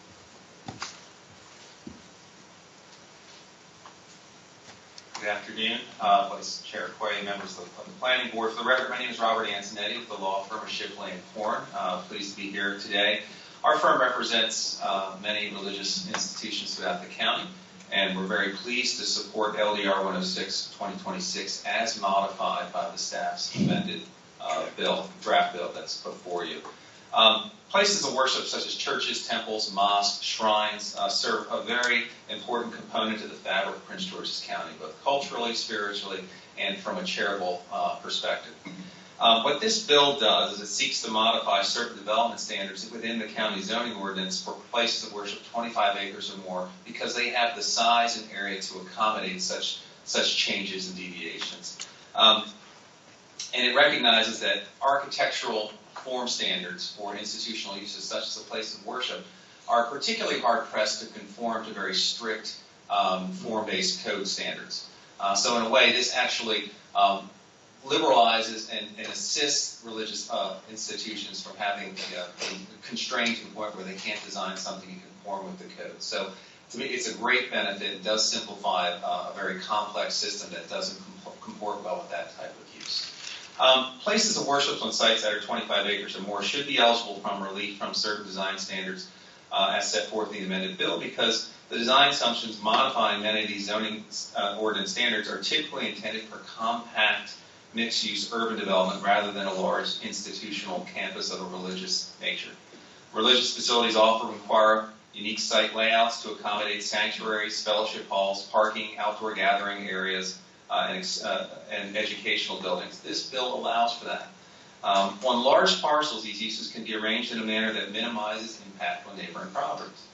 Good afternoon, Vice Chair Quay, members of the Planning Board. For the record, my name is Robert Antonetti with the law firm of Shipley & Horn. Pleased to be here today. Our firm represents many religious institutions throughout the county, and we're very pleased to support LDR 106-2026 as modified by the staff's amended draft bill that's before you. Places of worship such as churches, temples, mosques, shrines serve a very important component to the fabric of Prince George's County, both culturally, spiritually, and from a charitable perspective. What this bill does is it seeks to modify certain development standards within the county zoning ordinance for places of worship 25 acres or more because they have the size and area to accommodate such changes and deviations. And it recognizes that architectural form standards for institutional uses such as a place of worship are particularly hard-pressed to conform to very strict form-based code standards. So in a way, this actually liberalizes and assists religious institutions from having constrained to the point where they can't design something in conform with the code. So to me, it's a great benefit. It does simplify a very complex system that doesn't comport well with that type of use. Places of worship on sites that are 25 acres or more should be eligible from relief from certain design standards as set forth in the amended bill because the design assumptions modifying many of these zoning ordinance standards are typically intended for compact mixed-use urban development rather than a large institutional campus of a religious nature. Religious facilities often require unique site layouts to accommodate sanctuaries, fellowship halls, parking, outdoor gathering areas, and educational buildings. This bill allows for that. On large parcels, these uses can be arranged in a manner that minimizes impact on neighboring properties.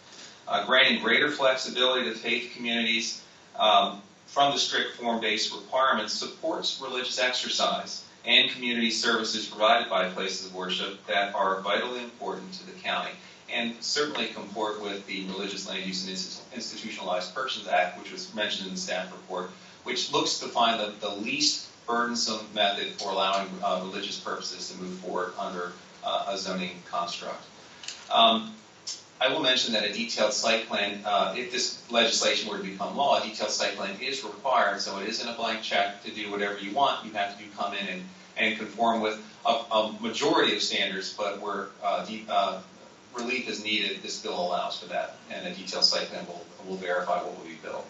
Granting greater flexibility to faith communities from the strict form-based requirements supports religious exercise and community services provided by places of worship that are vitally important to the county and certainly comport with the Religious Land Use and Institutionalized Persons Act, which was mentioned in the staff report, which looks to find the least burdensome method for allowing religious purposes to move forward under a zoning construct. I will mention that a detailed site plan, if this legislation were to become law, a detailed site plan is required, so it isn't a blank check to do whatever you want. You have to come in and conform with a majority of standards, but where relief is needed, this bill allows for that, and a detailed site plan will verify what will be built.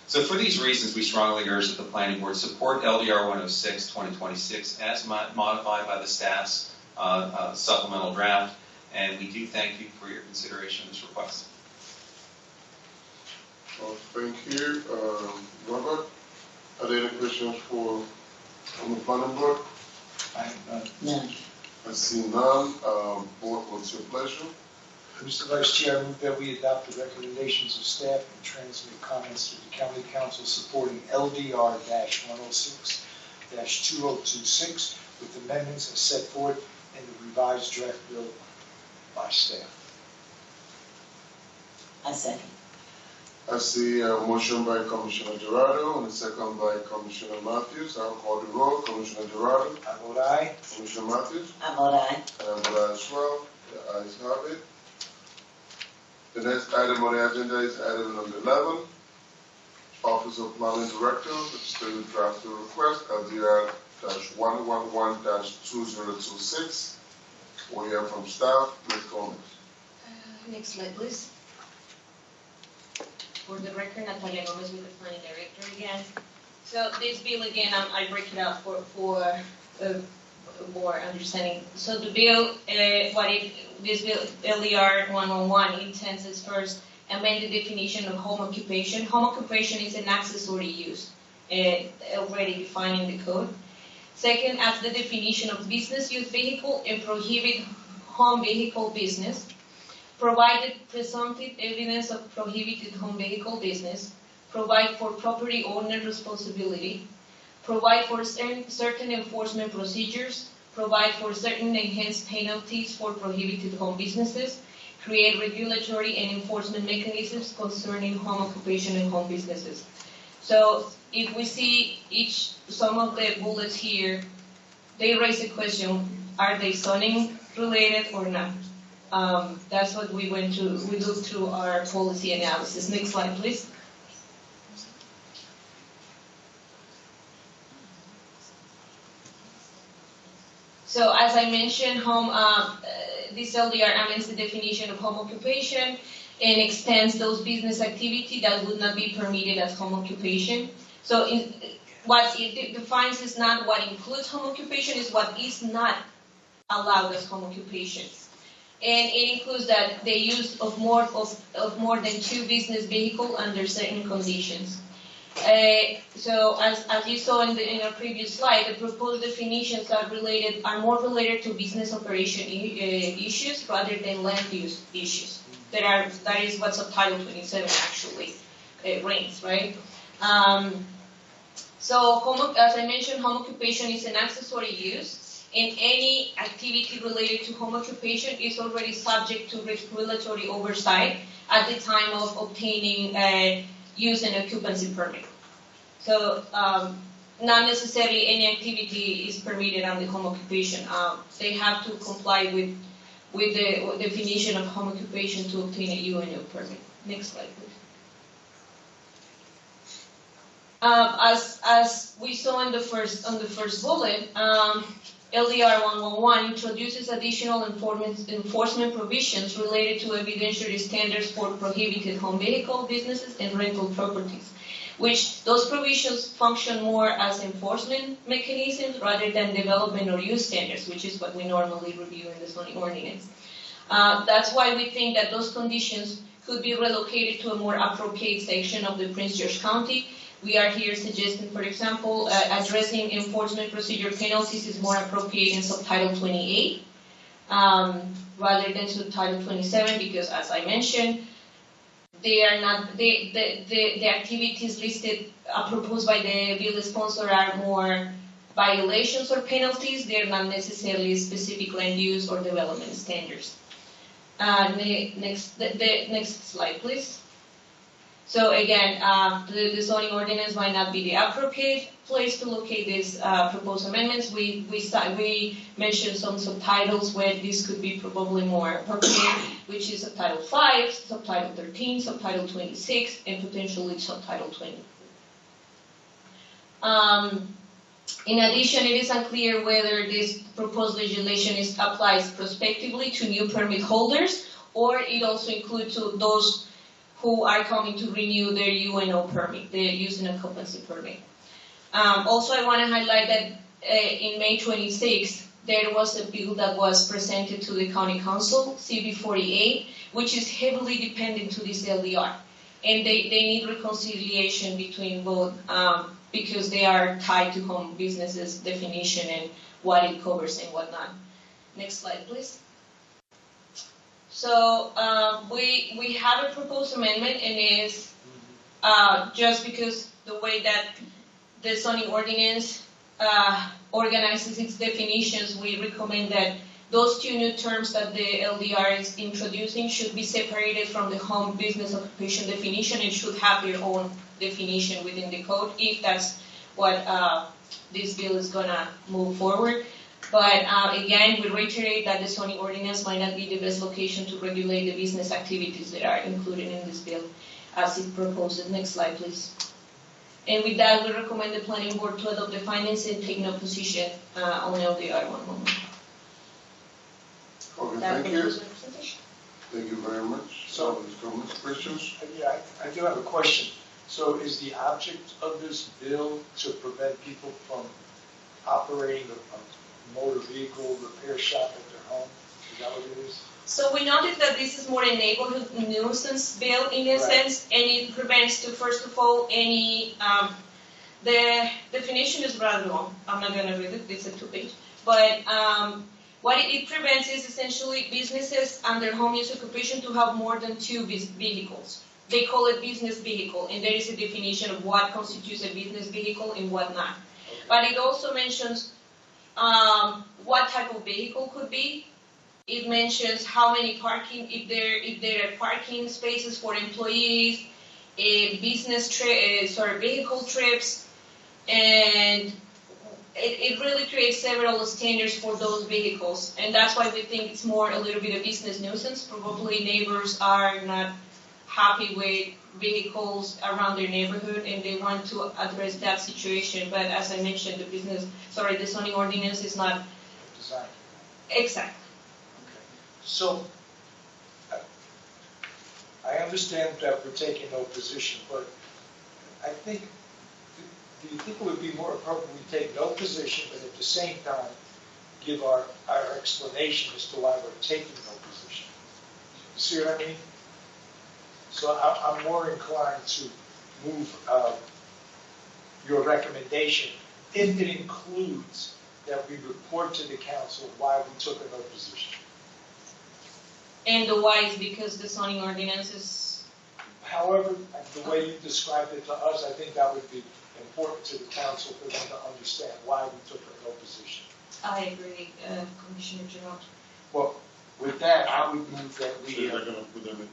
So for these reasons, we strongly urge that the Planning Board support LDR 106-2026 as modified by the staff's supplemental draft, and we do thank you for your consideration of this request. Well, thank you, Robert. Are there any questions from the Planning Board? None. I see none. Board, what's your pleasure? Mr. Vice Chair, I move that we adopt the recommendations of staff and transmit comments to the County Council supporting LDR-106-2026 with amendments as set forth in the revised draft bill by staff. I second. I see a motion by Commissioner Gerardo and a second by Commissioner Matthews. I'll call the roll. Commissioner Gerardo? I vote aye. Commissioner Matthews? I vote aye. And I vote aye as well. The ayes have it. The next item on the agenda is item number 11, Office of Planning Director, State Draft Request, LDR-111-2026. We'll hear from staff. Ms. Gomez. Next slide, please. For the record, Natalia Gomez with the Planning Director again. So this bill, again, I break it up for more understanding. So the bill, this bill, LDR 111, intends is first amend the definition of home occupation. Home occupation is an accessory use, already defined in the code. Second, adds the definition of business use vehicle and prohibit home vehicle business. Provided presumptive evidence of prohibited home vehicle business. Provide for property owner responsibility. Provide for certain enforcement procedures. Provide for certain enhanced penalties for prohibited home businesses. Create regulatory and enforcement mechanisms concerning home occupation and home businesses. So if we see some of the bullets here, they raise a question, are they zoning related or not? That's what we looked through our policy analysis. Next slide, please. So as I mentioned, this LDR amends the definition of home occupation and extends those business activity that would not be permitted as home occupation. So what it defines is not what includes home occupation, is what is not allowed as home occupation. And it includes that the use of more than 2 business vehicles under certain conditions. So as you saw in our previous slide, the proposed definitions are more related to business operation issues rather than land use issues. That is what Subtitle 27 actually reigns, right? So as I mentioned, home occupation is an accessory use. And any activity related to home occupation is already subject to regulatory oversight at the time of obtaining a use and occupancy permit. So not necessarily any activity is permitted on the home occupation. They have to comply with the definition of home occupation to obtain a UNO permit. Next slide, please. As we saw on the first bullet, LDR 111 introduces additional enforcement provisions related to evidentiary standards for prohibited home vehicle businesses and rental properties, which those provisions function more as enforcement mechanisms rather than development or use standards, which is what we normally review in the zoning ordinance. That's why we think that those conditions could be relocated to a more appropriate section of the Prince George County. We are here suggesting, for example, addressing enforcement procedure penalties is more appropriate in Subtitle 28 rather than Subtitle 27 because, as I mentioned, they are not the activities listed proposed by the bill sponsor are more violations or penalties. They are not necessarily specific land use or development standards. Next slide, please. So again, the zoning ordinance might not be the appropriate place to locate these proposed amendments. We mentioned some subtitles where this could be probably more appropriate, which is Subtitle 5, Subtitle 13, Subtitle 26, and potentially Subtitle 20. In addition, it is unclear whether this proposed legislation applies prospectively to new permit holders or it also includes those who are coming to renew their UNO permit, their use and occupancy permit. Also, I want to highlight that in May 26th, there was a bill that was presented to the County Council, CB 48, which is heavily dependent to this LDR. And they need reconciliation between both because they are tied to home businesses definition and what it covers and whatnot. Next slide, please. So we have a proposed amendment, and it is just because the way that the zoning ordinance organizes its definitions, we recommend that those 2 new terms that the LDR is introducing should be separated from the home business occupation definition and should have their own definition within the code if that's what this bill is going to move forward. But again, we reiterate that the zoning ordinance might not be the best location to regulate the business activities that are included in this bill as it proposes. Next slide, please. And with that, we recommend the planning board to adopt the findings and take no position on LDR 111. Okay, That thank you. concludes my presentation. Thank you very much. So- comments, questions? Yeah, I do have a question. So is the object of this bill to prevent people from operating a motor vehicle repair shop at their home? Is that what it is? So we noticed that this is more a neighborhood nuisance bill in a Right. sense, and it prevents to, first of all, any, the definition is rather long. I'm not gonna read it, it's a 2-page. But what it prevents is essentially businesses and their home use occupation to have more than 2 vehicles. They call it business vehicle, and there is a definition of what constitutes a business vehicle and what not. But it also mentions what type of vehicle could be. It mentions how many parking, if there are parking spaces for employees, vehicle trips, and it really creates several standards for those vehicles. And that's why we think it's more a little bit of business nuisance. Probably neighbors are not happy with vehicles around their neighborhood and they want to address that situation. But as I mentioned, the zoning ordinance is not Design. exact. So, I understand that we're taking no position, but I think, do you think it would be more appropriate we take no position, but at the same time, give our explanation as to why we're taking no position? You see what I mean? So I'm more inclined to move your recommendation if it includes that we report to the council why we took a no position. And the why is because the zoning ordinance is. However, the way you described it to us, I think that would be important to the council for them to understand why we took a no position. I agree, Commissioner Gerald. Well, with that, I would move that So we. they're gonna put them in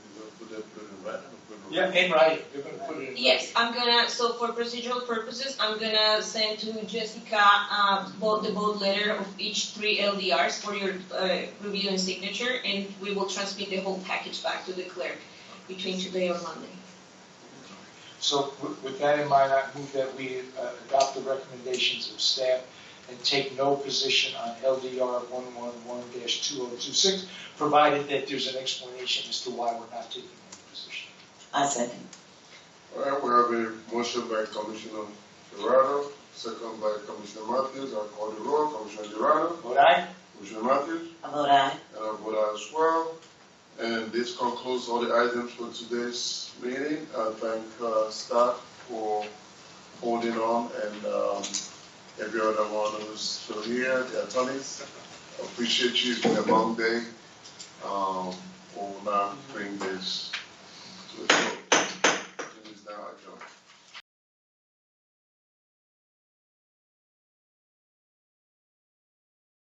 writing? Yeah, in writing. They're going to put it in. Yes, so for procedural purposes, I'm gonna send to Jessica the bold letter of each 3 LDRs for your review and signature, and we will transmit the whole package back to the clerk between today or Monday. So with that in mind, I move that we adopt the recommendations of staff and take no position on LDR 111-2026, provided that there's an explanation as to why we're not taking any position. I second. All right, we have a motion by Commissioner Gerardo, second by Commissioner Matthews. I'll call the roll. Commissioner Gerardo. Vote aye. Commissioner Matthews. I vote aye. And I vote aye as well. And this concludes all the items for today's meeting. I thank staff for holding on and every other one who's still here, the attorneys. I appreciate you. It's been a long day.